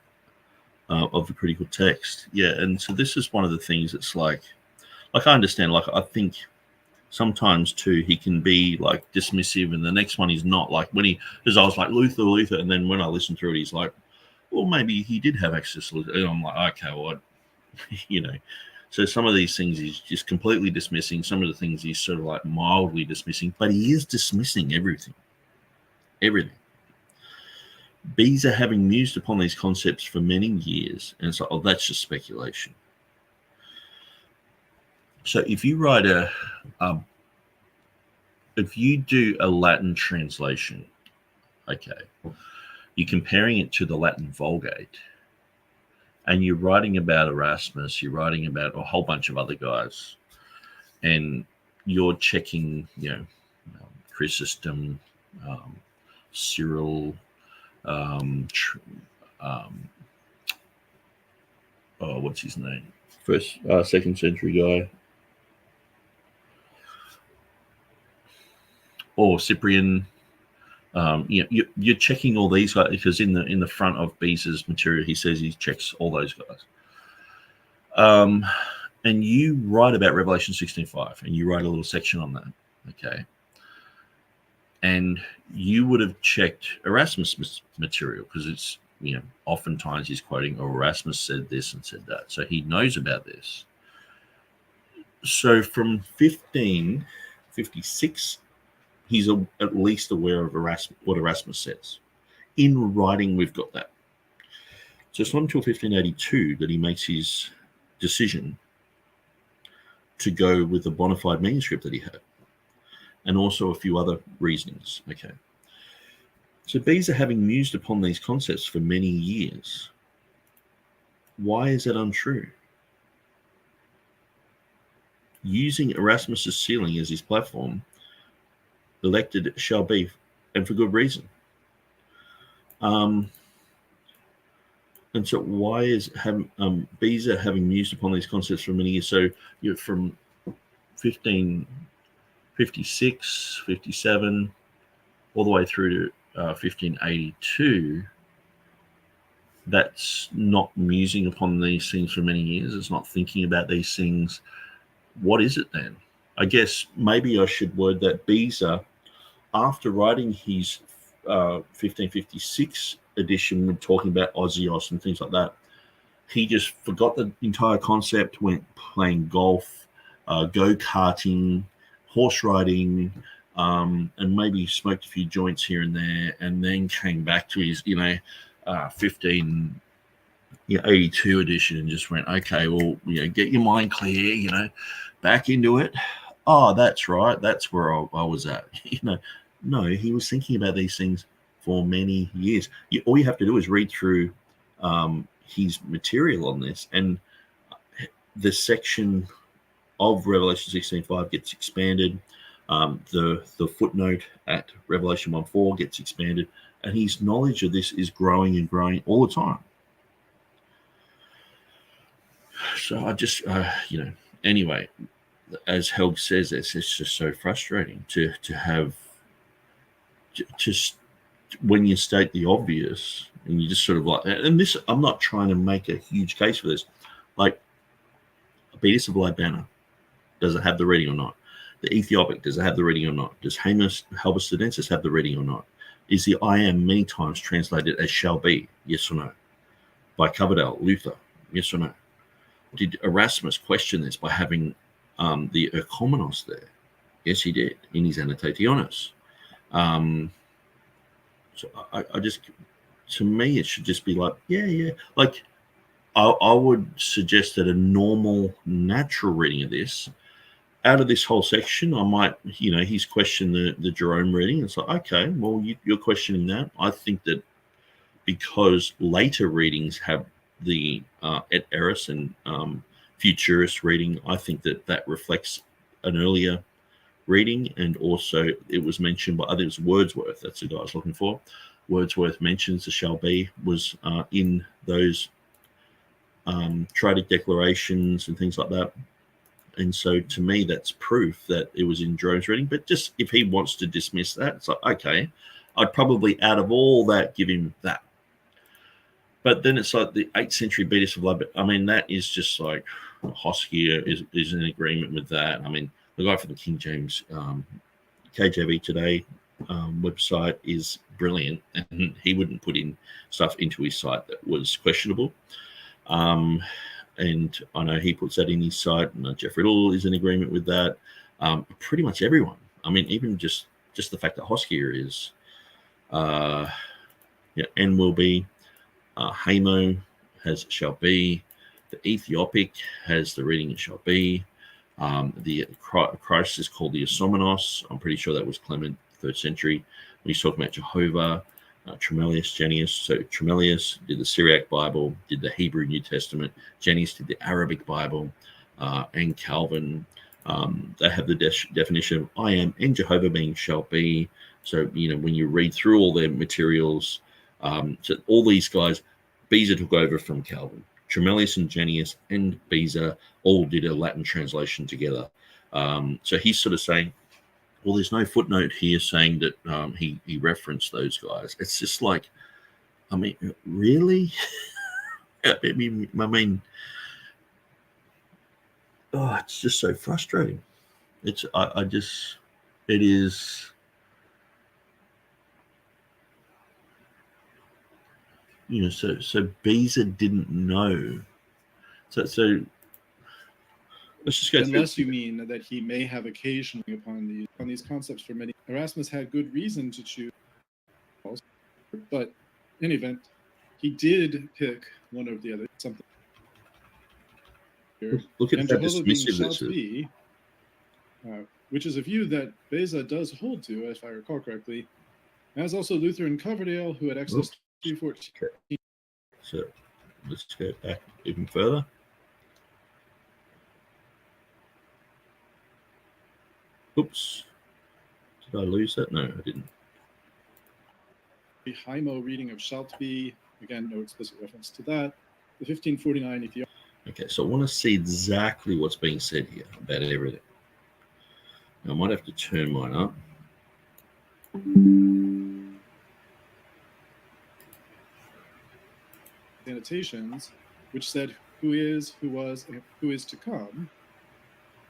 of the critical text. Yeah, and so this is one of the things that's like I understand, like I think sometimes too he can be like dismissive and the next one he's not. Like when because I was like Luther, and then when I listened through it, he's like, well, maybe he did have access to Luther. And I'm like, okay, well, so some of these things he's just completely dismissing. Some of the things he's sort of like mildly dismissing, but he is dismissing everything. Beza having mused upon these concepts for many years, and it's like, oh, that's just speculation. So if you write if you do a Latin translation, okay, you're comparing it to the Latin Vulgate, and you're writing about Erasmus, you're writing about a whole bunch of other guys, and you're checking, Chrysostom, Cyril, what's his name? Second century guy. Or Cyprian. You're checking all these guys because in the front of Beza's material, he says he checks all those guys. And you write about Revelation 16:5, and you write a little section on that, okay? And you would have checked Erasmus' material because it's, oftentimes he's quoting, oh, Erasmus said this and said that. So he knows about this. So from 1556, he's at least aware of what Erasmus says. In writing, we've got that. So it's not until 1582 that he makes his decision to go with the bona fide manuscript that he had, and also a few other reasonings. Okay. So Beza having mused upon these concepts for many years, why is that untrue? Using Erasmus's sealing as his platform, elected shall be, and for good reason. And so why is Beza having mused upon these concepts for many years? So from 1556, 57, all the way through to 1582, that's not musing upon these things for many years. It's not thinking about these things. What is it then? I guess maybe I should word that Beza, after writing his 1556 edition, when talking about Ozios and things like that, he just forgot the entire concept, went playing golf, go-karting, horse riding, and maybe smoked a few joints here and there, and then came back to his 1582 edition and just went, okay, well, get your mind clear, back into it. Oh, that's right. That's where I was at. No, he was thinking about these things for many years. All you have to do is read through his material on this, and the section of Revelation 16:5 gets expanded. The footnote at Revelation 1:4 gets expanded, and his knowledge of this is growing and growing all the time. So I just, anyway, as Helg says, it's just so frustrating to have just when you state the obvious and you just sort of like, and this, I'm not trying to make a huge case for this, like Beatus of Libana, does it have the reading or not? The Ethiopic, does it have the reading or not? Does Hamus Halberstudensis have the reading or not? Is the I am many times translated as shall be? Yes or no? By Coverdale, Luther, yes or no? Did Erasmus question this by having the Erchomenos there? Yes, he did, in his Annotationis. So I just, to me, it should just be like, yeah. Like, I would suggest that a normal, natural reading of this, out of this whole section, I might, he's questioned the Jerome reading. It's like, okay, well, you're questioning that. I think that because later readings have the et eris and futurist reading, I think that reflects an earlier reading, and also it was mentioned by, I think it was Wordsworth, that's the guy I was looking for. Wordsworth mentions the shall be was in those Triadic declarations and things like that. And so to me, that's proof that it was in Jerome's reading. But just if he wants to dismiss that, it's like, okay, I'd probably, out of all that, give him that. But then it's like the 8th century Beatus of Blood. I mean, that is just like Hoskier is in agreement with that. I mean, the guy from the King James KJV Today website is brilliant, and he wouldn't put in stuff into his site that was questionable. And I know he puts that in his site, and Jeff Riddle is in agreement with that. Pretty much everyone. I mean, even just the fact that Hoskier is, and will be. Hamo has shall be. The Ethiopic has the reading it shall be. The Christ is called the Isomenos. I'm pretty sure that was Clement, 3rd century. When he's talking about Jehovah, Tremelius, Jenius. So Tremelius did the Syriac Bible, did the Hebrew New Testament. Jenius did the Arabic Bible, and Calvin. They have the definition of I am and Jehovah being shall be. So, when you read through all their materials, so all these guys, Beza took over from Calvin. Tremelius and Jenius and Beza all did a Latin translation together. So he's sort of saying, well, there's no footnote here saying that he referenced those guys. It's just like, I mean, really? I mean, it's just so frustrating. It is. So Beza didn't know. So let's just go. Unless you mean that he may have occasionally upon these concepts for many. Erasmus had good reason to choose, but in any event, he did pick one over the other. Something. Here. Look at and that Jehovah being dismissive shalt be, which is a view that Beza does hold to, if I recall correctly, as also Luther and Coverdale, who had access 314. Okay. So let's go back even further. Oops. Did I lose that? No, I didn't. The Haimo reading of shalt be, again, no explicit reference to that. The 1549 Ethiopian. Okay, so I want to see exactly what's being said here about everything. Now, I might have to turn mine up. Annotations, which said who is, who was, and who is to come.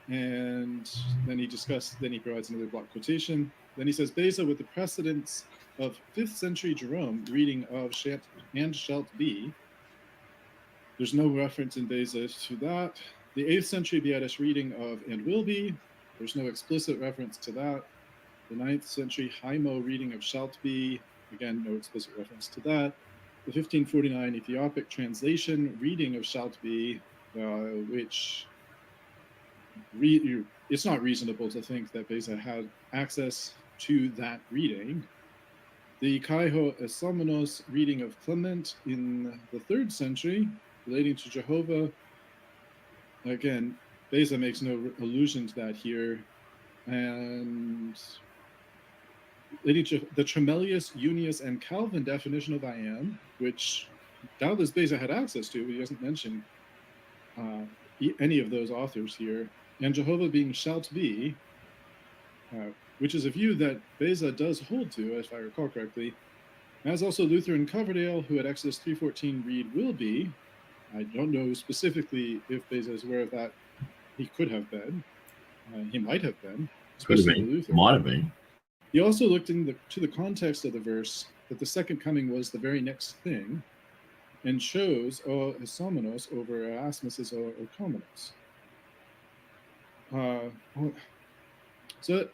And then he provides another block quotation. Then he says, Beza, with the precedence of 5th century Jerome, reading of shalt and shalt be. There's no reference in Beza to that. The 8th century Beatish reading of and will be. There's no explicit reference to that. The 9th century Haimo reading of shalt be. Again, no explicit reference to that. The 1549 Ethiopic translation reading of shalt be, which it's not reasonable to think that Beza had access to that reading. The Kaiho Esomenos reading of Clement in the 3rd century, relating to Jehovah. Again, Beza makes no allusion to that here. And leading to the Tremelius, Unius, and Calvin definition of I am, which doubtless Beza had access to, but he doesn't mention any of those authors here. And Jehovah being shalt be, which is a view that Beza does hold to, if I recall correctly, as also Luther and Coverdale, who at Exodus 3:14 read will be. I don't know specifically if Beza is aware of that. He could have been. He might have been, especially Luther. Might have been. He also looked to the context of the verse that the second coming was the very next thing, and chose O Esomenos over Erasmus's O Okomenos. So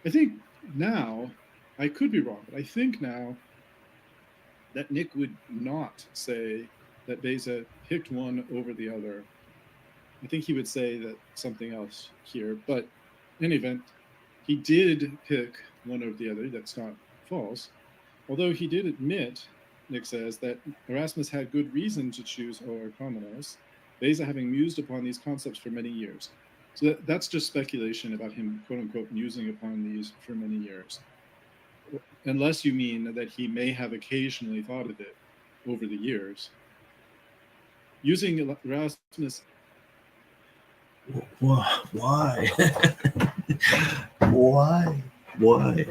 I think now, I could be wrong, but I think now that Nick would not say that Beza picked one over the other. I think he would say that something else here, but in any event, he did pick one over the other. That's not false. Although he did admit, Nick says, that Erasmus had good reason to choose O Okomenos, Beza having mused upon these concepts for many years. So that's just speculation about him, quote unquote, musing upon these for many years. Unless you mean that he may have occasionally thought of it over the years. Using Erasmus. Why? Why?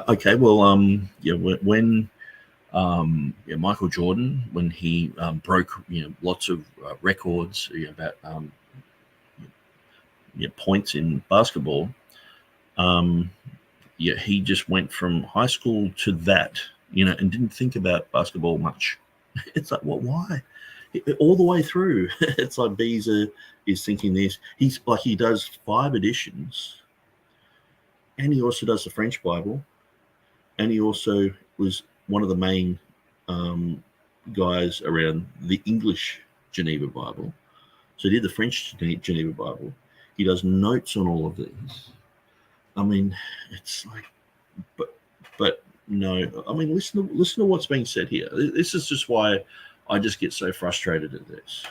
Okay, well, yeah, when Michael Jordan, when he broke, lots of records about points in basketball, he just went from high school to that, and didn't think about basketball much. It's like, well, why? All the way through, it's like Beza is thinking this. He's like, he does 5 editions, and he also does the French Bible, and he also was one of the main guys around the English Geneva Bible. So he did the French Geneva Bible. He does notes on all of these. I mean, it's like, but no. I mean, listen to what's being said here. This is just why I just get so frustrated at this.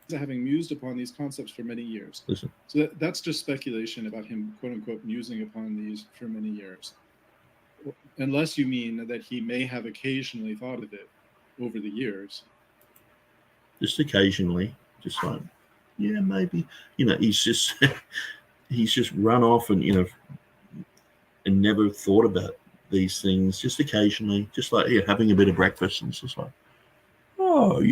Having mused upon these concepts for many years. Listen. So that's just speculation about him, quote unquote, musing upon these for many years. Unless you mean that he may have occasionally thought of it over the years. Just occasionally, just like, yeah, maybe. He's just run off and and never thought about these things. Just occasionally, just like having a bit of breakfast, and it's just like, oh,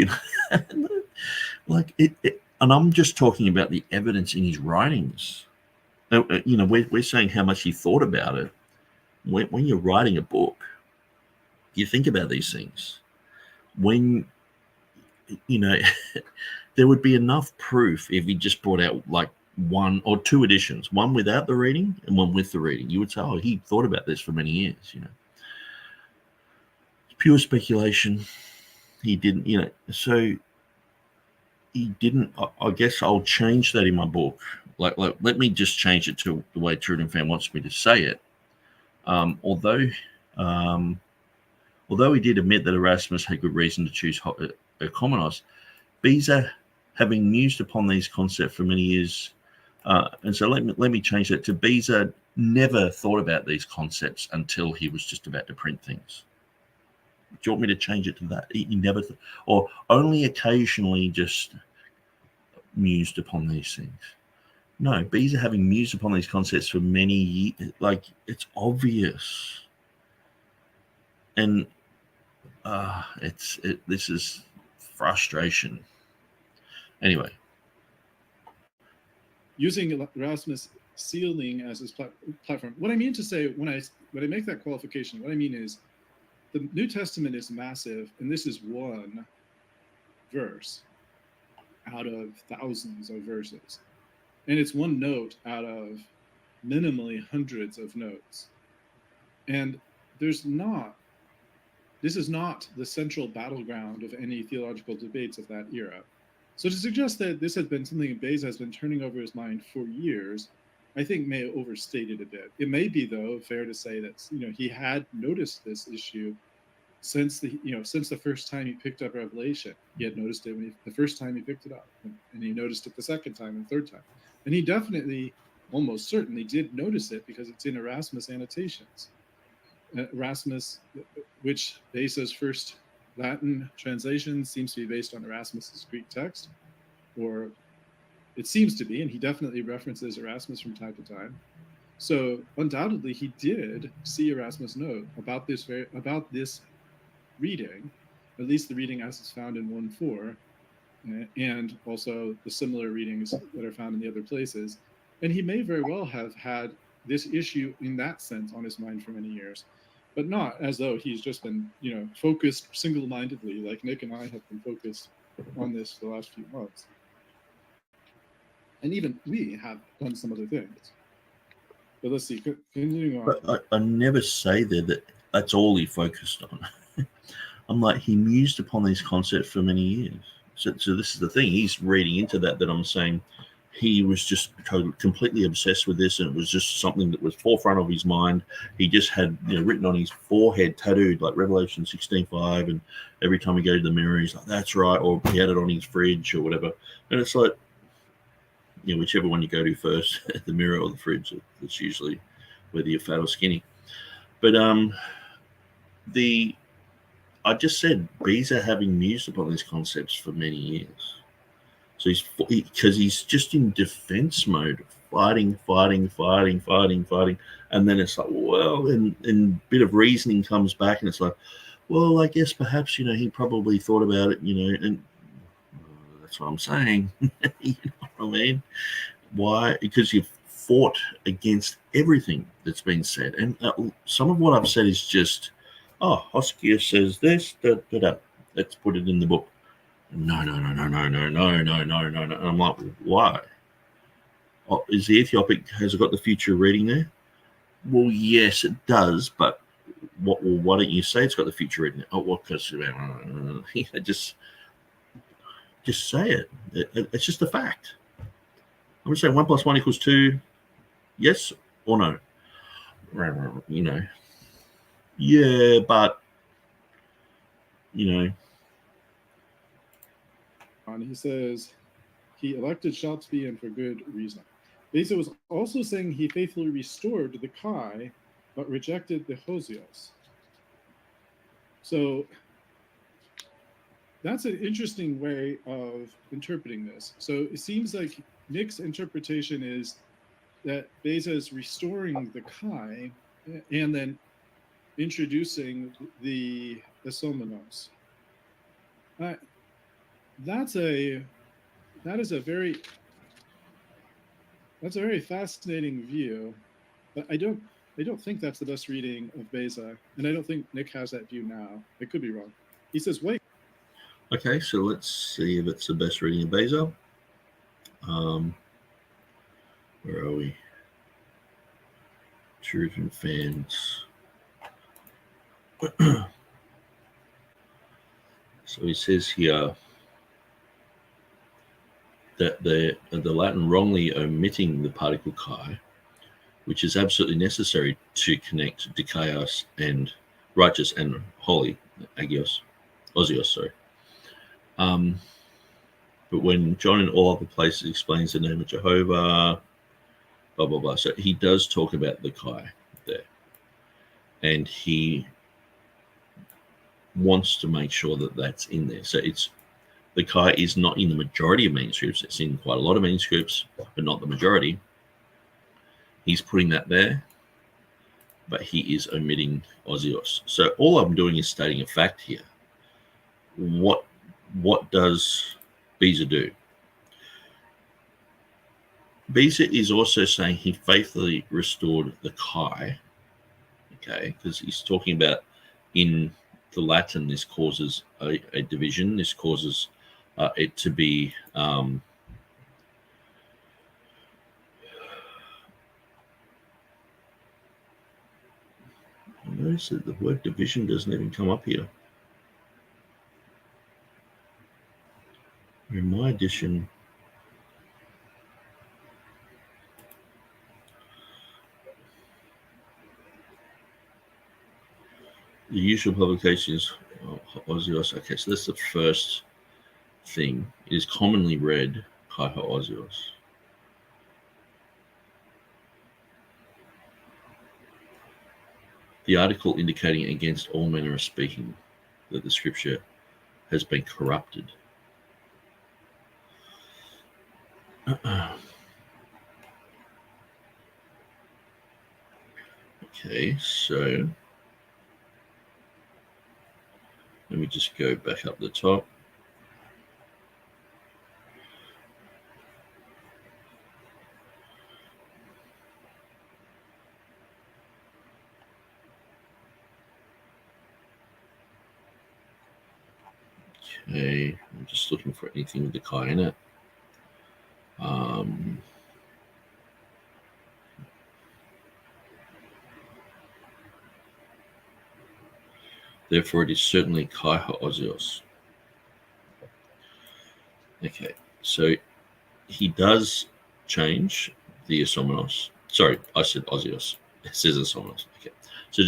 like it. And I'm just talking about the evidence in his writings. We're saying how much he thought about it. When you're writing a book, you think about these things. When there would be enough proof if he just brought out like 1 or 2 editions, one without the reading and one with the reading. You would say, oh, he thought about this for many years. It's pure speculation. He didn't, so he didn't. I guess I'll change that in my book. Like let me just change it to the way TurretinFan wants me to say it. Although he did admit that Erasmus had good reason to choose Komenos, Beza, having mused upon these concepts for many years, and so let me change that to Beza never thought about these concepts until he was just about to print things. Do you want me to change it to that? He never, or only occasionally just mused upon these things. No, Beza having mused upon these concepts for many years, like it's obvious, and this is frustration. Anyway, using Erasmus sealing as his platform. What I mean to say when I make that qualification, what I mean is the New Testament is massive, and this is one verse out of thousands of verses. And it's one note out of minimally hundreds of notes. And this is not the central battleground of any theological debates of that era. So to suggest that this has been something Beza has been turning over his mind for years, I think may overstate it a bit. It may be, though, fair to say that he had noticed this issue since the first time he picked up Revelation. He had noticed it the first time he picked it up, and he noticed it the second time and third time. And he definitely, almost certainly, did notice it because it's in Erasmus annotations. Erasmus, which Beza's first Latin translation seems to be based on Erasmus's Greek text, or it seems to be, and he definitely references Erasmus from time to time. So undoubtedly, he did see Erasmus' note about this reading, at least the reading as it's found in 1:4. And also the similar readings that are found in the other places. And he may very well have had this issue in that sense on his mind for many years, but not as though he's just been, focused single-mindedly like Nick and I have been focused on this for the last few months. And even we have done some other things. But let's see, continuing on. But I never say that that's all he focused on. I'm like, he mused upon these concepts for many years. So this is the thing. He's reading into that I'm saying he was just completely obsessed with this, and it was just something that was forefront of his mind. He just had written on his forehead, tattooed, like Revelation 16:5, and every time he go to the mirror, he's like, that's right, or he had it on his fridge or whatever. And it's like, whichever one you go to first, the mirror or the fridge, that's usually whether you're fat or skinny. But I just said Beza having mused upon these concepts for many years. So he's just in defense mode, fighting, and then it's like, well, and a bit of reasoning comes back, and it's like, well, I guess perhaps he probably thought about it, and that's what I'm saying. You know what I mean? Why? Because you've fought against everything that's been said, and some of what I've said is just, Hoskia says this, let's put it in the book. No. And I'm like, why? Is the Ethiopic, has it got the future reading there? Well, yes, it does, but why don't you say it's got the future reading there? Oh, well, because just say it. It's just a fact. I'm going to say 1 + 1 = 2. Yes or no? Yeah, but And he says he elected Shopsby and for good reason. Beza was also saying he faithfully restored the Kai, but rejected the Hosios. So that's an interesting way of interpreting this. So it seems like Nick's interpretation is that Beza is restoring the Kai and then introducing the Somenos. That's a very fascinating view, but I don't think that's the best reading of Beza, and I don't think Nick has that view now. I could be wrong. He says, wait. Okay, so let's see if it's the best reading of Beza. Where are we? TurretinFan's. So he says here that the Latin wrongly omitting the particle Kai, which is absolutely necessary to connect dikaios and righteous and holy, osios, sorry. But when John in all other places explains the name of Jehovah, blah, blah, blah. So he does talk about the Kai there. And he wants to make sure that that's in there. So the Kai is not in the majority of manuscripts. It's in quite a lot of manuscripts, but not the majority. He's putting that there, but he is omitting osios. So all I'm doing is stating a fact here. What does Beza do? Beza is also saying he faithfully restored the Kai, okay, because he's talking about in the Latin, this causes a division. This causes it to be notice that the word division doesn't even come up here. In my edition, the usual publication is osios. Okay, so that's the first thing. It is commonly read kai osios. The article indicating against all manner of speaking, that the scripture has been corrupted. Okay, so let me just go back up the top. Okay, I'm just looking for anything with the Kai in it. Therefore, it is certainly kai osios. Okay, so he does change the isomenos. Sorry, I said osios. It says isomenos. Okay, so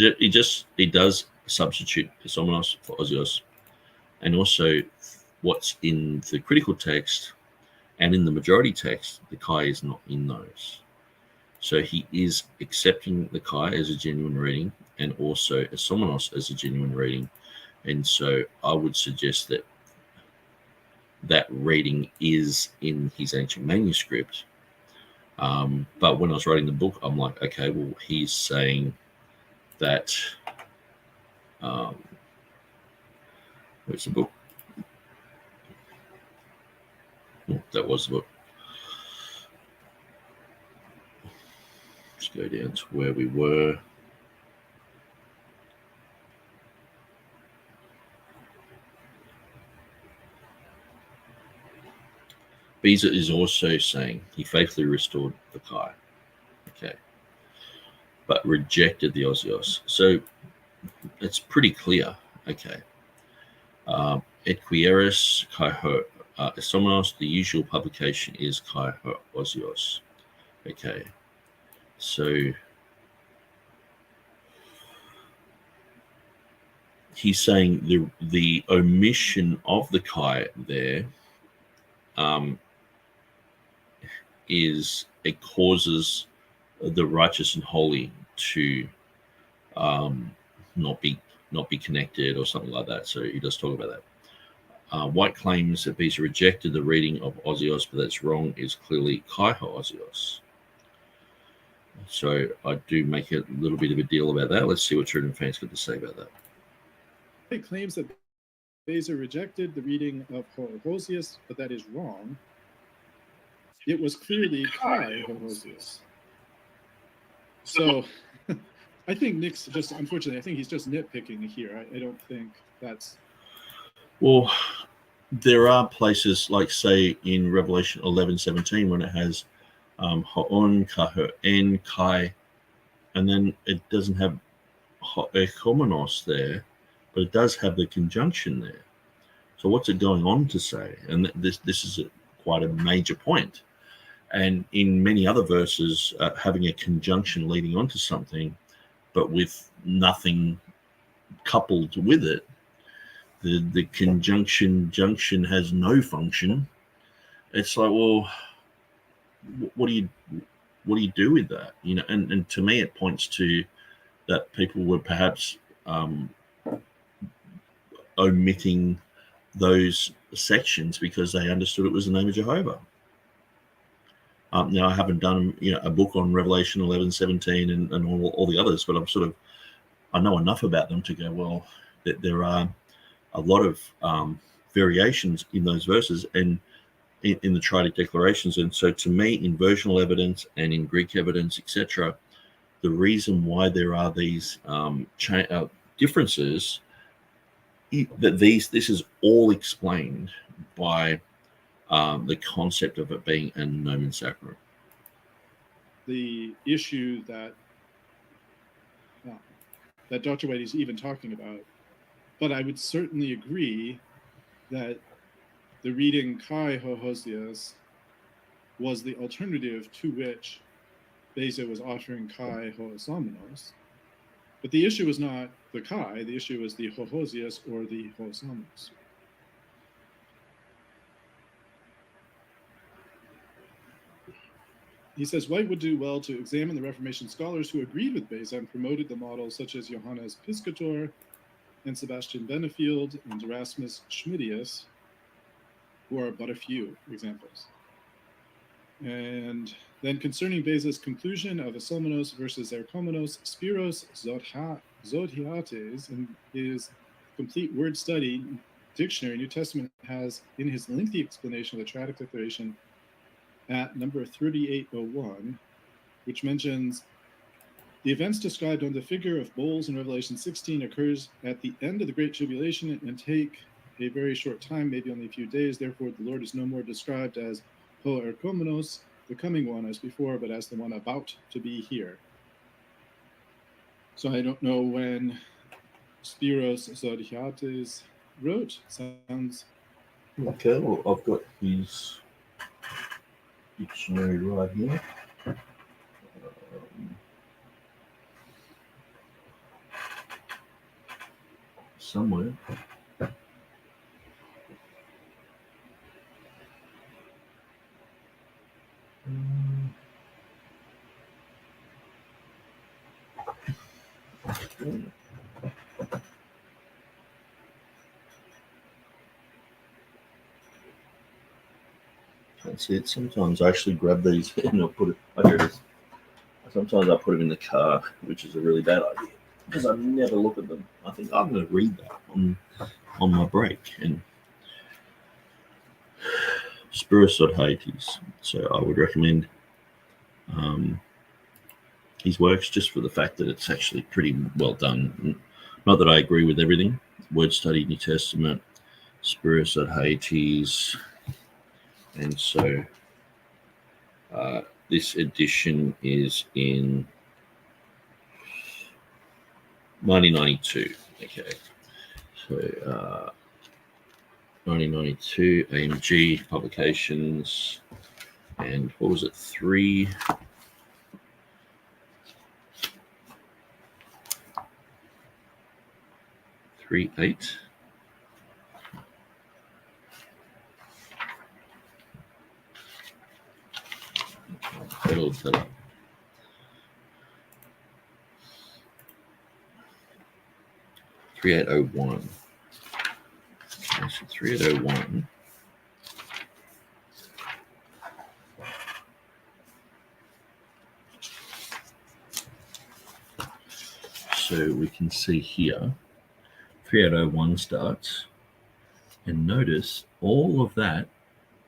he does substitute isomenos for osios, and also what's in the critical text and in the majority text, the Kai is not in those. So he is accepting the Kai as a genuine reading and also isomenos as a genuine reading. And so I would suggest that that reading is in his ancient manuscript. But when I was writing the book, I'm like, okay, well, he's saying that. Where's the book? Oh, that was the book. Let's go down to where we were. Beza is also saying he faithfully restored the Kai, okay, but rejected the Osios. So it's pretty clear, okay. Et quieris Kai ho Esomenos, the usual publication is Kai ho Osios, okay. So he's saying the omission of the Kai there is it causes the righteous and holy to not be connected or something like that. So he does talk about that. White claims that Beza rejected the reading of Osios, but that's wrong. Is clearly Kaiho Osios. So I do make a little bit of a deal about that. Let's see what TurretinFan's got to say about that. It claims that Beza rejected the reading of Hohosius, but that is wrong. It was clearly Kai Hohosius. So I think Nick's just, unfortunately, I think he's just nitpicking here. I don't think that's... Well, there are places like, say, in Revelation 11:17 when it has Ha'on, Kaho'en, Kai, and then it doesn't have Ha'ekomenos there, but it does have the conjunction there. So what's it going on to say? And this is quite a major point. And in many other verses, having a conjunction leading on to something, but with nothing coupled with it, the junction has no function. It's like, well, what do you do with that? You know, and to me, it points to that people were perhaps omitting those sections because they understood it was the name of Jehovah. Now I haven't done a book on Revelation 11:17 and all the others, but I know enough about them to go, well, that there are a lot of variations in those verses and in the triadic declarations. And so to me, in versional evidence and in Greek evidence, etc., the reason why there are these differences, that this is all explained by the concept of it being a nomen sacrum. The issue that Dr. White is even talking about, but I would certainly agree that the reading Kai Hohosius was the alternative to which Beza was offering Kai Hosomenos. But the issue was not the Kai, the issue was the Hohosius or the Hosomenos. He says White would do well to examine the Reformation scholars who agreed with Beza and promoted the model, such as Johannes Piscator and Sebastian Benefield and Erasmus Schmidius, who are but a few examples. And then concerning Beza's conclusion of Asomenos versus Erkomenos, Spiros Zodhiates, in his complete word study dictionary, New Testament has, in his lengthy explanation of the Triadic Declaration, at number 3801, which mentions the events described on the figure of bowls in Revelation 16 occurs at the end of the Great Tribulation and take a very short time, maybe only a few days. Therefore, the Lord is no more described as Ho Erkomenos, the coming one, as before, but as the one about to be here. So I don't know when Spiros Zodhiates wrote. Sounds... Okay, well, I've got his dictionary right here. Somewhere. That's it. Sometimes I actually grab these and I'll put it. Oh, here it is. Sometimes I put them in the car, which is a really bad idea because I never look at them. I think I'm going to read that on my break. And Spirus.Hades. So I would recommend his works just for the fact that it's actually pretty well done. Not that I agree with everything. Word Study, New Testament, Spirus.Hades. And so this edition is in 1992. Okay. So 1992 AMG publications. And what was it? 3. 3.8. That'll look that up. 3801. Okay, so 3801. So we can see here, 3801 starts, and notice all of that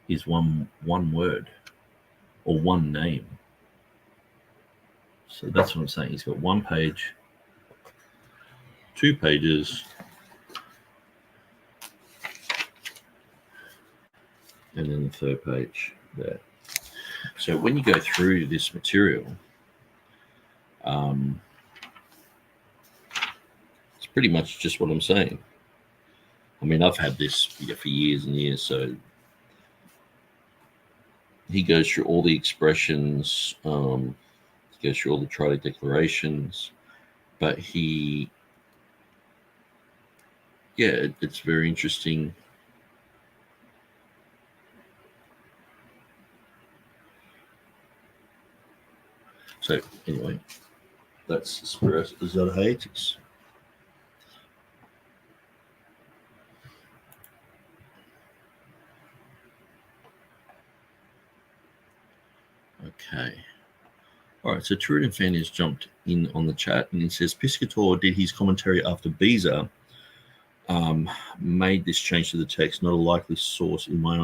is one word or one name. So that's what I'm saying. He's got 1 page, 2 pages, and then the 3rd page there. So when you go through this material, it's pretty much just what I'm saying. I mean, I've had this for years and years, so he goes through all the expressions, he goes through all the triadic declarations, but it's very interesting. So anyway, that's Spirus.Hades. Okay. All right, so TurretinFan has jumped in on the chat and he says Piscator did his commentary after Beza made this change to the text, not a likely source in my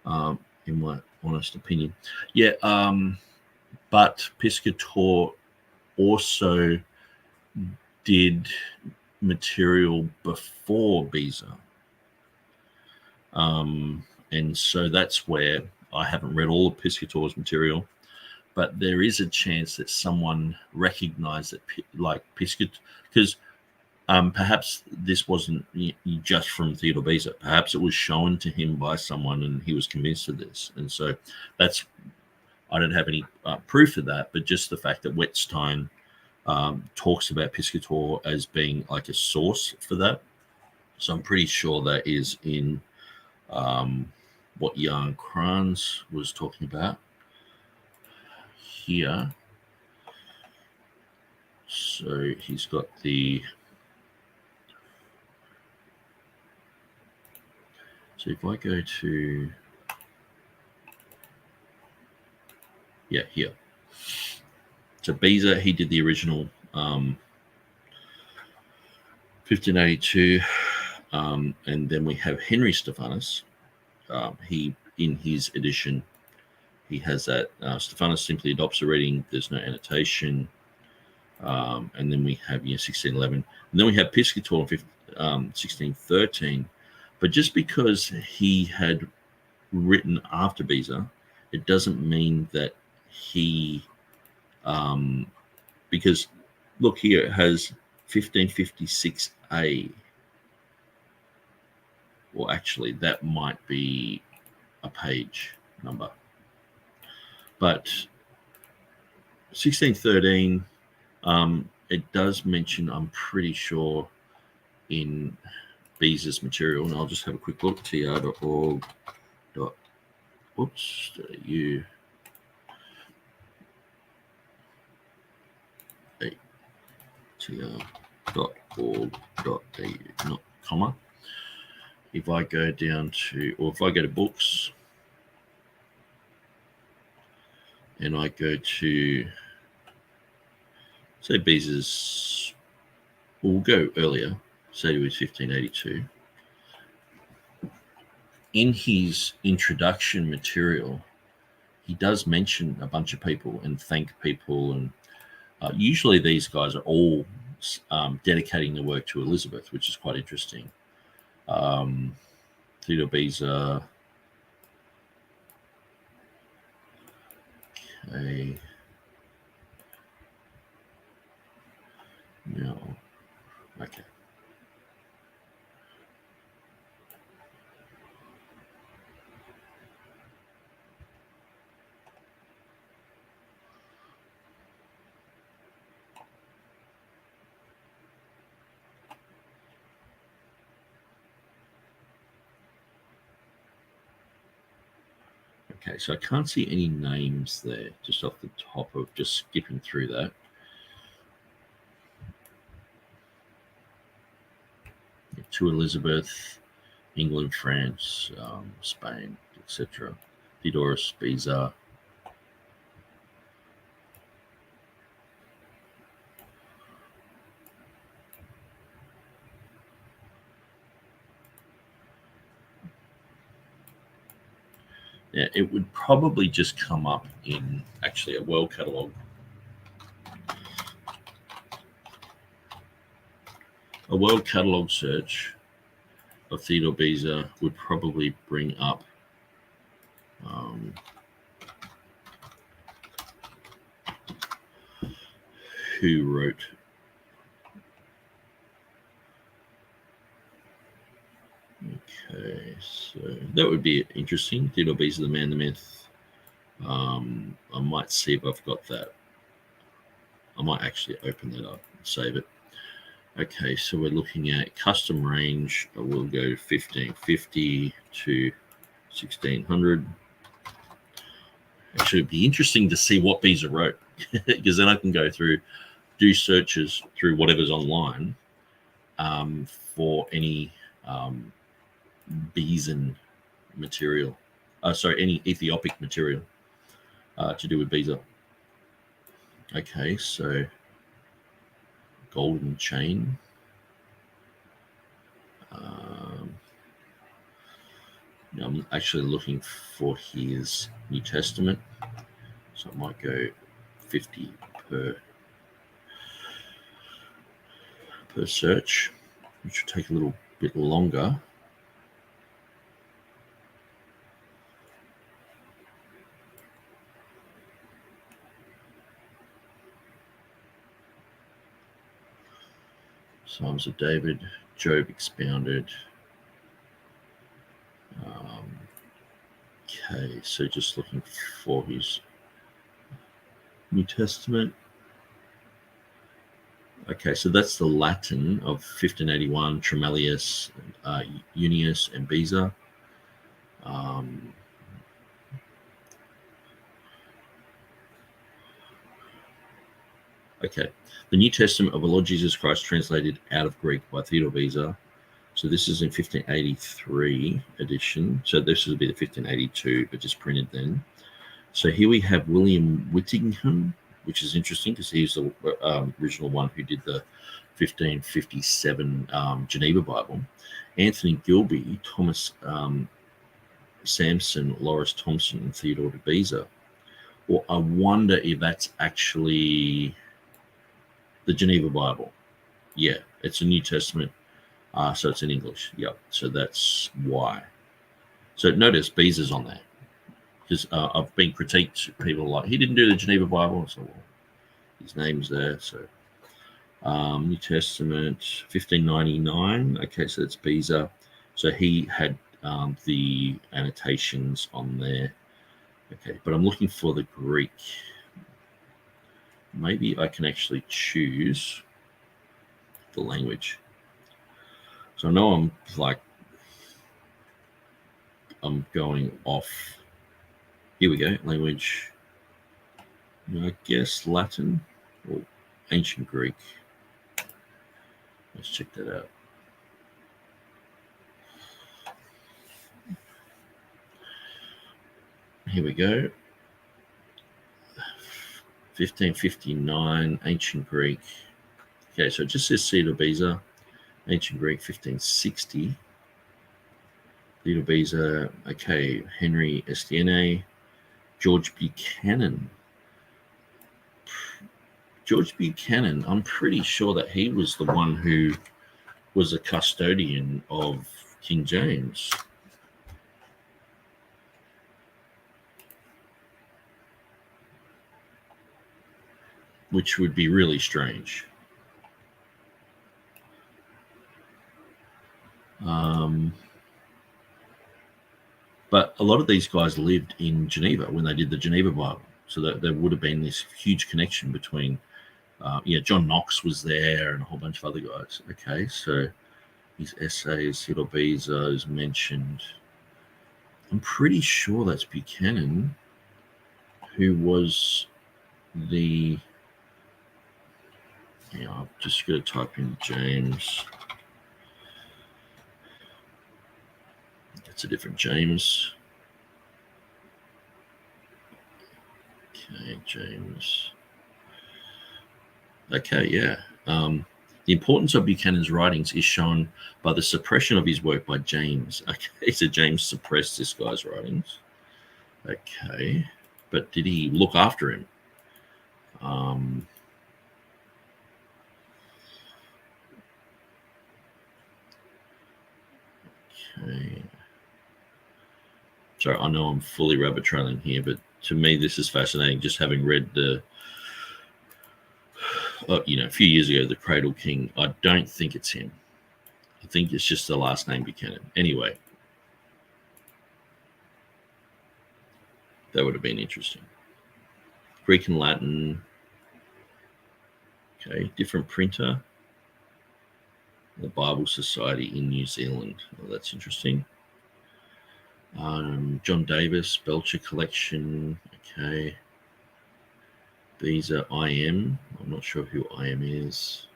honest opinion. Yeah, but Piscator also did material before Beza. And so that's where I haven't read all of Piscator's material, but there is a chance that someone recognized that, like Piscator, because perhaps this wasn't just from Theodore Beza. Perhaps it was shown to him by someone and he was convinced of this. And so that's, I don't have any proof of that, but just the fact that Wettstein talks about Piscator as being like a source for that. So I'm pretty sure that is in what Jan Kranz was talking about here. So he's got the, so if I go to, here. So Beza, he did the original 1582, and then we have Henry Stephanus. He, in his edition, he has that Stephanus simply adopts a reading. There's no annotation, and then we have 1611, and then we have Piscator 1613. But just because he had written after Beza, it doesn't mean that he, because look here, it has 1556A. Well, actually, that might be a page number. But 1613, it does mention, I'm pretty sure, in Beza's material, and I'll just have a quick look, tr.org. Oops, u. tr.org.au, not comma. If I go down to, or if I go to books, and I go to, say Beza's, we'll go earlier, say to his 1582. In his introduction material, he does mention a bunch of people and thank people, and usually these guys are all dedicating the work to Elizabeth, which is quite interesting. Theodore Beza. Okay. No. Okay. Okay, so I can't see any names there, just off the top of just skipping through that. To Elizabeth, England, France, Spain, etc. Theodorus Beza. Yeah, it would probably just come up in actually a world catalog. A world catalog search of Theodore Beza would probably bring up who wrote. Okay, so that would be interesting. Theodore Beza, the man, the myth. I might see if I've got that. I might actually open that up and save it. Okay, so we're looking at custom range. We'll go 1550 to 1600. Actually, it'd be interesting to see what Beza wrote, because then I can go through, do searches through whatever's online for any Bezan material. Any Ethiopic material to do with Beza. Okay, so golden chain. I'm actually looking for his New Testament, so I might go 50 per search, which will take a little bit longer. Psalms of David, Job expounded. Okay, so just looking for his New Testament. Okay, so that's the Latin of 1581, Tremellius, Unius, and Beza. Okay, the New Testament of the Lord Jesus Christ translated out of Greek by Theodore Beza. So this is in 1583 edition. So this would be the 1582, but just printed then. So here we have William Whittingham, which is interesting because he's the original one who did the 1557 Geneva Bible. Anthony Gilby, Thomas Sampson, Loris Thompson, and Theodore de Beza. Well, I wonder if that's actually the Geneva Bible. Yeah, it's a New Testament. So it's in English. Yep. So that's why. So notice Beza's on there. Because I've been critiqued. People like, he didn't do the Geneva Bible. So well, his name's there. So New Testament, 1599. Okay, so it's Beza. So he had the annotations on there. Okay, but I'm looking for the Greek. Maybe I can actually choose the language. So I know I'm going off. Here we go, language. I guess Latin or ancient Greek. Let's check that out. Here we go. 1559, Ancient Greek. Okay, so it just says Cedar Beza, Ancient Greek, 1560. Cedar Beza, okay, Henry Estienne, George Buchanan. George Buchanan, I'm pretty sure that he was the one who was a custodian of King James. Which would be really strange. But a lot of these guys lived in Geneva when they did the Geneva Bible. So that there would have been this huge connection between, John Knox was there and a whole bunch of other guys. Okay, so his essays, Cedar Beza is mentioned. I'm pretty sure that's Buchanan, who was the... Yeah, I'm just going to type in James. It's a different James. Okay, James. Okay, yeah. The importance of Buchanan's writings is shown by the suppression of his work by James. Okay, so James suppressed this guy's writings. Okay, but did he look after him? Okay. So I know I'm fully rabbit trailing here, but to me this is fascinating. Just having read the, a few years ago, The Cradle King. I don't think it's him. I think it's just the last name Buchanan. Anyway, that would have been interesting. Greek and Latin. Okay, different printer. The Bible Society in New Zealand. Oh, that's interesting. John Davis, Belcher Collection. Okay. These are IM. I'm not sure who IM is.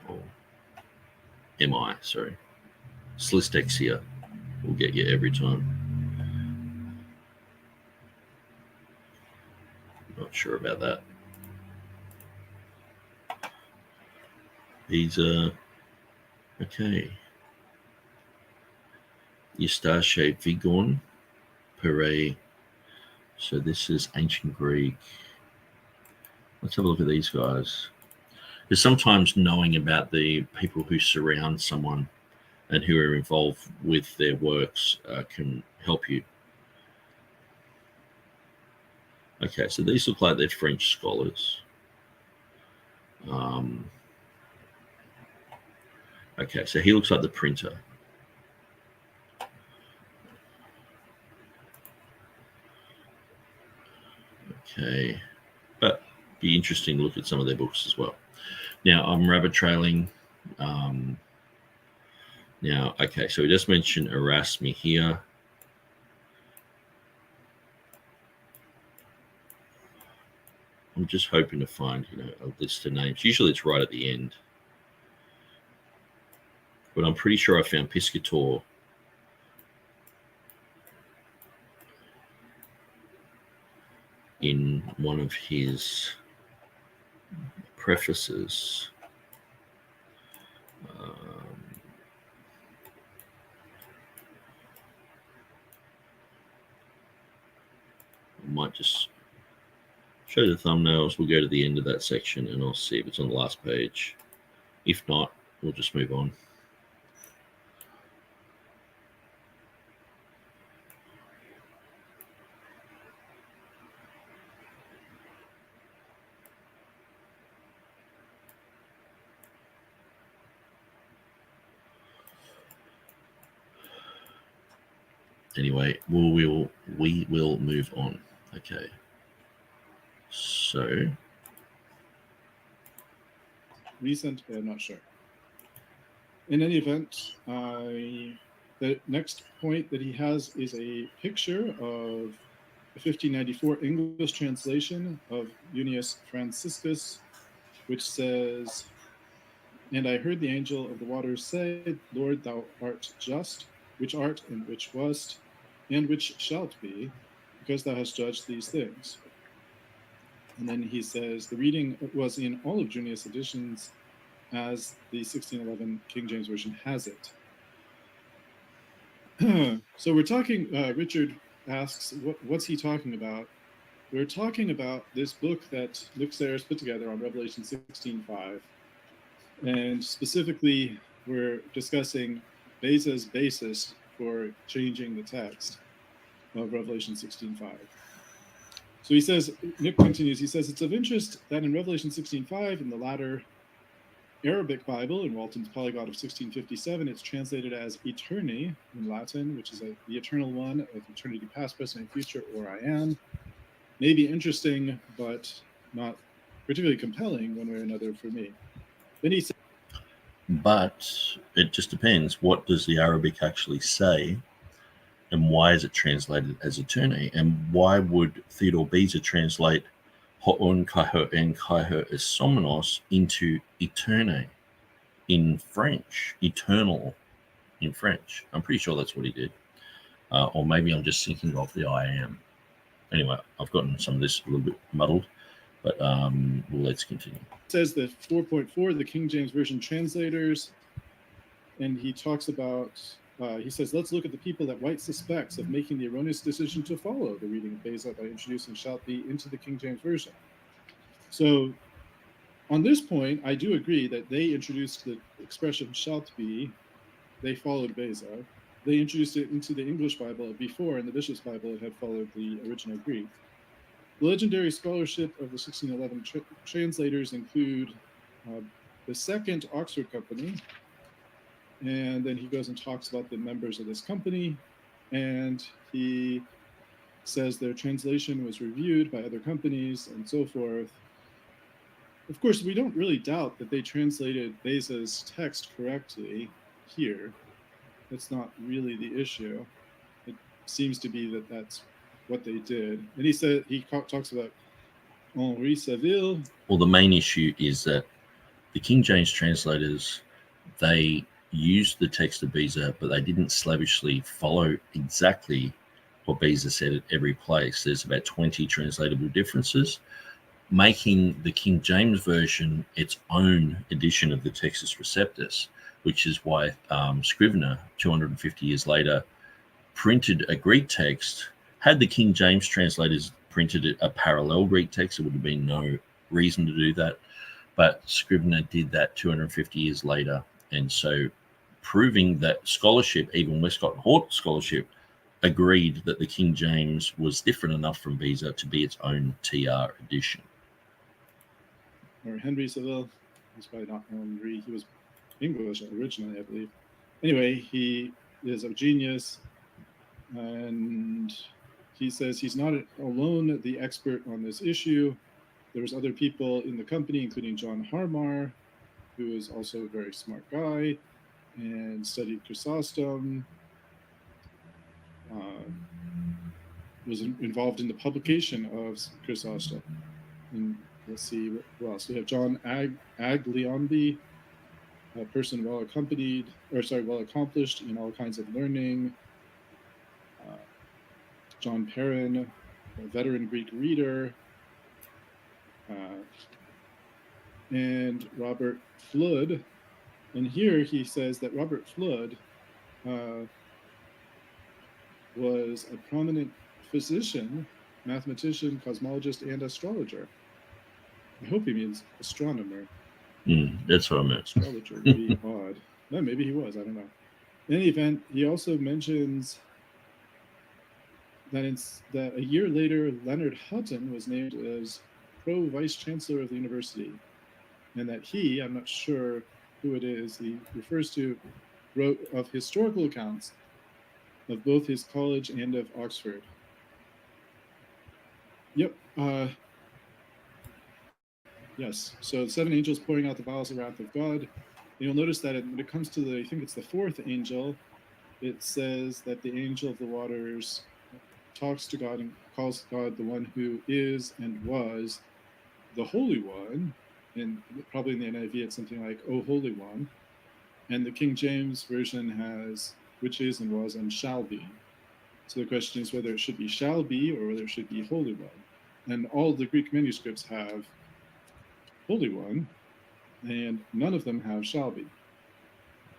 Oh, MI, sorry. Slistexia will get you every time. Not sure about that. These are, okay. Eustache Vigon, Pere. So this is Ancient Greek. Let's have a look at these guys. Because sometimes knowing about the people who surround someone and who are involved with their works can help you. Okay, so these look like they're French scholars. Okay, so he looks like the printer. Okay, but be interesting to look at some of their books as well. Now, I'm rabbit trailing. Now, okay, so we just mentioned Erasmi here. I'm just hoping to find, a list of names. Usually it's right at the end. But I'm pretty sure I found Piscator. In one of his prefaces. I might just show the thumbnails. We'll go to the end of that section and I'll see if it's on the last page. If not, we'll just move on. Anyway, we will move on. Okay. So recent, but I'm not sure. In any event, the next point that he has is a picture of the 1594 English translation of Unius Franciscus, which says, "And I heard the angel of the waters say, Lord, thou art just, which art and which wast, and which shalt be, because thou hast judged these things. And then he says, the reading was in all of Junius' editions as the 1611 King James Version has it. So we're talking, Richard asks, what's he talking about? We're talking about this book that Luke Sayers put together on Revelation 16:5. And specifically, we're discussing Beza's basis for changing the text of Revelation 16:5. So he says, Nick continues, he says, it's of interest that in Revelation 16:5, in the latter Arabic Bible, in Walton's Polyglot of 1657, it's translated as Eterni in Latin, which is the eternal one of eternity past, present, and future, or I am. Maybe interesting, but not particularly compelling one way or another for me. Then he said, but it just depends. What does the Arabic actually say? And why is it translated as Eterni? And why would Theodore Beza translate Ho'on Kaiho en Kaiho Esomenos into Eterni in French? Eternal in French. I'm pretty sure that's what he did. Or maybe I'm just thinking of the I am. Anyway, I've gotten some of this a little bit muddled, but let's continue. It says that 4.4, the King James Version translators, and he talks about, he says, let's look at the people that White suspects of making the erroneous decision to follow the reading of Beza by introducing shalt be into the King James Version. So on this point, I do agree that they introduced the expression shalt be, they followed Beza. They introduced it into the English Bible before, in the Bishop's Bible, it had followed the original Greek. The legendary scholarship of the 1611 translators include the Second Oxford Company, and then he goes and talks about the members of this company, and he says their translation was reviewed by other companies and so forth. Of course, we don't really doubt that they translated Beza's text correctly here. That's not really the issue. It seems to be that that's what they did. And he said, he talks about Henri Saville. Well, the main issue is that the King James translators, they used the text of Beza, but they didn't slavishly follow exactly what Beza said at every place. There's about 20 translatable differences, making the King James Version its own edition of the Textus Receptus, which is why Scrivener, 250 years later, printed a Greek text. Had the King James translators printed a parallel Greek text, there would have been no reason to do that. But Scrivener did that 250 years later. And so proving that scholarship, even Westcott and Hort scholarship, agreed that the King James was different enough from Beza to be its own TR edition. Or Henry Saville. He's probably not Henry. He was English originally, I believe. Anyway, he is a genius, and he says he's not alone the expert on this issue. There was other people in the company, including John Harmar, who is also a very smart guy and studied Chrysostom, was involved in the publication of Chrysostom. And let's see what else. We have John Agliombi, a person well accomplished in all kinds of learning. John Perrin, a veteran Greek reader. And Robert Flood. And here he says that Robert Flood was a prominent physician, mathematician, cosmologist, and astrologer. I hope he means astronomer. That's what I meant. Astrologer would be odd. No, maybe he was. I don't know. In any event, he also mentions that a year later, Leonard Hutton was named as pro-vice chancellor of the university, and that he, I'm not sure who it is, he refers to, wrote of historical accounts of both his college and of Oxford. Yep. Yes. So the seven angels pouring out the vials of wrath of God. And you'll notice that when it comes to I think it's the fourth angel, it says that the angel of the waters talks to God and calls God the one who is and was the Holy One. And probably in the NIV, it's something like, "O Holy One." And the King James Version has which is and was and shall be. So the question is whether it should be shall be or whether it should be Holy One. And all the Greek manuscripts have Holy One, and none of them have shall be.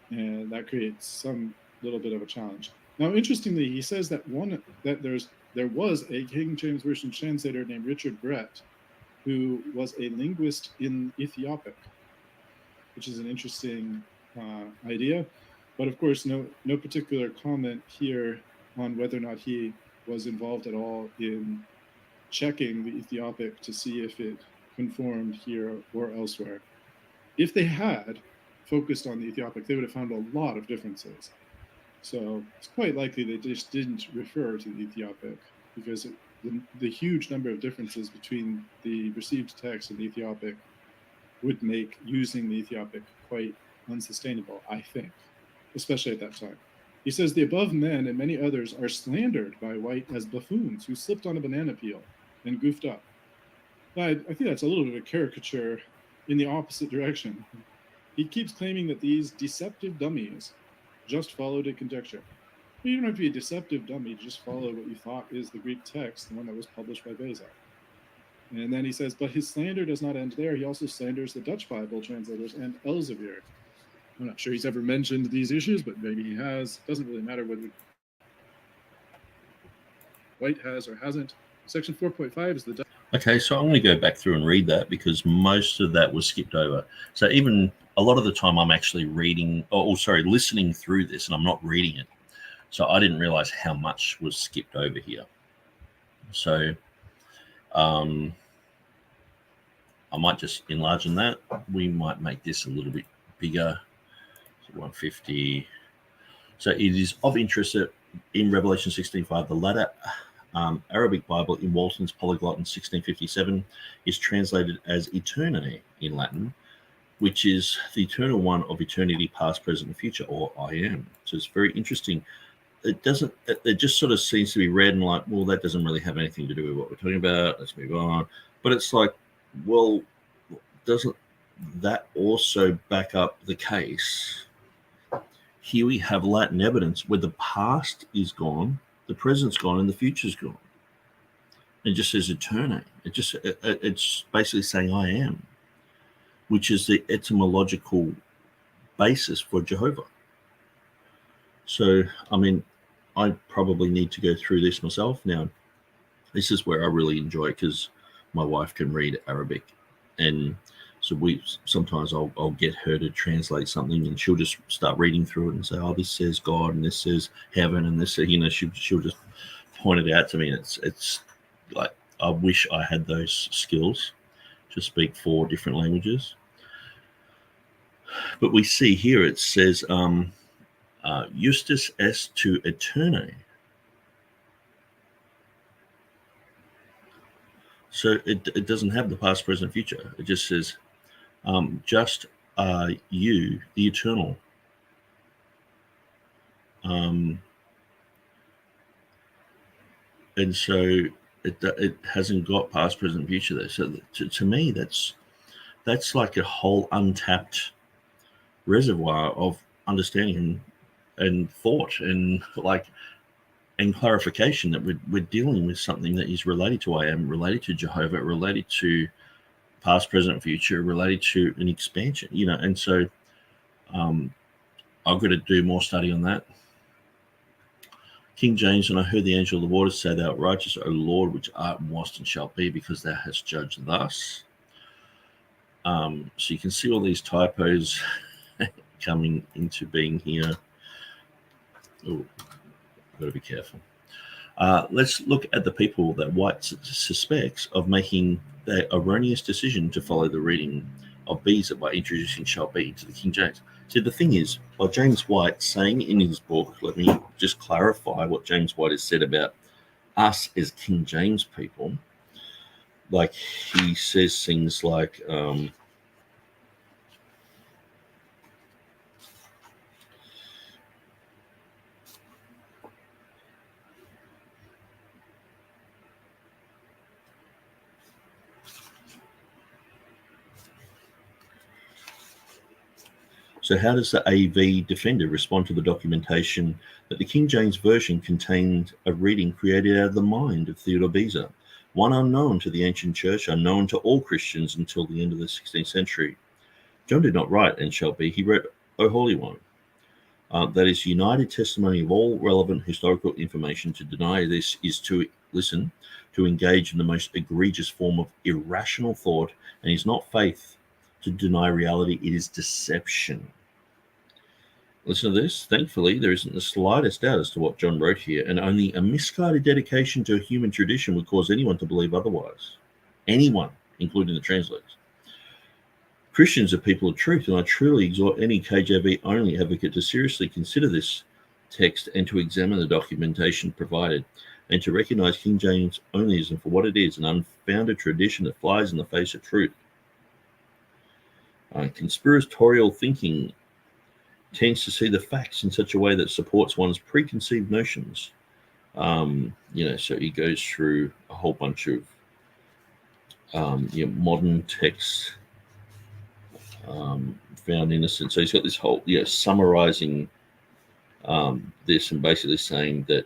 And that creates some little bit of a challenge. Now, interestingly, he says that there was a King James Version translator named Richard Brett, who was a linguist in Ethiopic, which is an interesting idea. But of course, no particular comment here on whether or not he was involved at all in checking the Ethiopic to see if it conformed here or elsewhere. If they had focused on the Ethiopic, they would have found a lot of differences. So it's quite likely they just didn't refer to the Ethiopic because the huge number of differences between the received text and the Ethiopic would make using the Ethiopic quite unsustainable, I think, especially at that time. He says the above men and many others are slandered by White as buffoons who slipped on a banana peel and goofed up. I think that's a little bit of a caricature in the opposite direction. He keeps claiming that these deceptive dummies just followed a conjecture. But you don't have to be a deceptive dummy, just follow what you thought is the Greek text, the one that was published by Beza. And then he says, but his slander does not end there. He also slanders the Dutch Bible translators and Elsevier. I'm not sure he's ever mentioned these issues, but maybe he has. Doesn't really matter whether White has or hasn't. Section 4.5 is the Dutch. Okay, so I'm going to go back through and read that because most of that was skipped over. So even a lot of the time I'm actually listening through this and I'm not reading it. So I didn't realize how much was skipped over here. So I might just enlarge on that. We might make this a little bit bigger. So 150. So it is of interest that in Revelation 16:5, the latter Arabic Bible in Walton's Polyglot in 1657 is translated as Eternae in Latin, which is the eternal one of eternity, past, present, and future, or I am. So it's very interesting. It just sort of seems to be read and like, well, that doesn't really have anything to do with what we're talking about. Let's move on. But it's like, well, doesn't that also back up the case? Here we have Latin evidence where the past is gone, the present's gone, and the future's gone. It just says Eternae. It's basically saying I am, which is the etymological basis for Jehovah. So, I mean, I probably need to go through this myself. Now, this is where I really enjoy it because my wife can read Arabic. And so sometimes I'll get her to translate something and she'll just start reading through it and say, oh, this says God and this says heaven and this, she'll just point it out to me. It's like, I wish I had those skills to speak 4 different languages. But we see here it says, Justus est to Eternae. So it doesn't have the past, present, future. It just says, just you, the eternal. And so it hasn't got past, present, future there. So to me, that's like a whole untapped reservoir of understanding and thought and clarification that we're dealing with something that is related to I am, related to Jehovah, related to past, present, future, related to an expansion, and so I've got to do more study on that. King James, and I heard the angel of the waters say, thou art righteous, O Lord, which art and wast and shalt be, because thou hast judged thus. So you can see all these typos coming into being here. Oh, I've got to be careful. Let's look at the people that White suspects of making the erroneous decision to follow the reading of Beza by introducing shall be to the King James. See, the thing is, by James White saying in his book, let me just clarify what James White has said about us as King James people. Like, he says things like, So how does the AV defender respond to the documentation that the King James Version contained a reading created out of the mind of Theodore Beza, one unknown to the ancient church, unknown to all Christians until the end of the 16th century? John did not write, and shall be, he wrote, O Holy One. That is united testimony of all relevant historical information. To deny this is to, listen, to engage in the most egregious form of irrational thought, and is not faith. To deny reality, it is deception. Listen to this. Thankfully, there isn't the slightest doubt as to what John wrote here, and only a misguided dedication to a human tradition would cause anyone to believe otherwise. Anyone, including the translators. Christians are people of truth, and I truly exhort any KJV only advocate to seriously consider this text and to examine the documentation provided, and to recognize King James onlyism for what it is, an unfounded tradition that flies in the face of truth. Conspiratorial thinking tends to see the facts in such a way that supports one's preconceived notions. So he goes through a whole bunch of modern texts found innocent. So he's got this whole, summarizing this and basically saying that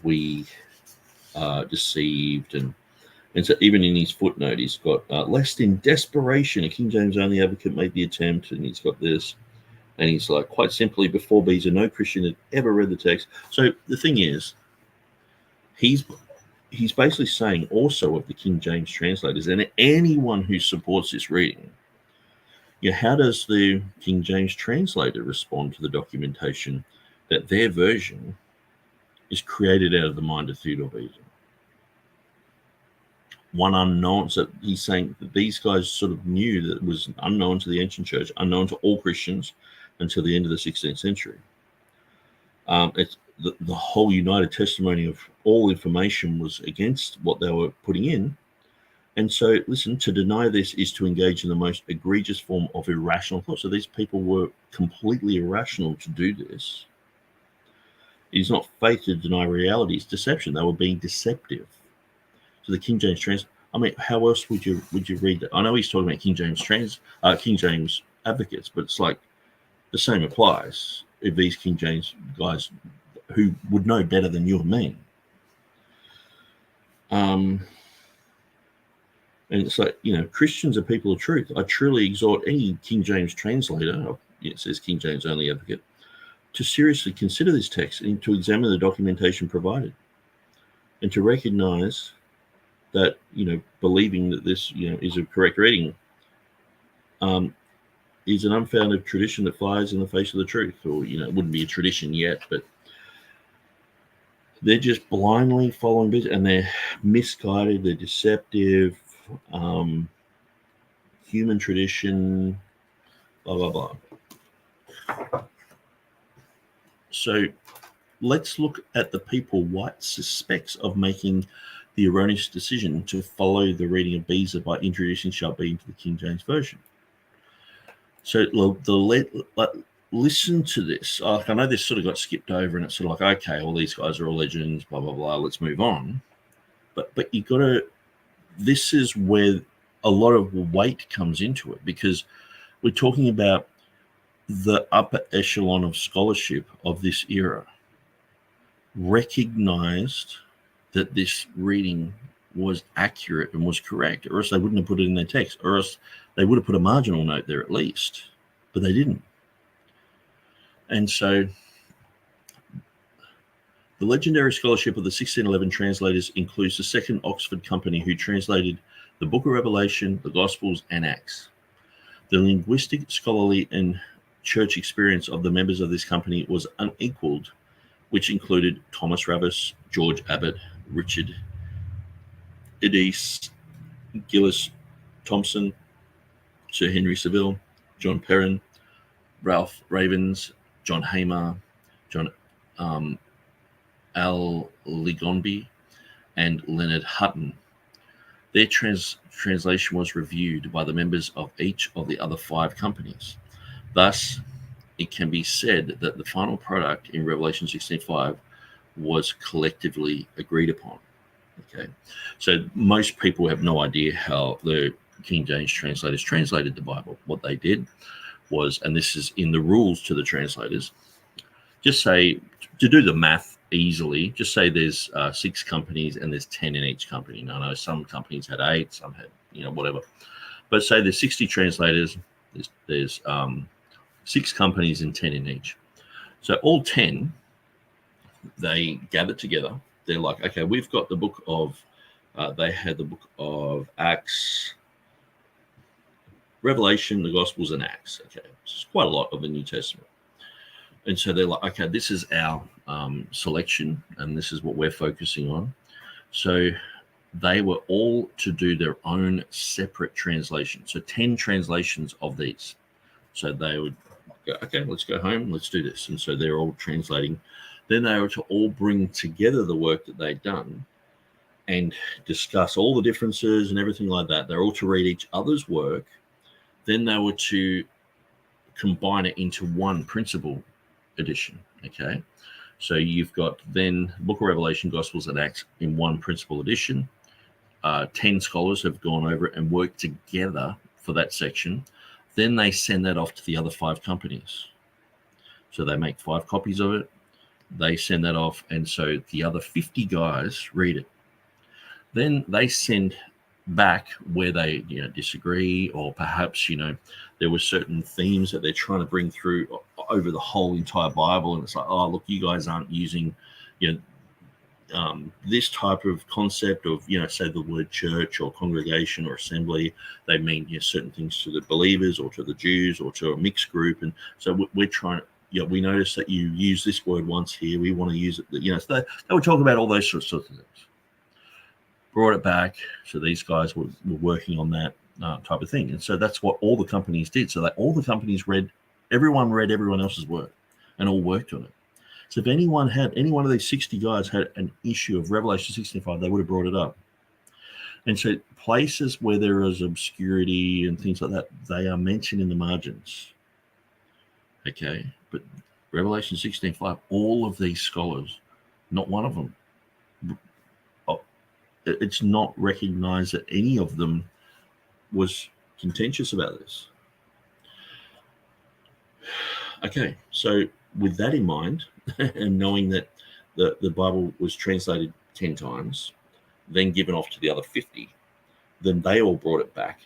we are deceived, and so even in his footnote he's got lest in desperation a King James only advocate made the attempt, and he's got this, and he's like, quite simply, before Beza no Christian had ever read the text. So the thing is, he's basically saying also of the King James translators and anyone who supports this reading, how does the King James translator respond to the documentation that their version is created out of the mind of Theodore Beza? One unknown, so he's saying that these guys sort of knew that it was unknown to the ancient church, unknown to all Christians until the end of the 16th century. It's the whole united testimony of all information was against what they were putting in. And so, listen, to deny this is to engage in the most egregious form of irrational thought. So these people were completely irrational to do this. It is not faith to deny reality, it's deception. They were being deceptive. So the King James how else would you read that? I know he's talking about King James advocates, but it's like the same applies if these King James guys who would know better than you and me. And so, Christians are people of truth. I truly exhort any King James translator, it says King James only advocate, to seriously consider this text and to examine the documentation provided, and to recognize that, believing that this, is a correct reading, is an unfounded tradition that flies in the face of the truth. Or, it wouldn't be a tradition yet, but they're just blindly following business, and they're misguided, they're deceptive, human tradition, blah, blah, blah. So let's look at the people White suspects of making the erroneous decision to follow the reading of Beza by introducing shall be into the King James Version. So listen to this. I know this sort of got skipped over, and it's sort of like, okay, all these guys are all legends, blah, blah, blah, let's move on. But you got to, this is where a lot of weight comes into it, because we're talking about the upper echelon of scholarship of this era recognized that this reading was accurate and was correct, or else they wouldn't have put it in their text, or else they would have put a marginal note there at least, but they didn't. And so the legendary scholarship of the 1611 translators includes the Second Oxford Company, who translated the Book of Revelation, the Gospels, and Acts. The linguistic, scholarly, and church experience of the members of this company was unequaled, which included Thomas Ravis, George Abbott, Richard Edis, Gillis Thompson, Sir Henry Saville, John Perrin, Ralph Ravens, John Hamer, John Al Ligonby, and Leonard Hutton. Their translation was reviewed by the members of each of the other 5 companies. Thus, it can be said that the final product in Revelation 16:5 was collectively agreed upon. Okay, so most people have no idea how the King James translators translated the Bible. What they did was, and this is in the rules to the translators, just say, to do the math easily, just say there's 6 companies and there's 10 in each company. Now, I know some companies had 8, some had, whatever. But say there's 60 translators, there's 6 companies and 10 in each. So all 10, they gather together. They're like, okay, we've got the book of, they had the book of Acts, Revelation, the Gospels, and Acts. Okay, it's quite a lot of the New Testament. And so they're like, okay, this is our selection, and this is what we're focusing on. So they were all to do their own separate translation. So 10 translations of these. So they would go, okay, let's go home, let's do this. And so they're all translating. Then they were to all bring together the work that they'd done and discuss all the differences and everything like that. They're all to read each other's work. Then they were to combine it into one principal edition. Okay. So you've got then Book of Revelation, Gospels, and Acts in one principal edition. 10 scholars have gone over it and worked together for that section. Then they send that off to the other 5 companies. So they make 5 copies of it. They send that off, and so the other 50 guys read it. Then they send back where they disagree, or perhaps there were certain themes that they're trying to bring through over the whole entire Bible, and it's like, oh, look, you guys aren't using this type of concept of say the word church or congregation or assembly. They mean certain things to the believers or to the Jews or to a mixed group, and so we're trying to we notice that you use this word once here, we want to use it, so they were talking about all those sorts of things. Brought it back, so these guys were working on that type of thing, and so that's what all the companies did. So that all the companies everyone read everyone else's work and all worked on it. So if any one of these 60 guys had an issue of Revelation 65, they would have brought it up. And so places where there is obscurity and things like that, they are mentioned in the margins. Okay, but Revelation 16:5, all of these scholars, not one of them, it's not recognized that any of them was contentious about this. Okay, so with that in mind, and knowing that the Bible was translated 10 times, then given off to the other 50, then they all brought it back,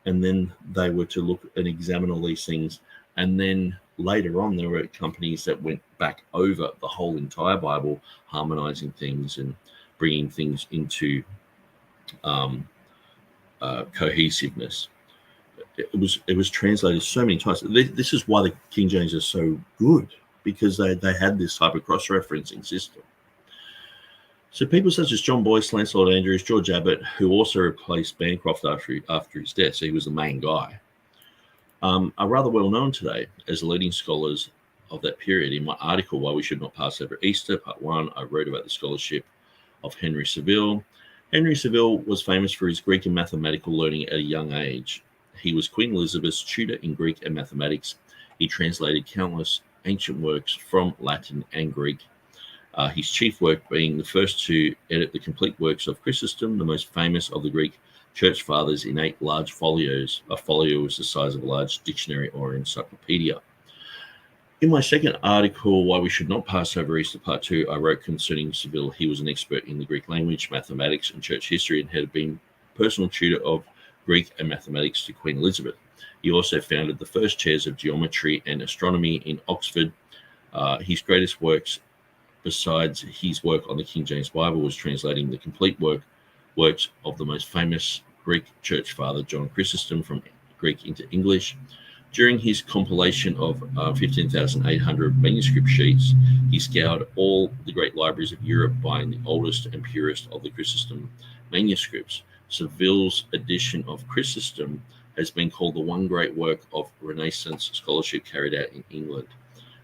and then they were to look and examine all these things, and then later on there were companies that went back over the whole entire Bible, harmonizing things and bringing things into cohesiveness. It was translated so many times. This is why the King James is so good, because they had this type of cross-referencing system. So people such as John Boyce, Lancelot Andrews, George Abbott, who also replaced Bancroft after his death, so he was the main guy, are rather well known today as the leading scholars of that period. In my article, Why We Should Not Pass Over Easter, Part 1, I wrote about the scholarship of Henry Saville. Henry Saville was famous for his Greek and mathematical learning at a young age. He was Queen Elizabeth's tutor in Greek and mathematics. He translated countless ancient works from Latin and Greek. His chief work being the first to edit the complete works of Chrysostom, the most famous of the Greek church fathers, in 8 large folios. A folio was the size of a large dictionary or encyclopedia. In my second article, Why We Should Not Pass Over Easter, Part 2, I wrote concerning Saville. He was an expert in the Greek language, mathematics, and church history, and had been personal tutor of Greek and mathematics to Queen Elizabeth. He also founded the first chairs of geometry and astronomy in Oxford. His greatest works, besides his work on the King James Bible, was translating the complete works of the most famous Greek church father, John Chrysostom, from Greek into English. During his compilation of 15,800 manuscript sheets, he scoured all the great libraries of Europe, buying the oldest and purest of the Chrysostom manuscripts. Saville's edition of Chrysostom has been called the one great work of Renaissance scholarship carried out in England,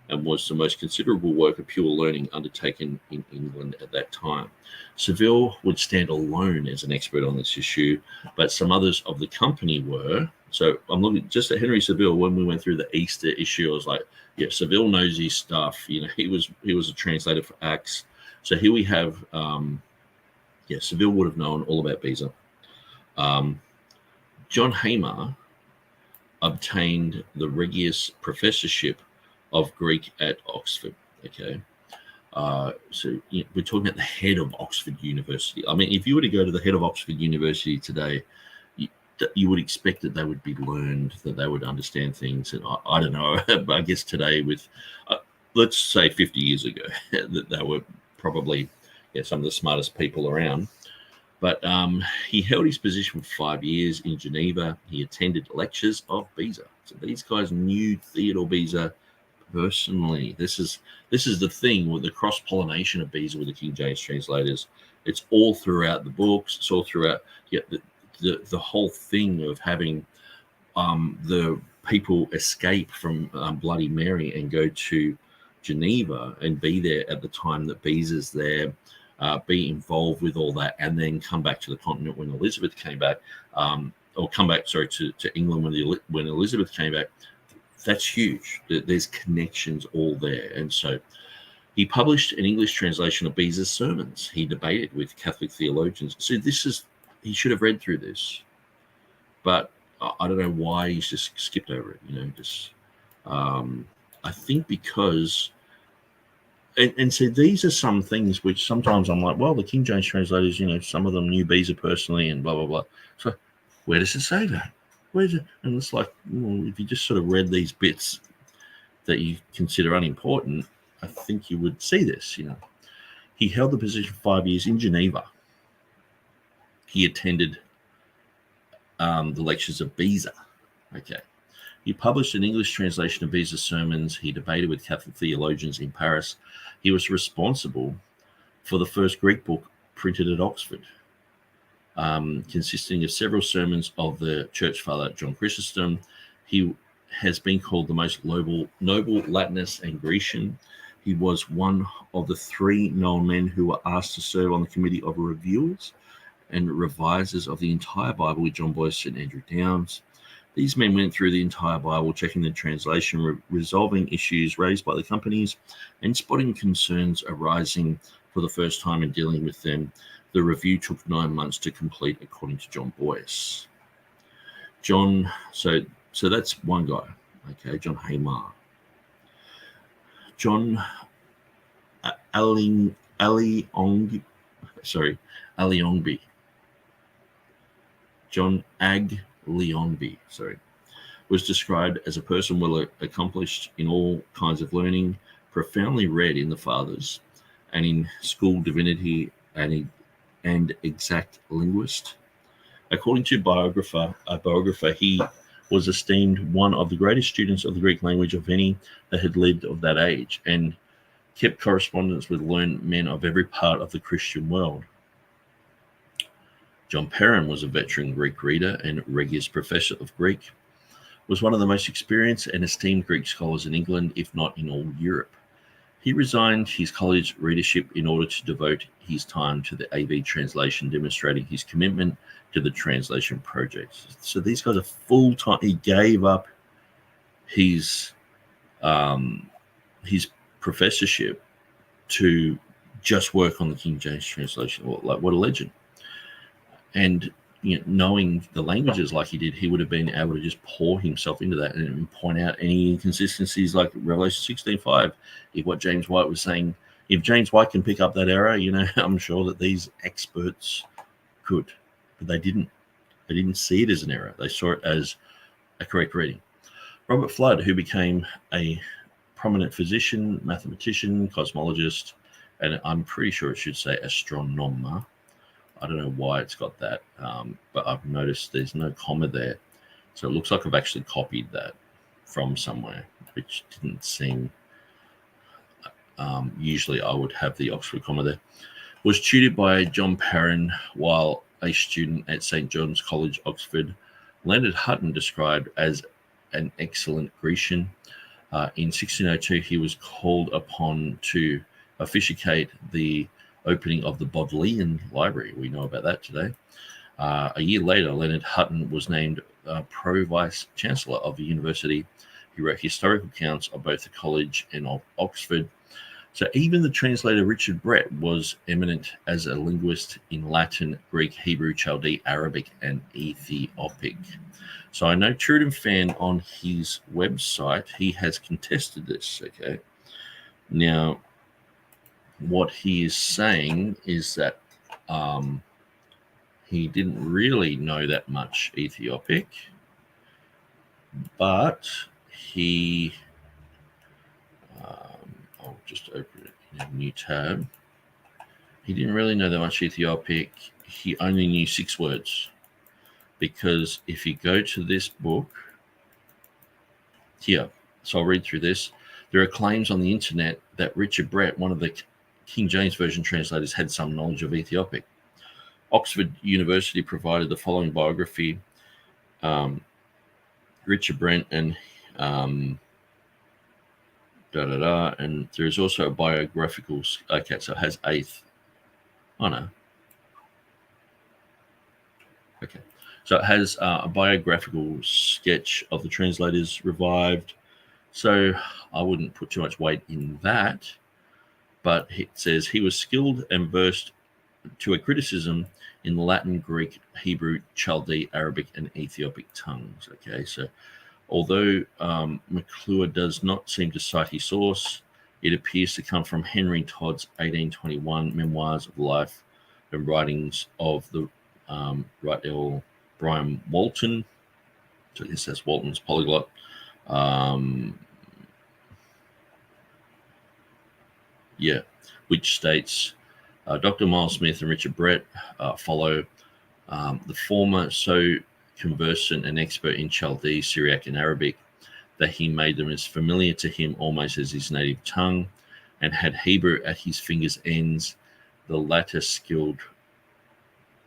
and was the most considerable work of pure learning undertaken in England at that time. Saville would stand alone as an expert on this issue, but some others of the company were. So I'm looking just at Henry Saville. When we went through the Easter issue, I was like, yeah, Saville knows his stuff. He was a translator for Acts. So here we have, Saville would have known all about Beza. John Hamer obtained the Regius Professorship of Greek at Oxford. Okay. So we're talking about the head of Oxford University. I mean, if you were to go to the head of Oxford University today, you would expect that they would be learned, that they would understand things. And I don't know, but I guess today with, let's say 50 years ago, that they were probably some of the smartest people around. But he held his position for 5 years in Geneva. He attended lectures of Beza. So these guys knew Theodore Beza personally. This is the thing with the cross-pollination of Beza with the King James translators. It's all throughout the books. It's all throughout the whole thing of having the people escape from Bloody Mary and go to Geneva and be there at the time that Beza's there, be involved with all that, and then come back to the continent when Elizabeth came back, or come back, sorry, to England when Elizabeth came back. That's huge. There's connections all there. And so he published an English translation of Beza's sermons. He debated with Catholic theologians. So he should have read through this, but I don't know why he's just skipped over it. I think because, and so these are some things which sometimes I'm like, well, the King James translators, some of them knew Beza personally and blah, blah, blah. So where does it say that? And it's like, if you just sort of read these bits that you consider unimportant, I think you would see this. He held the position for 5 years in Geneva. He attended the lectures of Beza. Okay. He published an English translation of Beza's sermons. He debated with Catholic theologians in Paris. He was responsible for the first Greek book printed at Oxford, consisting of several sermons of the church father John Chrysostom. He has been called the most noble Latinist and Grecian. He was one of the 3 known men who were asked to serve on the committee of reviewers and revisers of the entire Bible with John Boyce and Andrew Downes. These men went through the entire Bible, checking the translation, resolving issues raised by the companies, and spotting concerns arising for the first time and dealing with them. The review took 9 months to complete, according to John Boyce. So that's one guy, okay, John Haymar. John Aliongbi, John Aglionby, was described as a person well accomplished in all kinds of learning, profoundly read in the Fathers, and in school divinity, and exact linguist. According to a biographer, he was esteemed one of the greatest students of the Greek language of any that had lived of that age, and kept correspondence with learned men of every part of the Christian world. John Perrin was a veteran Greek reader and Regius Professor of Greek, was one of the most experienced and esteemed Greek scholars in England, if not in all Europe. He resigned his college readership in order to devote his time to the AV translation, demonstrating his commitment to the translation project. So these guys are full-time. He gave up his professorship to just work on the King James translation. Like, what a legend. And knowing the languages like he did, he would have been able to just pour himself into that and point out any inconsistencies, like Revelation 16:5. If what James White was saying, if James White can pick up that error, I'm sure that these experts could, but they didn't. They didn't see it as an error. They saw it as a correct reading. Robert Flood, who became a prominent physician, mathematician, cosmologist, and I'm pretty sure it should say astronomer. I don't know why it's got that, but I've noticed there's no comma there. So it looks like I've actually copied that from somewhere, which didn't seem... usually I would have the Oxford comma there. Was tutored by John Perrin while a student at St. John's College, Oxford. Leonard Hutton described as an excellent Grecian. In 1602, he was called upon to officiate the opening of the Bodleian Library. We know about that today. A year later, Leonard Hutton was named Pro-Vice Chancellor of the University. He wrote historical accounts of both the college and of Oxford. So even the translator Richard Brett was eminent as a linguist in Latin, Greek, Hebrew, Chaldee, Arabic, and Ethiopic. So I know TurretinFan on his website, he has contested this, okay? Now, what he is saying is that he didn't really know that much Ethiopic, but he, I'll just open it in a new tab. He didn't really know that much Ethiopic. He only knew 6 words. Because if you go to this book here, so I'll read through this. There are claims on the internet that Richard Brett, one of the King James Version translators, had some knowledge of Ethiopic. Oxford University provided the following biography. Richard Brett and and there's also a biographical, okay, so it has 8th. Oh no. Okay. So it has a biographical sketch of the translators revived. So I wouldn't put too much weight in that. But it says he was skilled and versed to a criticism in the Latin, Greek, Hebrew, Chaldee, Arabic, and Ethiopic tongues. Okay, so although McClure does not seem to cite his source, it appears to come from Henry Todd's 1821 Memoirs of Life and Writings of the Riddle Brian Walton. So this says Walton's polyglot. Which states Dr. Miles Smith and Richard Brett follow the former so conversant and expert in Chaldee, Syriac, and Arabic that he made them as familiar to him almost as his native tongue, and had Hebrew at his fingers' ends, the latter skilled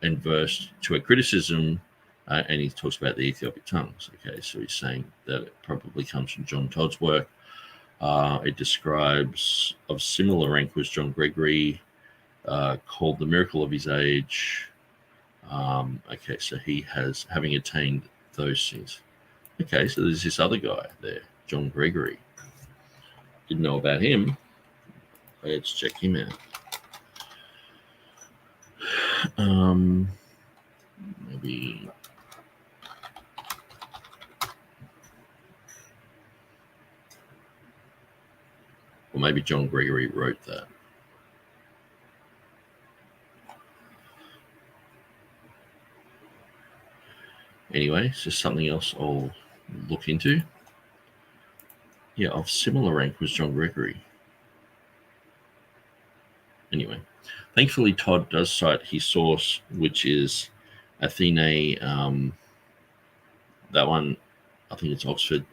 and versed to a criticism, and he talks about the Ethiopic tongues. Okay, so he's saying that it probably comes from John Todd's work. It describes of similar rank was John Gregory, called the miracle of his age. Okay, so he has, having attained those things. Okay, so there's this other guy there, John Gregory. Didn't know about him. Let's check him out. Maybe or maybe John Gregory wrote that. Anyway, it's just something else I'll look into. Yeah, of similar rank was John Gregory. Anyway, thankfully Todd does cite his source, which is Athene, that one, I think it's Oxford,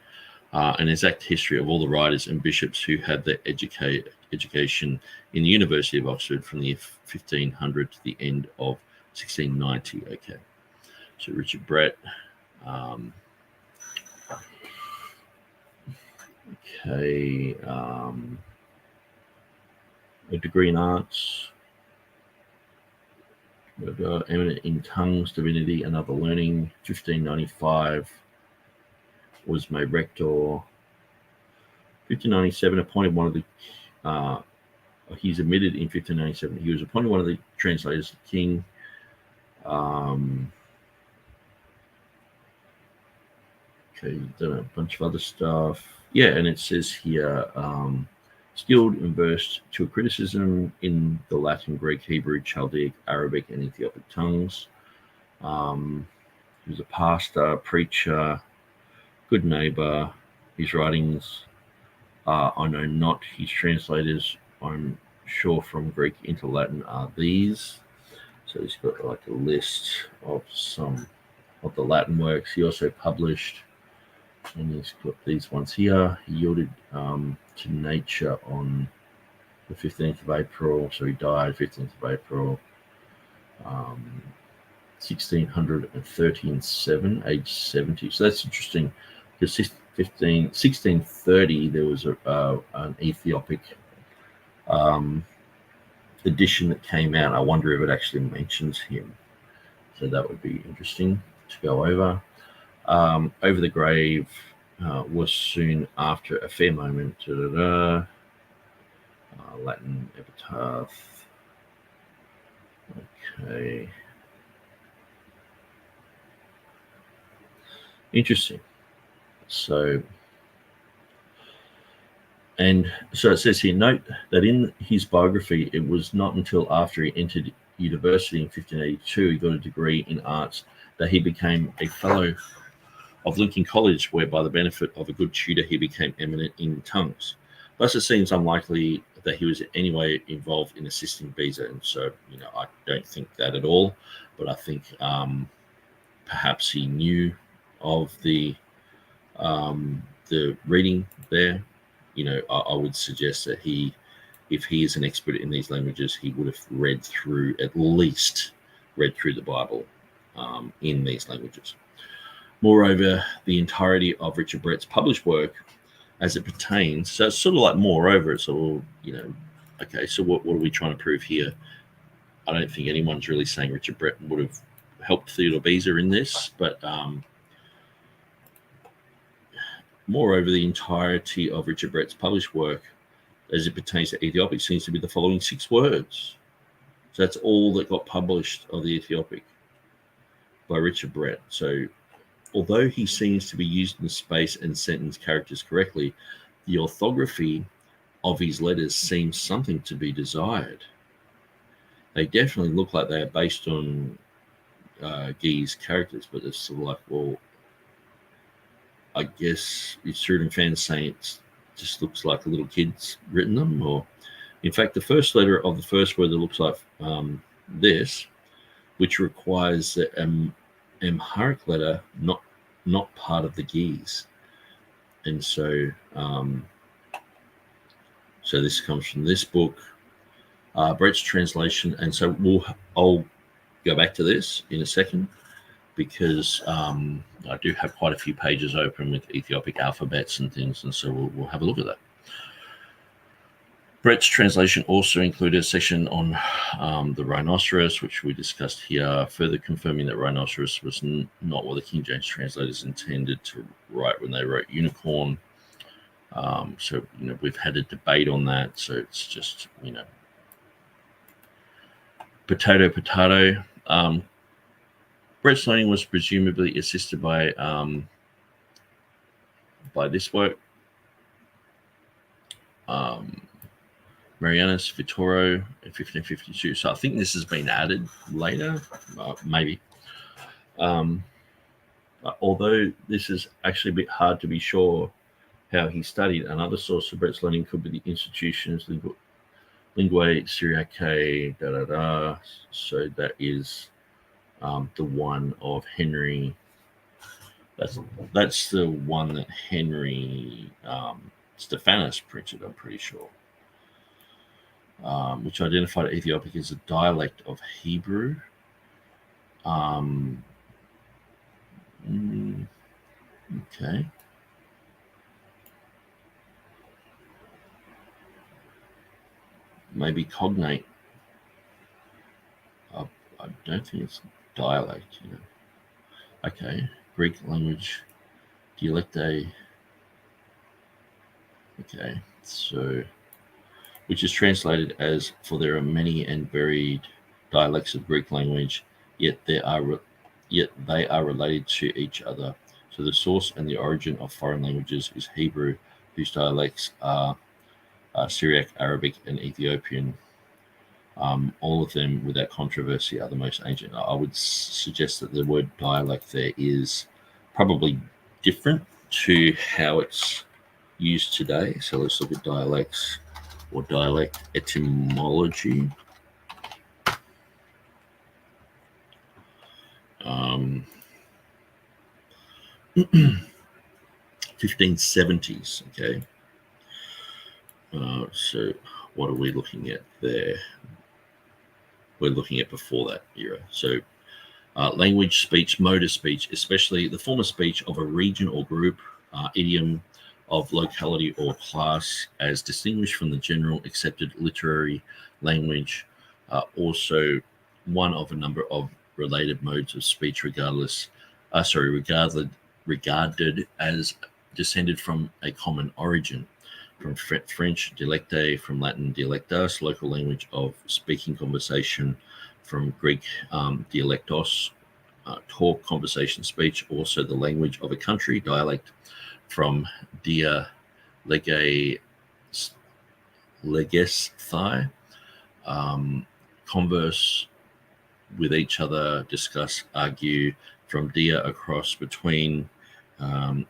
an exact history of all the writers and bishops who had their education in the University of Oxford from the year 1500 to the end of 1690. Okay, so Richard Brett. Okay, a degree in arts, eminent in tongues, divinity, and other learning. 1595 was made rector. 1597 appointed one of the. He's admitted in 1597 he was appointed one of the translators of the king. Okay, done a bunch of other stuff. Yeah, and it says here, skilled and versed to a criticism in the Latin, Greek, Hebrew, Chaldaic, Arabic, and Ethiopic tongues. He was a pastor, preacher, good neighbor. His writings, I know not his translators. I'm sure from Greek into Latin are these. So he's got like a list of some of the Latin works. He also published, and he's got these ones here. He yielded to nature on the 15th of April. So he died 15th of April, 1613, age 70. So that's interesting because 1630 there was an Ethiopic edition that came out. I wonder if it actually mentions him. So that would be interesting to go over. Over the grave was soon after a fair moment. Latin epitaph. Okay. Interesting. So it says here, note that in his biography, it was not until after he entered university in 1582, he got a degree in arts, that he became a fellow of Lincoln College, where by the benefit of a good tutor, he became eminent in tongues. Thus, it seems unlikely that he was in any way involved in assisting Beza. And so, I don't think that at all, but I think perhaps he knew of the reading there. I would suggest that if he is an expert in these languages, he would have at least read through the Bible in these languages. Moreover, the entirety of Richard Brett's published work, as it pertains, so it's sort of like moreover, it's all, okay, so what are we trying to prove here? I don't think anyone's really saying Richard Brett would have helped Theodore Beza in this, but moreover, the entirety of Richard Brett's published work, as it pertains to Ethiopic, seems to be the following 6 words. So that's all that got published of the Ethiopic by Richard Brett. So although he seems to be using the space and sentence characters correctly, the orthography of his letters seems something to be desired. They definitely look like they are based on Guy's characters, but it's sort of like, well, I guess if TurretinFan's saying it just looks like a little kid's written them, or in fact, the first letter of the first word that looks like this, which requires the Amharic letter, not part of the G's, and so this comes from this book, Brett's translation, and so I'll go back to this in a second, because I do have quite a few pages open with Ethiopic alphabets and things, and so we'll have a look at that. Brett's translation also included a section on the rhinoceros, which we discussed here, further confirming that rhinoceros was not what the King James translators intended to write when they wrote unicorn. So, we've had a debate on that, so it's just, potato. Brett's learning was presumably assisted by this work, Marianus Vittoro in 1552. So I think this has been added later, maybe. Although this is actually a bit hard to be sure how he studied, another source of Brett's learning could be the institutions Linguae Syriacae, So that is the one of Henry. That's the one that Henry Stephanus printed, I'm pretty sure, which identified Ethiopic as a dialect of Hebrew. Okay. Maybe cognate. I don't think it's dialect, Okay, Greek language, dialecte. Okay, so which is translated as, for there are many and varied dialects of Greek language, yet they are related to each other. So the source and the origin of foreign languages is Hebrew, whose dialects are Syriac, Arabic, and Ethiopian. All of them, without controversy, are the most ancient. I would suggest that the word dialect there is probably different to how it's used today. So let's look at dialects or dialect etymology. 1570s, okay. So what are we looking at there? We're looking at before that era. So language, speech, mode of speech, especially the form of speech of a region or group, idiom of locality or class, as distinguished from the general accepted literary language, also one of a number of related modes of speech regarded as descended from a common origin. from French, dialecte, from Latin, dialectus, local language of speaking conversation, from Greek, dialectos, talk, conversation, speech, also the language of a country, dialect, from dia, legesthai, converse with each other, discuss, argue, from dia, across, between.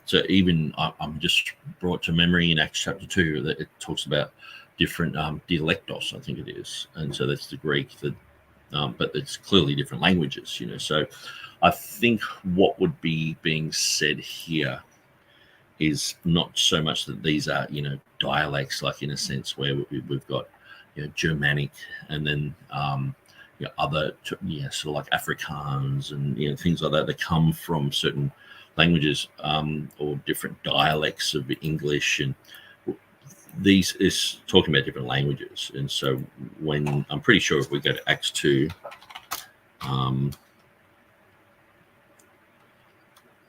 So even I'm just brought to memory in Acts chapter 2 that it talks about different dialectos, I think it is, and so that's the Greek, but it's clearly different languages, So I think what would be being said here is not so much that these are, dialects, like in a sense where we've got, Germanic, and then other, sort of like Afrikaans and things like that that come from certain languages or different dialects of English, and these is talking about different languages. And so when I'm pretty sure if we go to Acts 2,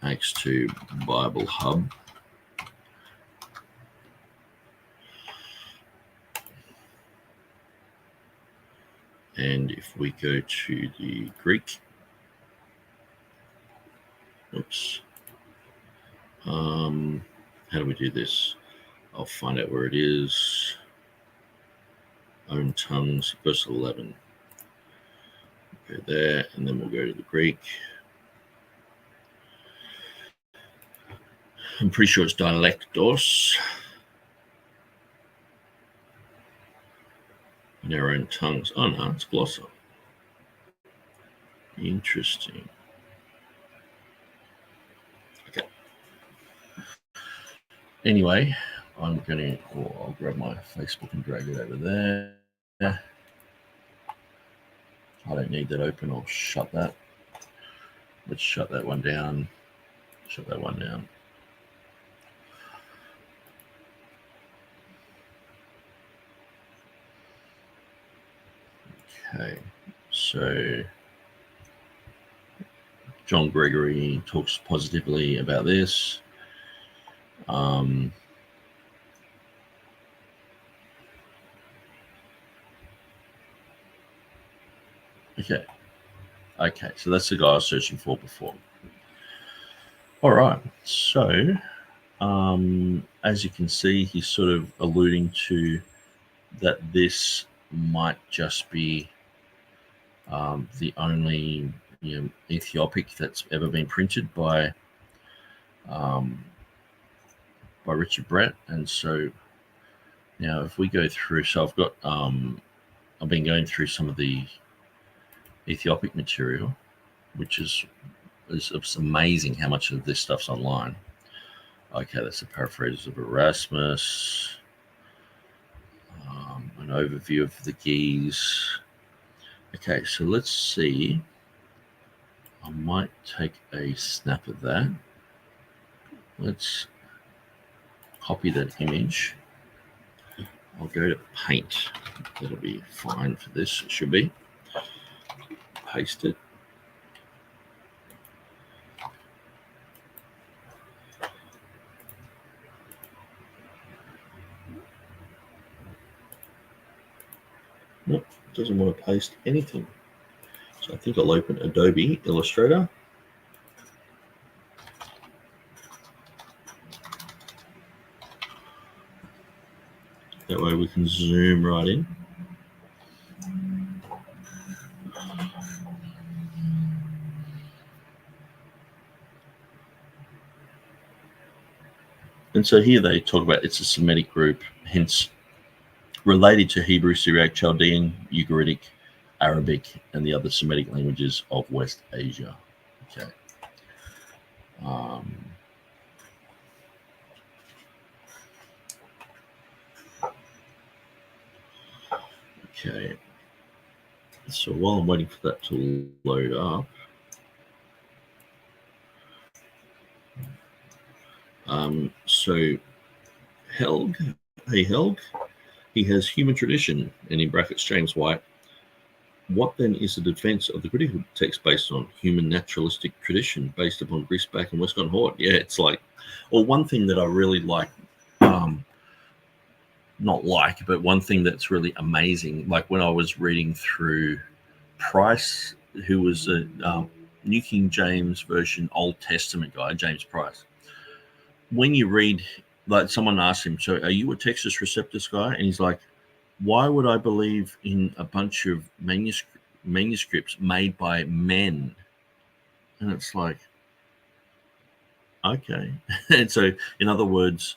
Acts 2 Bible Hub, and if we go to the Greek, oops, how do we do this? I'll find out where it is. Own tongues, verse 11. Go there, and then we'll go to the Greek. I'm pretty sure it's dialectos. In our own tongues. Oh no, it's glossa. Interesting. Okay. Anyway, I'll grab my Facebook and drag it over there. I don't need that open. I'll shut that. Let's shut that one down. Shut that one down. Okay, so John Gregory talks positively about this. Okay, so that's the guy I was searching for before. All right, so as you can see, he's sort of alluding to that this might just be the only Ethiopic that's ever been printed by Richard Brett. And so now if we go through, so I've got I've been going through some of the Ethiopic material, which is it's amazing how much of this stuff's online. Okay, that's a paraphrase of Erasmus, an overview of the Geese. Okay, so let's see. I might take a snap of that. Let's copy that image. I'll go to Paint. That'll be fine for this. It should be. Paste it. Nope, doesn't want to paste anything. So I think I'll open Adobe Illustrator. That way we can zoom right in. And so here they talk about it's a Semitic group, hence related to Hebrew, Syriac, Chaldean, Ugaritic, Arabic, and the other Semitic languages of West Asia. Okay. Okay. So while I'm waiting for that to load up, so Helg, hey Helg, he has human tradition, and in brackets James White. What then is the defense of the critical text based on? Human naturalistic tradition based upon Griesbach and Westcott Hort. Yeah, it's like, well, one thing that I really like not like, but one thing that's really amazing, like when I was reading through Price, who was a New King James Version Old Testament guy, James Price. When you read, like someone asked him, so are you a Textus Receptus guy? And he's like, why would I believe in a bunch of manuscripts made by men? And it's like, okay. And so, in other words,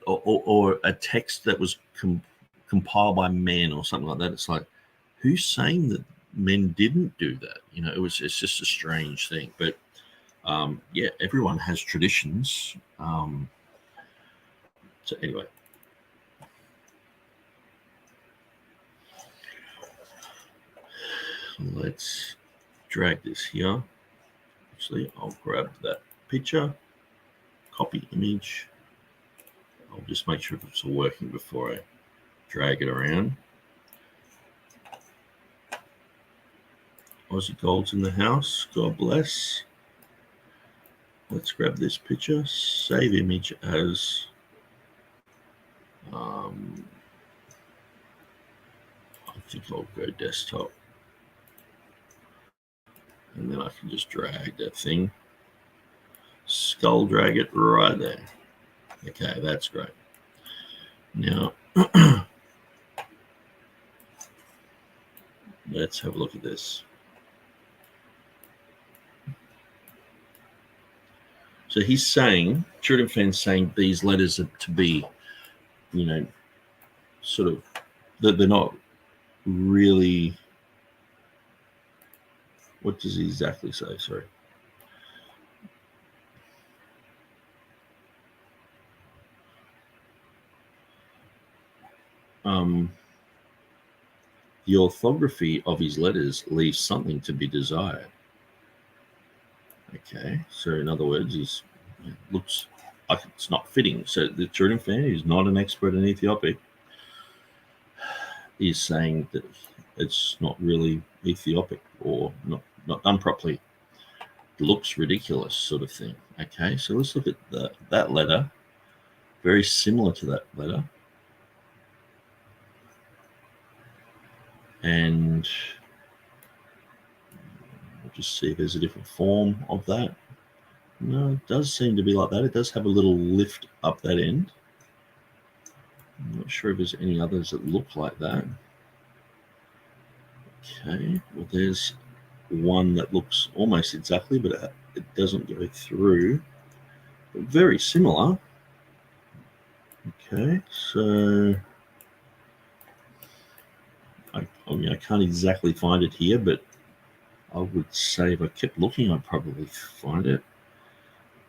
or a text that was compiled by men or something like that. It's like, who's saying that men didn't do that? You know, it's just a strange thing. But yeah, everyone has traditions. So anyway. Let's drag this here. Actually, I'll grab that picture, copy image. I'll just make sure it's all working before I drag it around. Aussie Gold's in the house. God bless. Let's grab this picture. Save image as I think I'll go desktop. And then I can just drag that thing. Skull drag it right there. Okay, that's great. Now, let's have a look at this. So he's saying, TurretinFan's saying these letters are to be, you know, sort of, that they're not really, what does he exactly say? Sorry. The orthography of his letters leaves something to be desired. Okay, so in other words, it looks like it's not fitting. So the TurretinFan, who's not an expert in Ethiopic, is saying that it's not really Ethiopic or not done properly. It looks ridiculous, sort of thing. Okay, so let's look at that letter. Very similar to that letter. And we'll just see if there's a different form of that. No, it does seem to be like that. It does have a little lift up that end. I'm not sure if there's any others that look like that. Okay, well, there's one that looks almost exactly, but it doesn't go through. But very similar. Okay, so I mean, I can't exactly find it here, but I would say if I kept looking, I'd probably find it.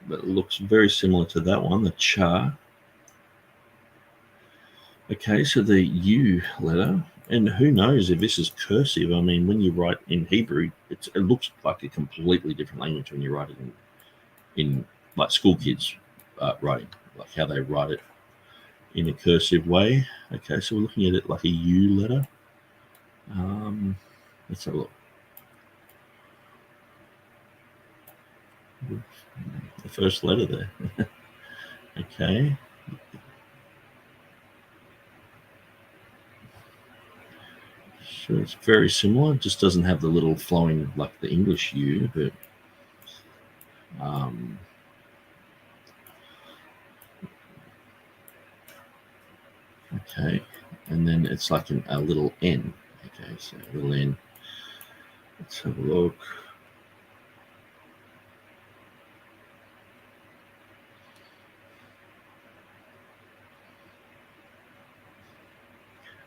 But it looks very similar to that one, the cha. Okay, so the U letter, and who knows if this is cursive. I mean, when you write in Hebrew, it looks like a completely different language when you write it in like school kids writing, like how they write it in a cursive way. Okay, so we're looking at it like a U letter. Let's have a look. The first letter there. Okay. So it's very similar. It just doesn't have the little flowing like the English U, but okay. And then it's like a little N. Okay, so a little N. Let's have a look.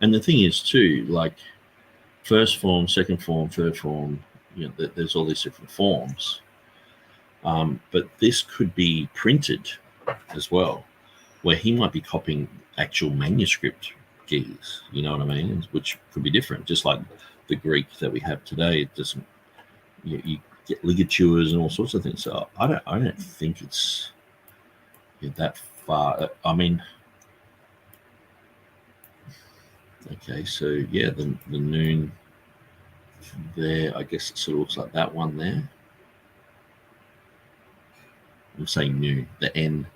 And the thing is too, like first form, second form, third form, you know, there's all these different forms. But this could be printed as well, where he might be copying actual manuscript keys, you know what I mean? Which could be different, just like the Greek that we have today. It doesn't, you get ligatures and all sorts of things. So I don't think it's that far. I mean, okay, so yeah, the noon there, I guess it sort of looks like that one there. I'm saying noon, the N.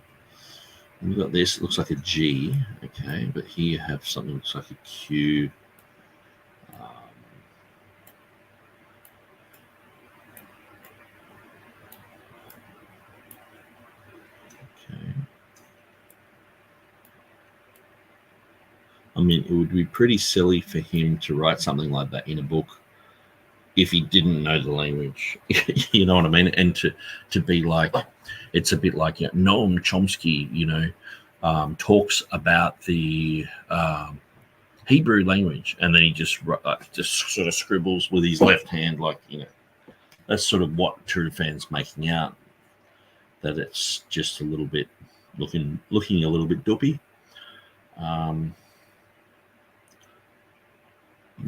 We've got this. It looks like a G. Okay, but here you have something that looks like a Q. Okay. I mean, it would be pretty silly for him to write something like that in a book if he didn't know the language. You know what I mean? And to be like, it's a bit like, you know, Noam Chomsky, you know, talks about the Hebrew language, and then he just sort of scribbles with his left hand, like, you know, that's sort of what TurretinFan's making out, that it's just a little bit looking a little bit doopy.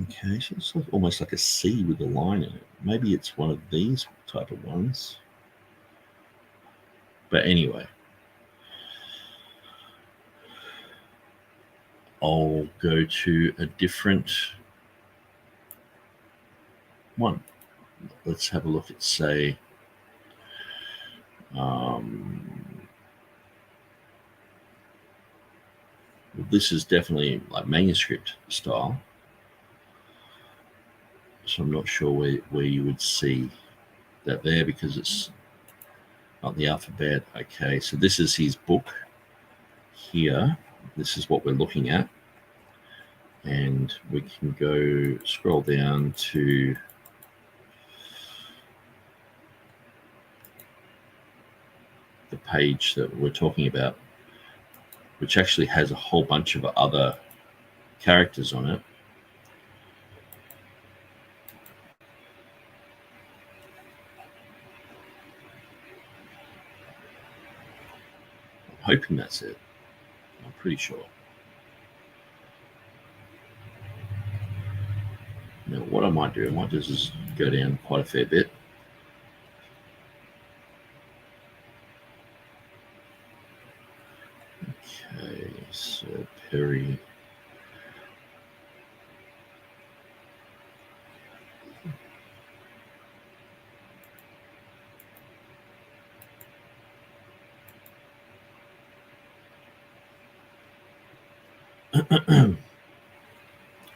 Okay, so it's almost like a C with a line in it. Maybe it's one of these type of ones. But anyway, I'll go to a different one. Let's have a look at, say, this is definitely like manuscript style. So I'm not sure where you would see that there, because it's not the alphabet. Okay, so this is his book here. This is what we're looking at. And we can go scroll down to the page that we're talking about, which actually has a whole bunch of other characters on it. I'm hoping that's it. I'm pretty sure. Now, what I might do, I might just go down quite a fair bit. Okay, so Perry.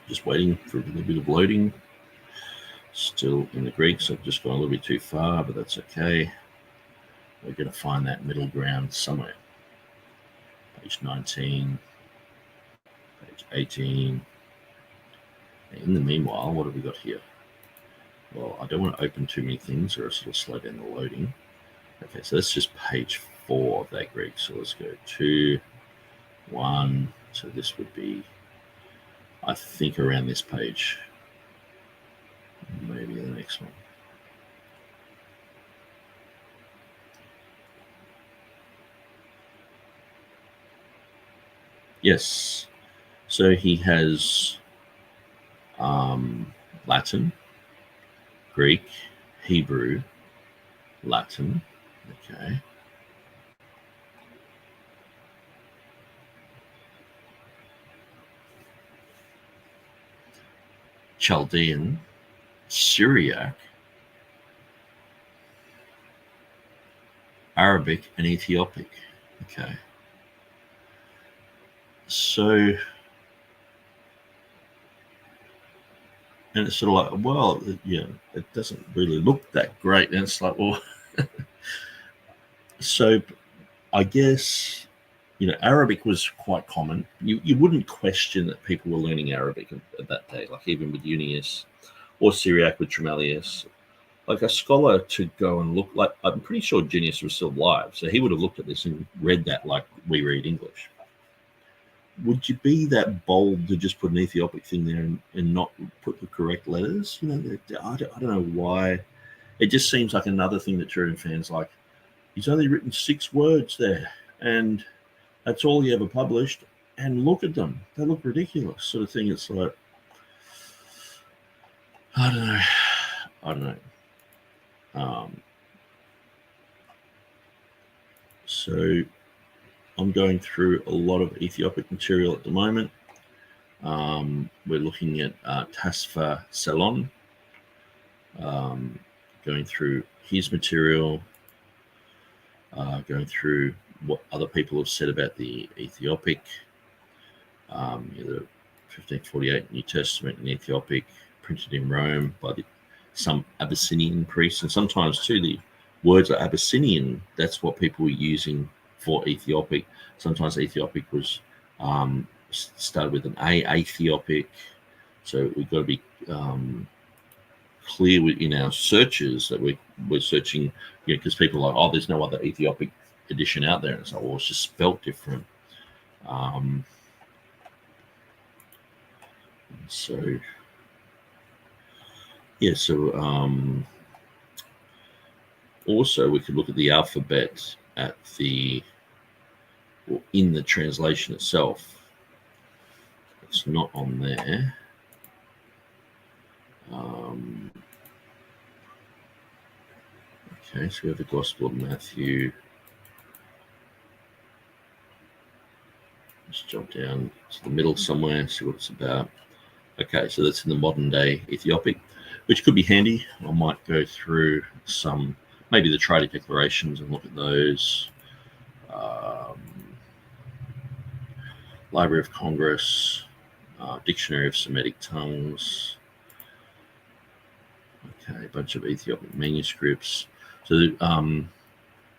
Just waiting for a little bit of loading. Still in the Greek, so I've just gone a little bit too far, but that's okay. We're going to find that middle ground somewhere. Page 19, page 18. In the meanwhile, what have we got here? Well, I don't want to open too many things or else it'll slow down the loading. Okay, so that's just page 4 of that Greek. So let's go 2, 1. So this would be, I think, around this page. Maybe the next one. Yes. So he has Latin, Greek, Hebrew, Latin. Okay. Chaldean, Syriac, Arabic, and Ethiopic. Okay. So, and it's sort of like, well, yeah, it doesn't really look that great. And it's like, well, so I guess, you know, Arabic was quite common. You wouldn't question that people were learning Arabic at that day, like even with Junius or Syriac with Tremellius. Like a scholar to go and look, like I'm pretty sure Junius was still alive, so he would have looked at this and read that like we read English. Would you be that bold to just put an Ethiopic thing there and not put the correct letters? You know, I don't know why. It just seems like another thing that TurretinFan's like, he's only written 6 words there, and that's all he ever published. And look at them; they look ridiculous, sort of thing. It's like, I don't know. So I'm going through a lot of Ethiopic material at the moment. We're looking at Tasfa going through his material, going through what other people have said about the Ethiopic, the 1548 New Testament in Ethiopic, printed in Rome by some Abyssinian priests, and sometimes too the words are Abyssinian. That's what people were using for Ethiopic. Sometimes Ethiopic was started with an A, Aethiopic. So we've got to be clear in our searches that we're searching, because people are like, oh, there's no other Ethiopic edition out there. And it's like, well, it's just spelt different. So also we could look at the alphabet in the translation itself. It's not on there. Okay, so we have the Gospel of Matthew. Let's jump down to the middle somewhere, see what it's about. Okay, so that's in the modern day Ethiopic, which could be handy. I might go through maybe the Triadic Declarations and look at those. Library of Congress, Dictionary of Semitic Tongues. Okay, a bunch of Ethiopic manuscripts. So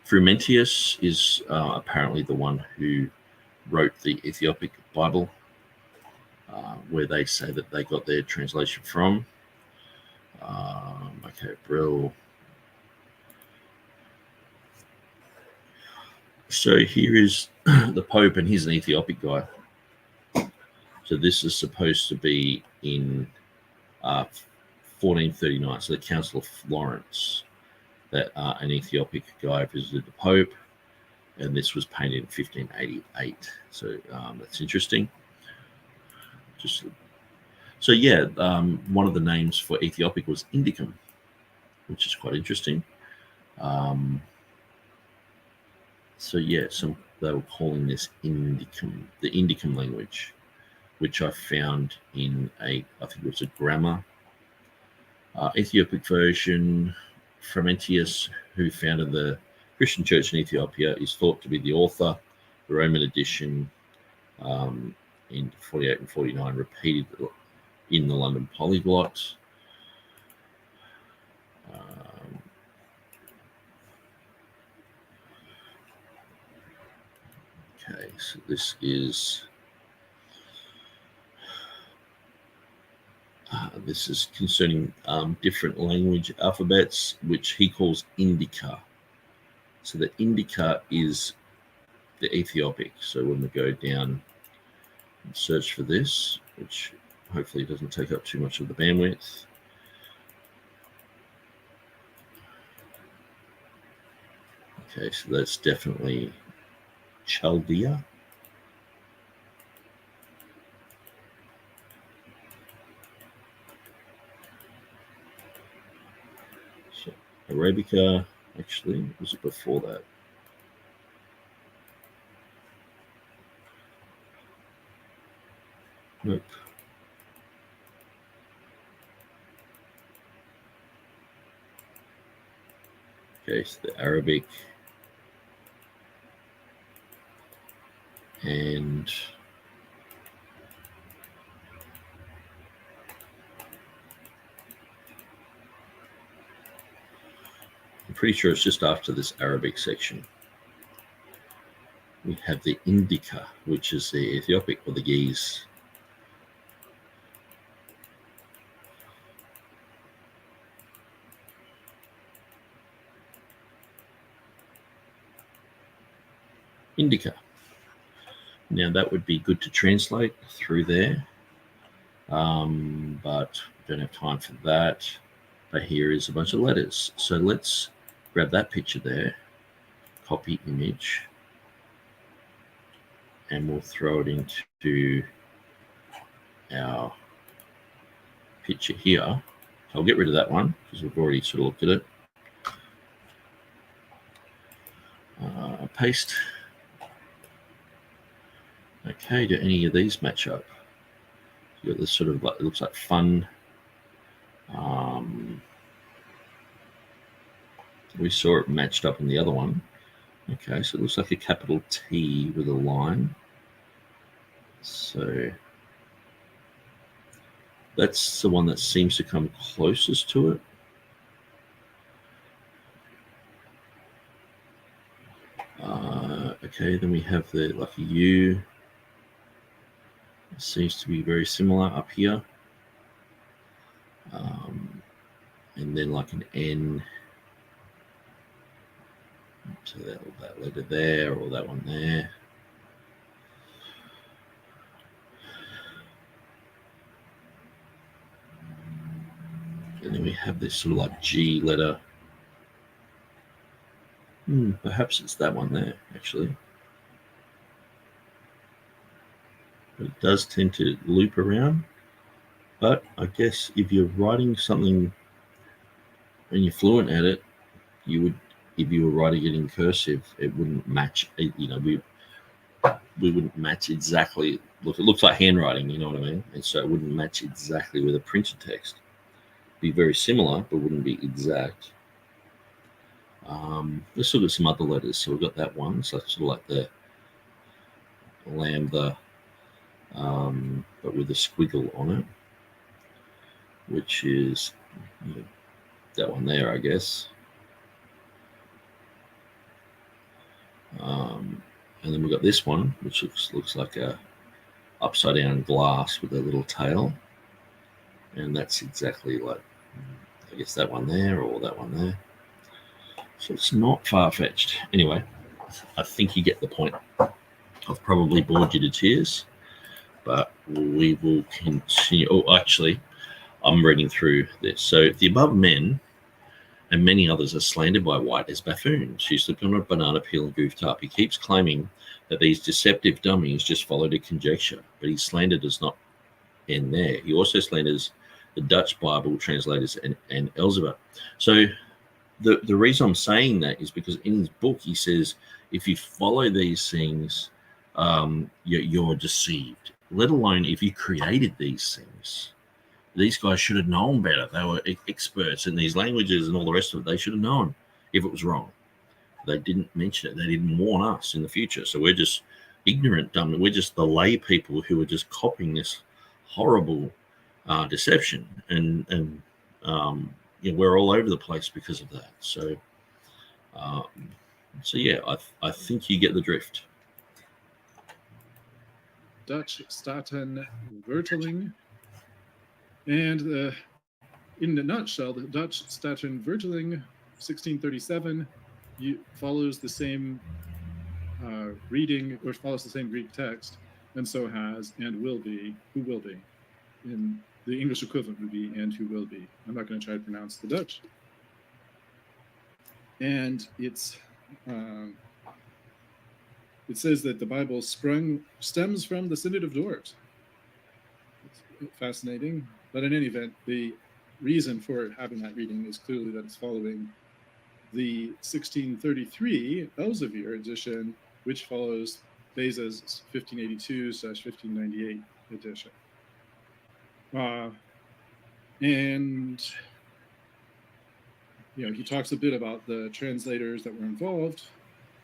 Frumentius is apparently the one who wrote the Ethiopic Bible, where they say that they got their translation from. Okay, Brill. So here is the Pope, and he's an Ethiopic guy. So this is supposed to be in 1439, so the Council of Florence, that an Ethiopic guy visited the Pope, and this was painted in 1588. So that's interesting. One of the names for Ethiopic was Indicum, which is quite interesting. They were calling this Indicum, the Indicum language, which I found in I think it was a grammar. Ethiopic version. Frumentius, who founded the Christian church in Ethiopia, is thought to be the author. The Roman edition in 48 and 49 repeated in the London Polyglot. Okay, so this is concerning different language alphabets, which he calls Indica. So the Indica is the Ethiopic. So when we go down and search for this, which hopefully doesn't take up too much of the bandwidth. Okay, so that's definitely Chaldea. So Arabica, actually, was it before that? Nope. Okay, so the Arabic and I'm pretty sure it's just after this Arabic section. We have the Indica, which is the Ethiopic or the Ge'ez. Indica. Now that would be good to translate through there, but we don't have time for that. But here is a bunch of letters. So let's grab that picture there, copy image, and we'll throw it into our picture here. I'll get rid of that one because we've already sort of looked at it. Paste. Okay, do any of these match up? You got this sort of like, it looks like fun. We saw it matched up in the other one. Okay, so it looks like a capital T with a line. So that's the one that seems to come closest to it. Okay, then we have like a U. It seems to be very similar up here. And then like an N. So that letter there, or that one there. And then we have this sort of like G letter. Perhaps it's that one there, actually. But it does tend to loop around. But I guess if you're writing something and you're fluent at it, you would, if you were writing it in cursive, it wouldn't match. You know, we wouldn't match exactly. Look, it looks like handwriting, you know what I mean? And so it wouldn't match exactly with a printed text. Be very similar, but wouldn't be exact. Let's look at some other letters. So we've got that one. So it's sort of like the lambda, but with a squiggle on it, which is that one there, I guess. And then we've got this one, which looks like a upside down glass with a little tail, and that's exactly like, I guess, that one there or that one there. So it's not far-fetched. Anyway, I think you get the point. I've probably bored you to tears, but we will continue. Oh, actually, I'm reading through this. So the above men and many others are slandered by White as buffoons who slipped on a banana peel and goofed up. He keeps claiming that these deceptive dummies just followed a conjecture, but his slander does not end there. He also slanders the Dutch Bible translators and Elizabeth. So the reason I'm saying that is because in his book he says if you follow these things, you're deceived. Let alone if you created these things. These guys should have known better. They were experts in these languages and all the rest of it. They should have known if it was wrong. They didn't mention it. They didn't warn us in the future. So we're just ignorant, dumb. We're just the lay people who are just copying this horrible deception, and we're all over the place because of that. So, yeah, I think you get the drift. Dutch Statenvertaling, and in a nutshell, the Dutch Statenvertaling 1637 follows the same reading, or follows the same Greek text, and so has and will be, who will be. In the English equivalent would be and who will be. I'm not going to try to pronounce the Dutch. And it says that the Bible stems from the Synod of Dort. It's fascinating. But in any event, the reason for having that reading is clearly that it's following the 1633 Elsevier edition, which follows Beza's 1582/1598 edition. And he talks a bit about the translators that were involved,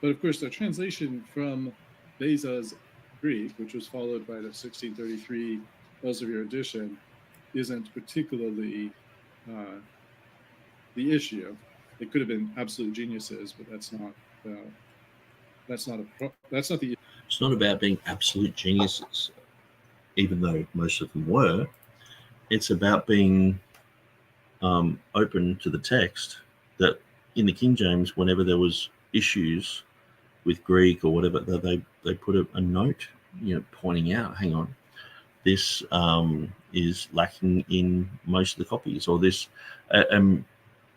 but of course the translation from Beza's Greek, which was followed by the 1633 Elsevier edition, isn't particularly the issue. It could have been absolute geniuses, but that's not the. It's not about being absolute geniuses, even though most of them were. It's about being open to the text. That in the King James, whenever there was issues with Greek or whatever, they put a note, pointing out, hang on, this is lacking in most of the copies, or this,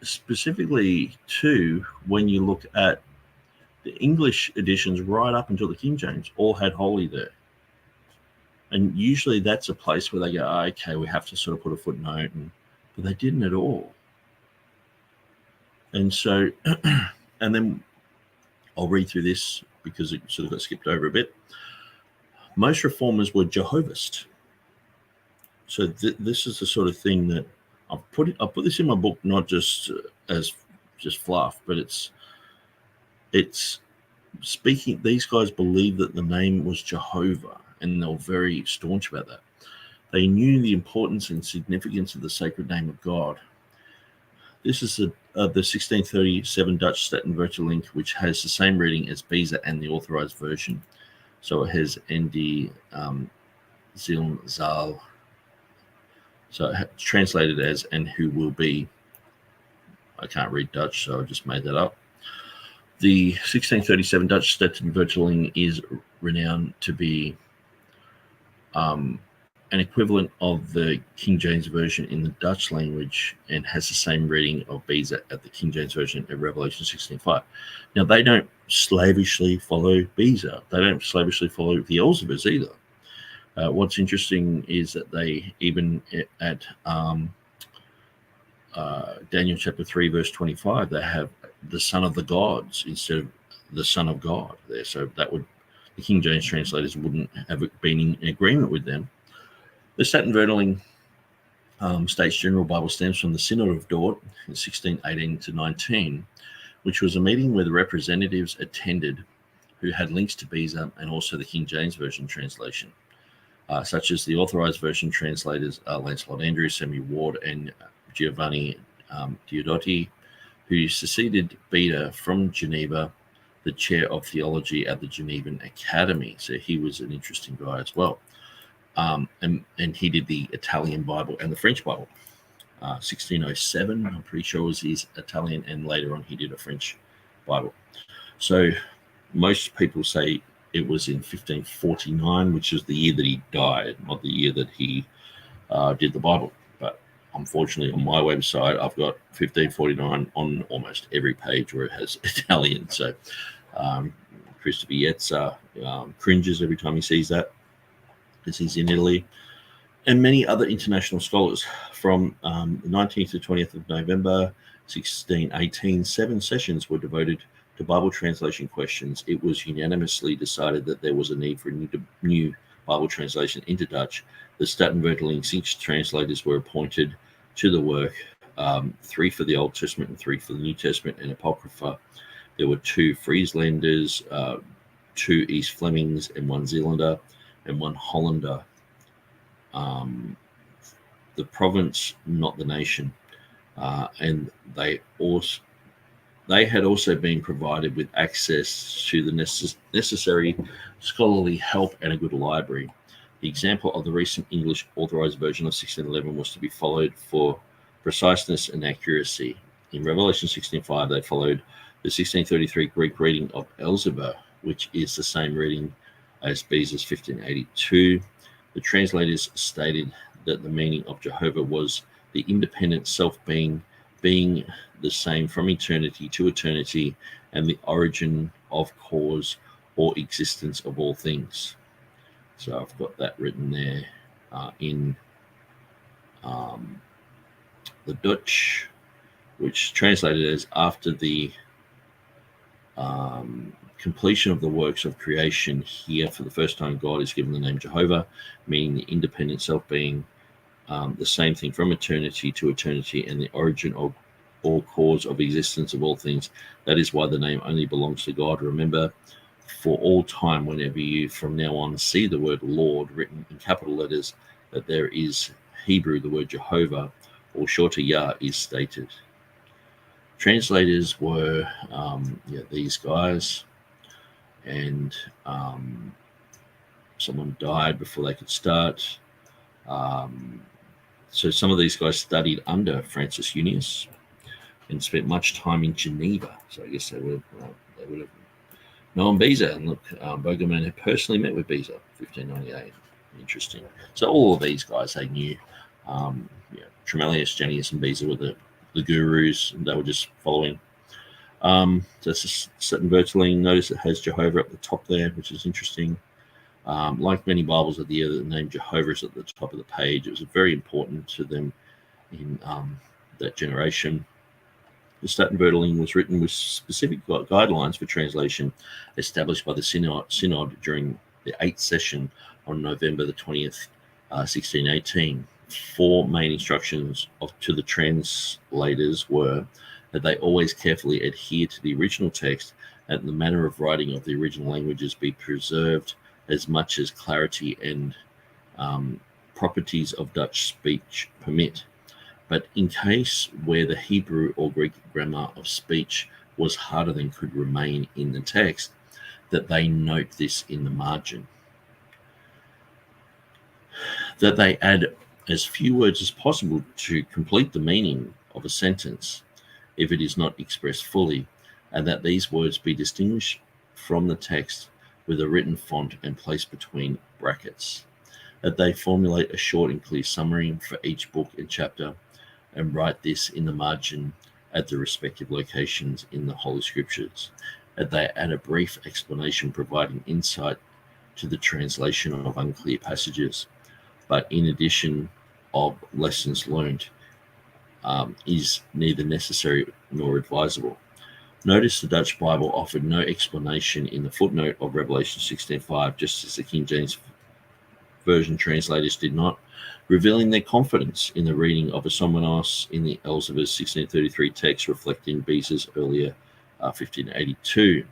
specifically too, when you look at the English editions right up until the King James, all had holy there. And usually that's a place where they go, okay, we have to sort of put a footnote, but they didn't at all. And so, and then I'll read through this because it sort of got skipped over a bit. Most reformers were Jehovist. So this is the sort of thing that I'll put this in my book, not just as just fluff, but it's these guys believed that the name was Jehovah, and they were very staunch about that. They knew the importance and significance of the sacred name of God. This is the 1637 Dutch Statenvertaling, which has the same reading as Beza and the authorized version. So it has ND Zilm Zal. So it's translated as "and who will be." I can't read Dutch, so I just made that up. The 1637 Dutch Statenvertaling is renowned to be an equivalent of the King James Version in the Dutch language, and has the same reading of Beza at the King James Version of Revelation 16:5. Now, they don't slavishly follow Beza. They don't slavishly follow the Elzebus either. What's interesting is that they, even at Daniel chapter 3, verse 25, they have the Son of the Gods instead of the Son of God there. So that would, the King James translators wouldn't have been in agreement with them. The Statenvertaling States General Bible stems from the Synod of Dort in 1618 to 19, which was a meeting where the representatives attended who had links to Beza and also the King James Version translation, such as the authorized version translators Lancelot Andrews, Samuel Ward, and Giovanni Diodotti, who succeeded Beda from Geneva, the chair of theology at the Genevan Academy. So he was an interesting guy as well. And he did the Italian Bible and the French Bible. 1607, I'm pretty sure, was his Italian, and later on he did a French Bible. So most people say it was in 1549, which is the year that he died, not the year that he did the Bible. But unfortunately, on my website, I've got 1549 on almost every page where it has Italian. So Christopher Yetzer cringes every time he sees that, because he's in Italy. And many other international scholars. From the 19th to 20th of November 1618, 7 sessions were devoted to Bible translation questions. It was unanimously decided that there was a need for a new Bible translation into Dutch. The Statenvertaling 6 translators were appointed to the work, 3 for the Old Testament and 3 for the New Testament and Apocrypha. There were 2 Frieslanders, 2 East Flemings, and 1 Zealander, and 1 Hollander. The province, not the nation. And they had also been provided with access to the necessary scholarly help and a good library. The example of the recent English authorized version of 1611 was to be followed for preciseness and accuracy. In Revelation 16:5, they followed the 1633 Greek reading of Elzebah, which is the same reading as Beza's 1582. The translators stated that the meaning of Jehovah was the independent self being the same from eternity to eternity, and the origin of cause or existence of all things. So I've got that written there in the Dutch, which translated as after the completion of the works of creation. Here, for the first time, God is given the name Jehovah, meaning the independent self being the same thing from eternity to eternity, and the origin of all cause of existence of all things. That is why the name only belongs to God. Remember, for all time, whenever you from now on see the word Lord written in capital letters, that there is Hebrew, the word Jehovah, or shorter Yah, is stated. Translators were these guys, and someone died before they could start. So some of these guys studied under Francis Unius and spent much time in Geneva. So I guess they would have known Beza. And look, Burgon had personally met with Beza, 1598. Interesting. So all of these guys they knew. Tremellius, Janius, and Beza were the gurus. They were just following. So it's a Statenvertaling. Notice it has Jehovah at the top there, which is interesting. Like many Bibles of the year, the name Jehovah is at the top of the page. It was very important to them in that generation. The Statenvertaling was written with specific guidelines for translation established by the Synod during the 8th session on November the 20th, 1618. 4 main instructions to the translators were that they always carefully adhere to the original text, and the manner of writing of the original languages be preserved as much as clarity and properties of Dutch speech permit. But in case where the Hebrew or Greek grammar of speech was harder than could remain in the text, that they note this in the margin. That they add as few words as possible to complete the meaning of a sentence, if it is not expressed fully, and that these words be distinguished from the text with a written font and placed between brackets. That they formulate a short and clear summary for each book and chapter, and write this in the margin at the respective locations in the Holy Scriptures. That they add a brief explanation providing insight to the translation of unclear passages, but in addition of lessons learned, is neither necessary nor advisable. Notice the Dutch Bible offered no explanation in the footnote of Revelation 16:5, just as the King James Version translators did not, revealing their confidence in the reading of Asomenos in the Elzevir 1633 text, reflecting Beza's earlier 1582.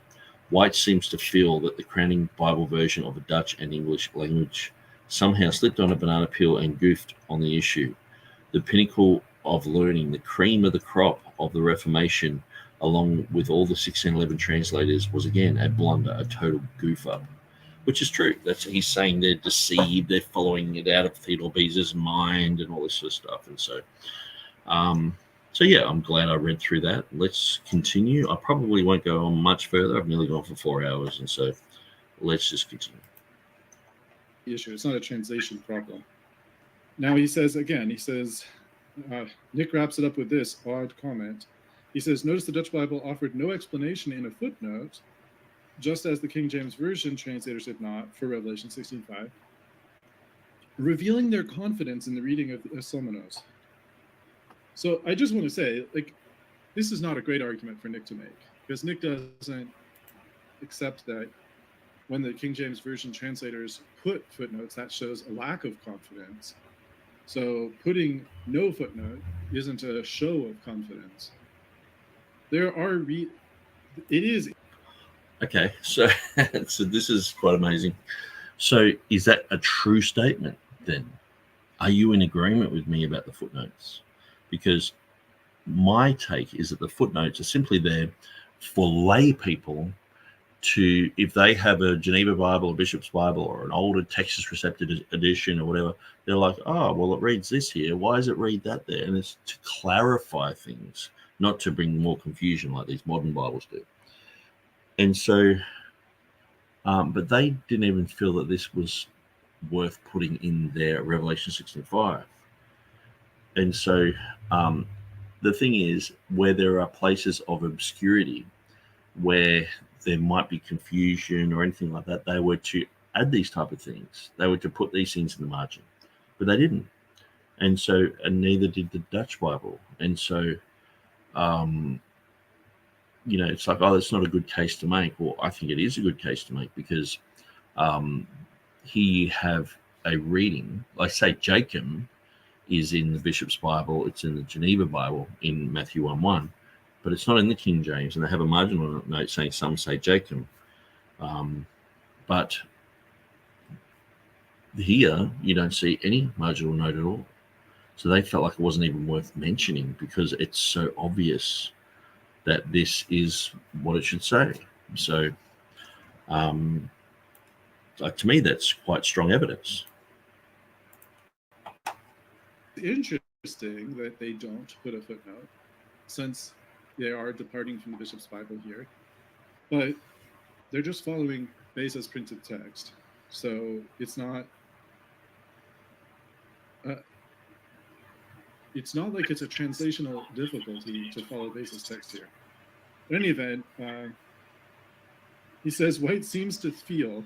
White seems to feel that the crowning Bible version of a Dutch and English language somehow slipped on a banana peel and goofed on the issue. The pinnacle of learning, the cream of the crop of the Reformation, along with all the 1611 translators, was again a blunder, a total goof up, which is true. He's saying they're deceived, they're following it out of Theodore Beza's mind and all this sort of stuff. And so yeah, I'm glad I read through that. Let's continue. I probably won't go on much further. I've nearly gone for 4 hours, and so let's just continue. Issue. It's not a translation problem. Now he says, Nick wraps it up with this odd comment. He says, notice the Dutch Bible offered no explanation in a footnote, just as the King James Version translators did not for Revelation 16:5, revealing their confidence in the reading of Asomenos. So I just want to say, this is not a great argument for Nick to make, because Nick doesn't accept that when the King James Version translators put footnotes, that shows a lack of confidence. So putting no footnote isn't a show of confidence. It is. Okay, so this is quite amazing. So is that a true statement then? Are you in agreement with me about the footnotes? Because my take is that the footnotes are simply there for lay people to, if they have a Geneva Bible, a Bishop's Bible, or an older Textus Receptus edition or whatever, they're like, oh, well, it reads this here. Why does it read that there? And it's to clarify things, not to bring more confusion like these modern Bibles do. And so, but they didn't even feel that this was worth putting in their Revelation 16:5. And so the thing is, where there are places of obscurity where there might be confusion or anything like that, they were to add these type of things. They were to put these things in the margin, but they didn't. And so, and neither did the Dutch Bible. And so, it's like, oh, that's not a good case to make. Well, I think it is a good case to make, because here you have a reading, like say Jacob is in the Bishop's Bible, it's in the Geneva Bible in Matthew 1:1, but it's not in the King James, and they have a marginal note saying some say Jacob. But here you don't see any marginal note at all. So they felt like it wasn't even worth mentioning, because it's so obvious that this is what it should say. So to me, that's quite strong evidence. Interesting that they don't put a footnote, since they are departing from the Bishop's Bible here, but they're just following Beza's printed text. So it's not like it's a translational difficulty to follow Beza's text here. In any event, he says White seems to feel,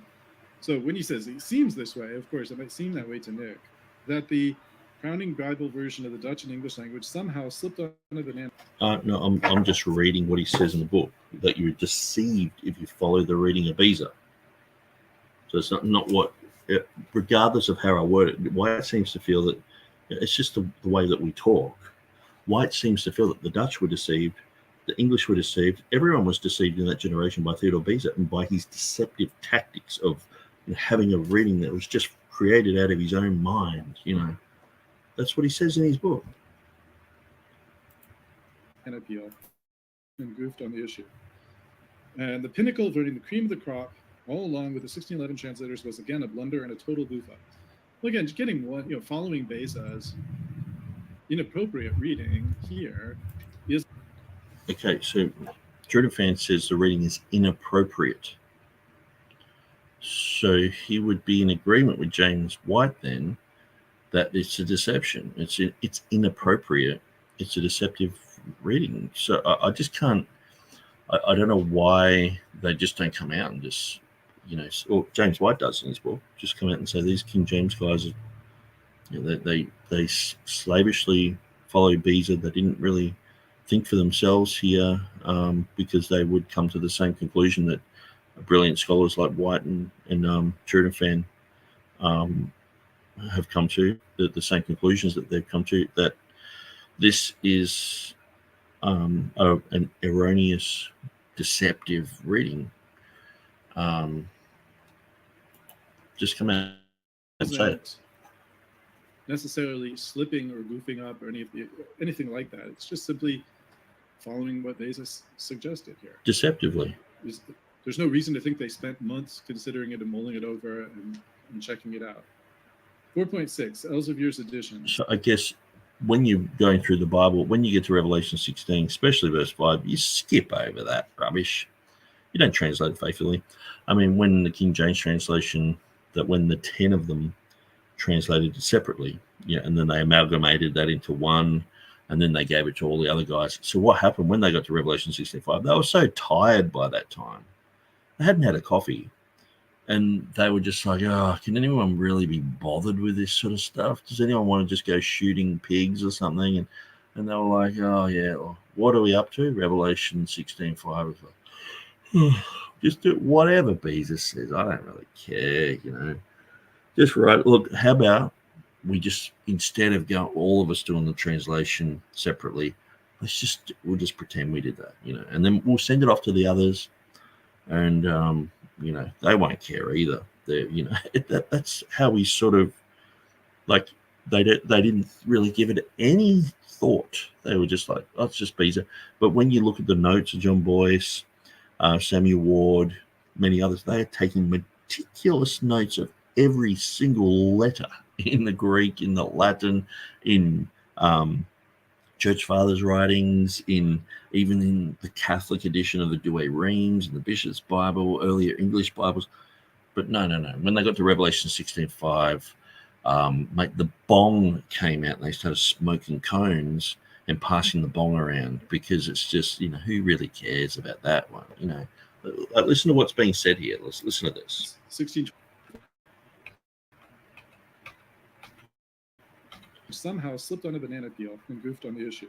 so when he says it seems this way, of course, it might seem that way to Nick, that the crowning Bible version of the Dutch and English language somehow slipped on a banana. No, I'm just reading what he says in the book, that you're deceived if you follow the reading of Beza. So it's not what, regardless of how I word it, White seems to feel that it's just the way that we talk. White seems to feel that the Dutch were deceived The English were deceived. Everyone was deceived in that generation by Theodore Beza and by his deceptive tactics of having a reading that was just created out of his own mind. That's what he says in his book. And appeal and goofed on the issue. And the pinnacle of learning the cream of the crop, all along with the 1611 translators, was again a blunder and a total goof up. Well, again, getting one, following Beza's inappropriate reading here is. Okay, so TurretinFan's says the reading is inappropriate. So he would be in agreement with James White then that it's a deception. It's inappropriate. It's a deceptive reading. So I just can't. I don't know why they just don't come out and just, or James White does in his book, just come out and say these King James guys, they slavishly follow Beza. They didn't really think for themselves here, because they would come to the same conclusion that brilliant scholars like White and TurretinFan have come to, the same conclusions that they've come to, that this is an erroneous, deceptive reading. Just come out and say it. Necessarily slipping or goofing up or anything like that. It's just simply following what Beza suggested here. Deceptively. There's no reason to think they spent months considering it and mulling it over and checking it out. 4.6, Elsevier's edition. So I guess when you're going through the Bible, when you get to Revelation 16, especially verse 5, you skip over that rubbish. You don't translate it faithfully. I mean, when the King James translation, that when the 10 of them translated it separately, and then they amalgamated that into one, and then they gave it to all the other guys. So what happened when they got to Revelation 16:5? They were so tired by that time. They hadn't had a coffee. And they were just like, can anyone really be bothered with this sort of stuff? Does anyone want to just go shooting pigs or something? And they were like, well, what are we up to? Revelation 16:5. It's like, just do whatever Beza says. I don't really care, Just right. Look, how about we just, instead of all of us doing the translation separately, we'll just pretend we did that, and then we'll send it off to the others, and they won't care either. That's how we sort of, like, they didn't really give it any thought. They were just like, it's just Beza. But when you look at the notes of John Boyce, Samuel Ward, many others, they are taking meticulous notes of every single letter in the Greek, in the Latin, in Church Fathers' writings, even in the Catholic edition of the Douay Reams and the Bishop's Bible, earlier English Bibles. But no. When they got to Revelation 16:5, the bong came out and they started smoking cones and passing the bong around, because it's just, who really cares about that one? Listen to what's being said here. Let's listen to this. 16. Somehow slipped on a banana peel and goofed on the issue.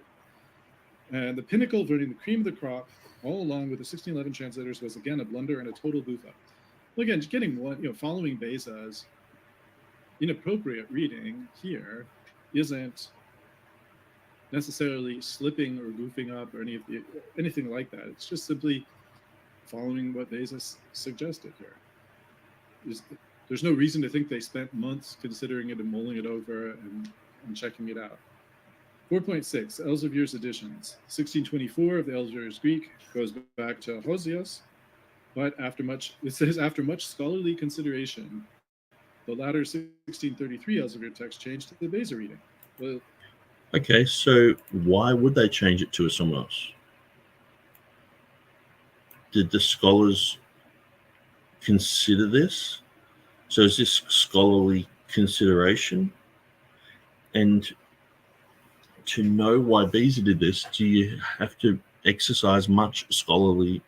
And the pinnacle of learning the cream of the crop, all along with the 1611 translators, was again a blunder and a total goof up. Well, again, getting one, following Beza's inappropriate reading here isn't necessarily slipping or goofing up or anything like that. It's just simply following what Beza suggested here. There's no reason to think they spent months considering it and mulling it over and checking it out. 4.6, Elsevier's editions. 1624 of the Elsevier's Greek goes back to Hosios, but after much scholarly consideration, the latter 1633 Elsevier text changed to the Beza reading. Well, okay, so why would they change it to someone else? Did the scholars consider this? So is this scholarly consideration? And to know why Beza did this, do you have to exercise much scholarly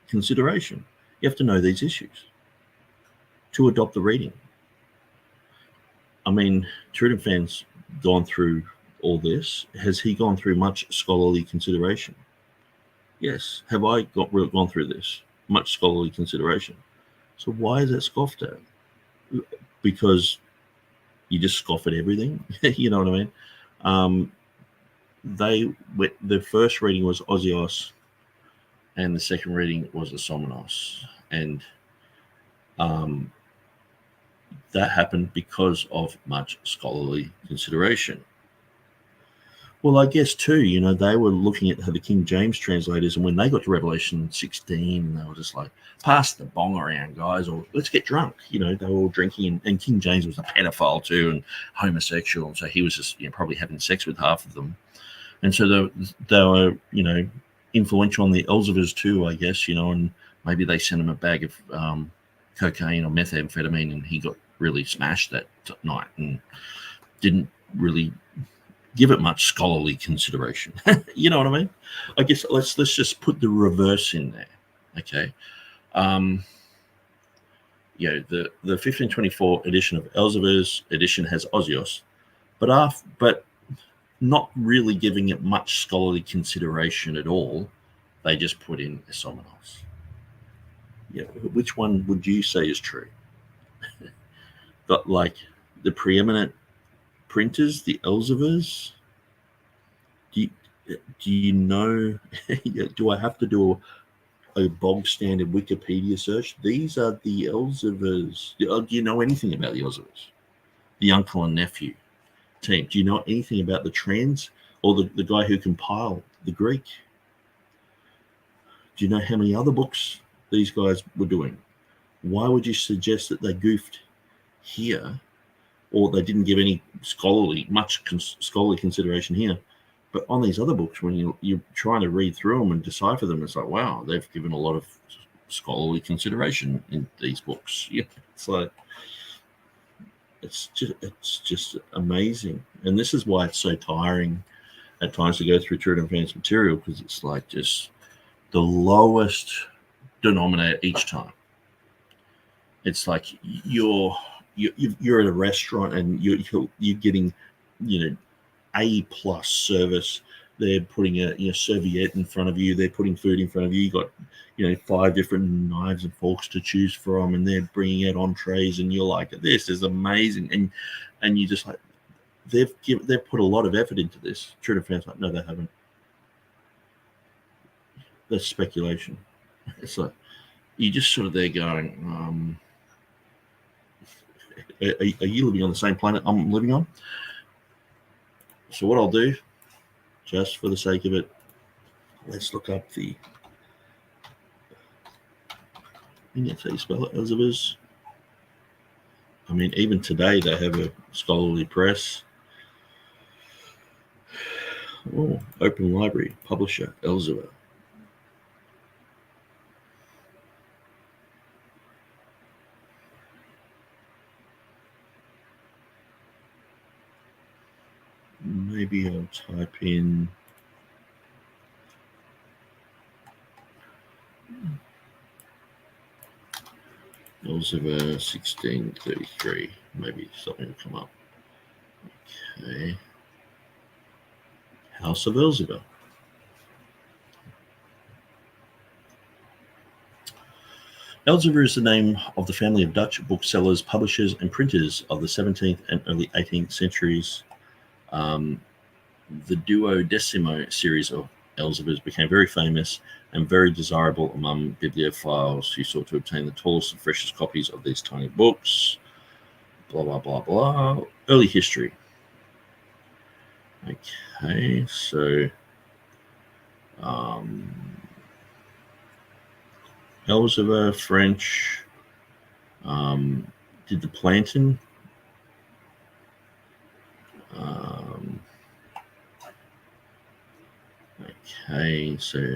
consideration? You have to know these issues to adopt the reading. I mean, TurretinFan's gone through all this. Has he gone through much scholarly consideration? Yes. Have I gone through this? Much scholarly consideration. So why is that scoffed at? Because you just scoff at everything. You know what I mean? The first reading was Osios and the second reading was Asomenos. And that happened because of much scholarly consideration. Well, I guess too, they were looking at the King James translators, and when they got to Revelation 16, they were just like, pass the bong around, guys, or let's get drunk. They were all drinking, and King James was a pedophile too, and homosexual, and so he was just probably having sex with half of them. And so they were, influential on the Elzevirs too, I guess, and maybe they sent him a bag of cocaine or methamphetamine, and he got really smashed that night and didn't really give it much scholarly consideration. You know what I mean? I guess let's just put the reverse in there. Okay. The 1524 edition of Elzevirs edition has Ozios, but not really giving it much scholarly consideration at all. They just put in Asomenos. Which one would you say is true? But like the preeminent printers, the Elzevirs, do you know? Do I have to do a bog standard Wikipedia search? These are the Elzevirs. Do you know anything about the Elzevirs? The uncle and nephew team. Do you know anything about the trans or the guy who compiled the Greek? Do you know how many other books these guys were doing? Why would you suggest that they goofed here, or they didn't give any scholarly consideration here? But on these other books, when you're trying to read through them and decipher them, it's like, wow, they've given a lot of scholarly consideration in these books. It's like, it's just amazing. And this is why it's so tiring at times to go through TurretinFan's material, because it's like just the lowest denominator each time. It's like you're at a restaurant and you're getting A+ service. They're putting a serviette in front of you. They're putting food in front of you. You got 5 different knives and forks to choose from, and they're bringing out entrees, and you're like, this is amazing. And you just like, they've put a lot of effort into this. TurretinFan's like, no, they haven't. That's speculation. It's like you're just sort of there going, are you living on the same planet I'm living on? So what I'll do, just for the sake of it, let's look up the, that's how you spell it, Elzevirs. I mean, even today they have a scholarly press. Oh, Open Library, publisher, Elzevirs. Maybe I'll type in Elzevirs 1633. Maybe something will come up. Okay. House of Elzevirs. Elzevirs is the name of the family of Dutch booksellers, publishers, and printers of the 17th and early 18th centuries. The Duodecimo series of Elzevirs became very famous and very desirable among bibliophiles who sought to obtain the tallest and freshest copies of these tiny books. Blah, blah, blah, blah. Early history. Okay, so Elzevirs, French, did the planting. Okay, so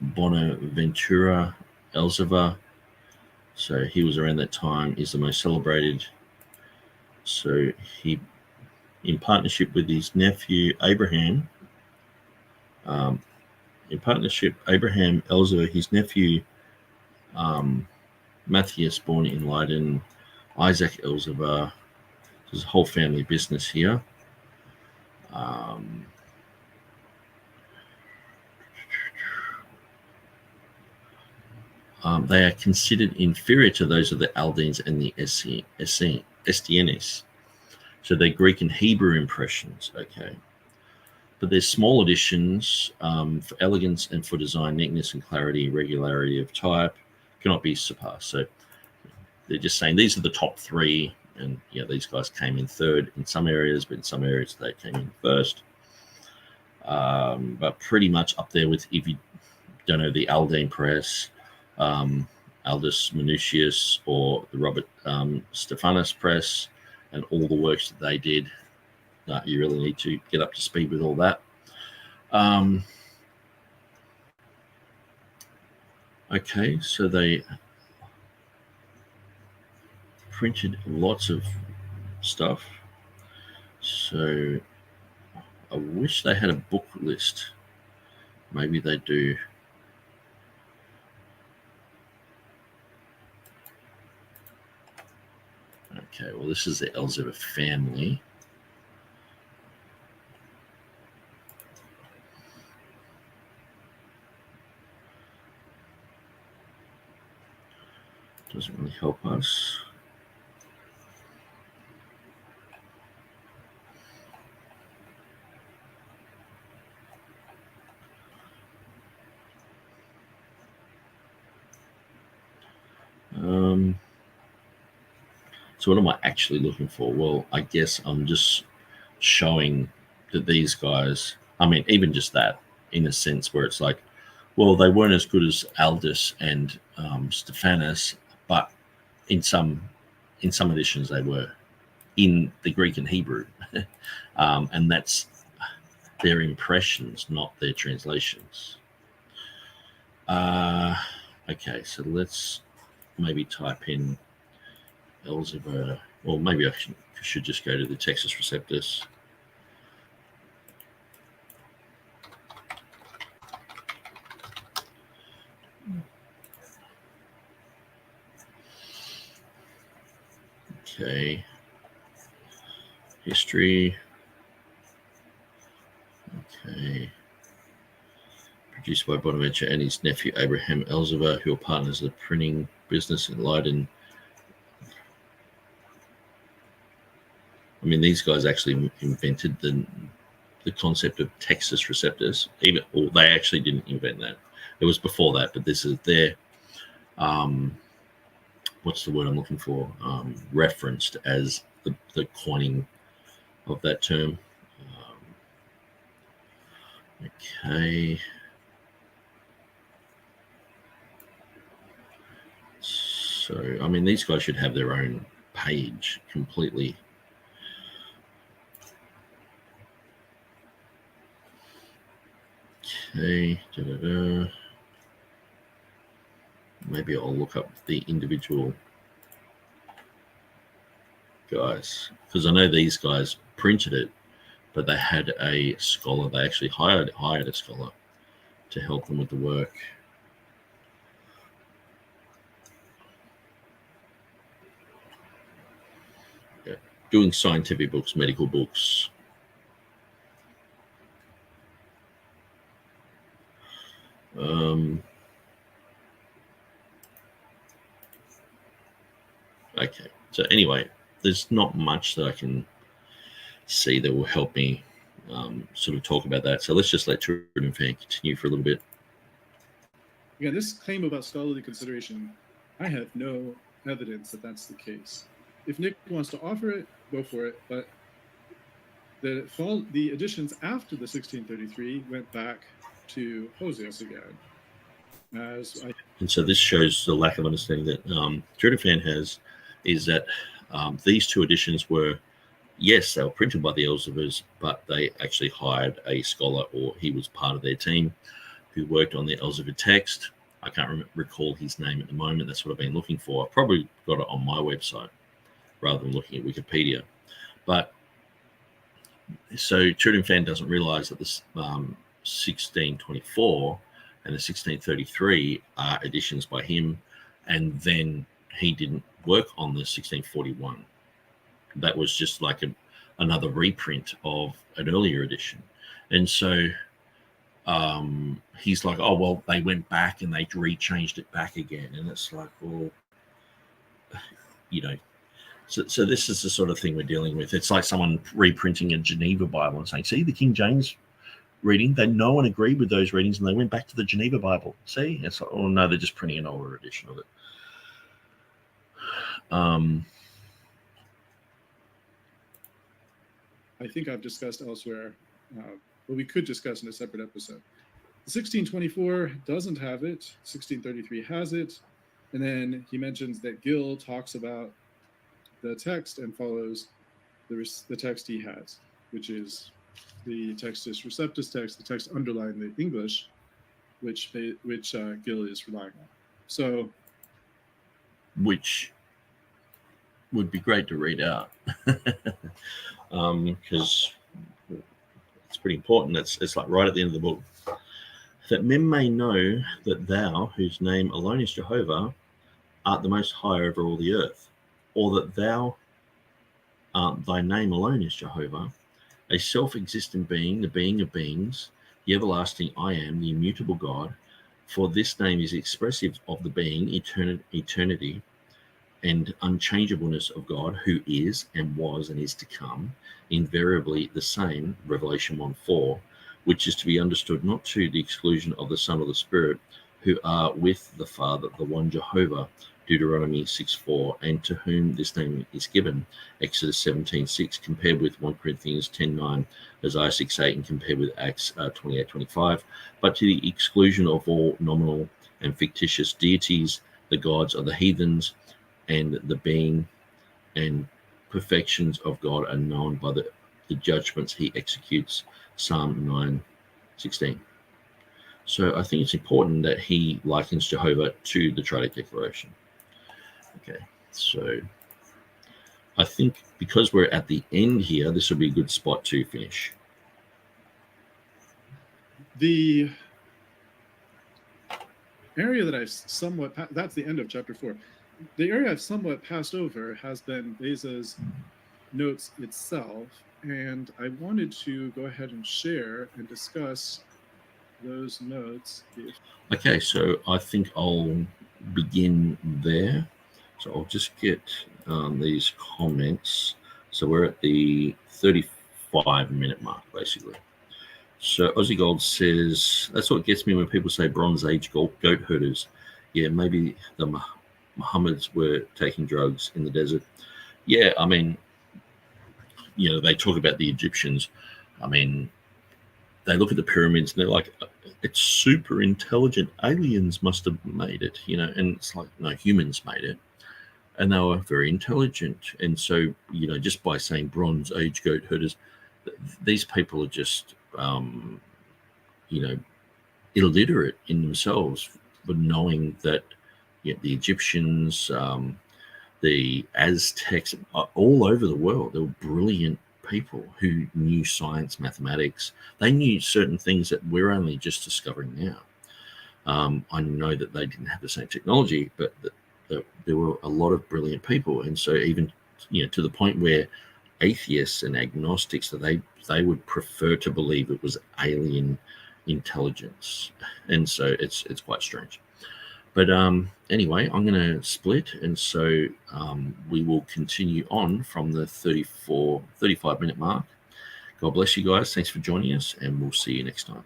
Bonaventura Elzevirs, so he was around that time, is the most celebrated. So he, in partnership with his nephew Abraham, Elzevirs, his nephew Matthias, born in Leiden, Isaac Elzevirs, there's a whole family business here. They are considered inferior to those of the Aldeans and the Estiennes. So they're Greek and Hebrew impressions. Okay. but there's small additions for elegance and for design, neatness and clarity, regularity of type cannot be surpassed. So they're just saying these are the top three, and yeah, these guys came in third in some areas, but in some areas they came in first. But pretty much up there with, if you don't know, the Aldine Press, Aldus Manutius, or the Robert Stephanus Press, and all the works that they did. You really need to get up to speed with all that. Okay, so they printed lots of stuff. So I wish they had a book list. Maybe they do. Okay, well, this is the Elzevir family. Doesn't really help us. So what am I actually looking for? Well, I guess I'm just showing that these guys, I mean, even just that, in a sense where it's like, well, they weren't as good as Aldus and Stephanus, but in some editions they were, in the Greek and Hebrew. And that's their impressions, not their translations. Okay, so let's maybe type in Elzevir, or maybe I should just go to the Textus Receptus. Okay, history. Okay, produced by Bonaventure and his nephew Abraham Elzevir, who are partners of the printing business in Leiden. I mean, these guys actually invented the concept of Textus Receptus. Or they actually didn't invent that. It was before that, but this is their what's the word I'm looking for? Referenced as the coining of that term. Okay. So, I mean, these guys should have their own page completely. Okay. Maybe I'll look up the individual guys, because I know these guys printed it, but they had a scholar. They actually hired a scholar to help them with the work. Yeah. Doing scientific books, medical books. Okay, so anyway, there's not much that I can see that will help me sort of talk about that. So let's just let TurretinFan continue for a little bit. Again, this claim about scholarly consideration, I have no evidence that that's the case. If Nick wants to offer it, go for it. But the editions after the 1633 went back to Hosius again. And so this shows the lack of understanding that TurretinFan has, is that these two editions were, yes, they were printed by the Elzevirs, but they actually hired a scholar, or he was part of their team, who worked on the Elzevir text. I can't recall his name at the moment. That's what I've been looking for. I probably got it on my website rather than looking at Wikipedia. But so TurretinFan doesn't realize that this 1624 and the 1633 are editions by him, and then he didn't work on the 1641. That was just like another reprint of an earlier edition. And so he's like, oh, well, they went back and they rechanged it back again. And it's like, well, you know, so this is the sort of thing we're dealing with. It's like someone reprinting a Geneva Bible and saying, see, the King James reading. No one agreed with those readings, and they went back to the Geneva Bible. See, it's like, oh no, they're just printing an older edition of it. I think I've discussed elsewhere, but we could discuss in a separate episode. 1624 doesn't have it. 1633 has it. And then he mentions that Gill talks about the text and follows the text he has, which is the Textus Receptus text, the text underlying the English, which Gill is relying on. So, which would be great to read out, because it's pretty important. It's like right at the end of the book. That men may know that thou, whose name alone is Jehovah, art the most high over all the earth, or that thou, thy name alone is Jehovah, a self-existent being, the being of beings, the everlasting I am, the immutable God, for this name is expressive of the being, eternity, and unchangeableness of God, who is and was and is to come, invariably the same, Revelation 1:4, which is to be understood not to the exclusion of the Son or the Spirit, who are with the Father, the one Jehovah, Deuteronomy 6:4, and to whom this name is given, Exodus 17:6, compared with 1 Corinthians 10:9, Isaiah 6:8, and compared with Acts 28:25, but to the exclusion of all nominal and fictitious deities, the gods of the heathens, and the being and perfections of God are known by the judgments he executes, Psalm 9:16. So I think it's important that he likens Jehovah to the Triadic Declaration. Okay, so I think because we're at the end here, this will be a good spot to finish. The area that I've somewhat, that's the end of chapter 4. The area I've somewhat passed over has been Beza's notes itself, and I wanted to go ahead and share and discuss those notes. Okay, so I think I'll begin there. So I'll just get these comments. So we're at the 35-minute mark, basically. So Aussie Gold says, that's what gets me when people say Bronze Age goat herders. Yeah, maybe the Muhammads were taking drugs in the desert. Yeah, I mean, you know, they talk about the Egyptians. I mean, they look at the pyramids and they're like, it's super intelligent. Aliens must have made it, you know, and it's like, no, humans made it. And they were very intelligent. And so, you know, just by saying Bronze Age goat herders, these people are just, you know, illiterate in themselves, but knowing that the Egyptians, the Aztecs, all over the world, they were brilliant people who knew science, mathematics. They knew certain things that we're only just discovering now. I know that they didn't have the same technology, but there were a lot of brilliant people. And so even, you know, to the point where atheists and agnostics, that they would prefer to believe it was alien intelligence. And so it's quite strange. But anyway, I'm going to split. And so we will continue on from the 35-minute mark. God bless you guys. Thanks for joining us, and we'll see you next time.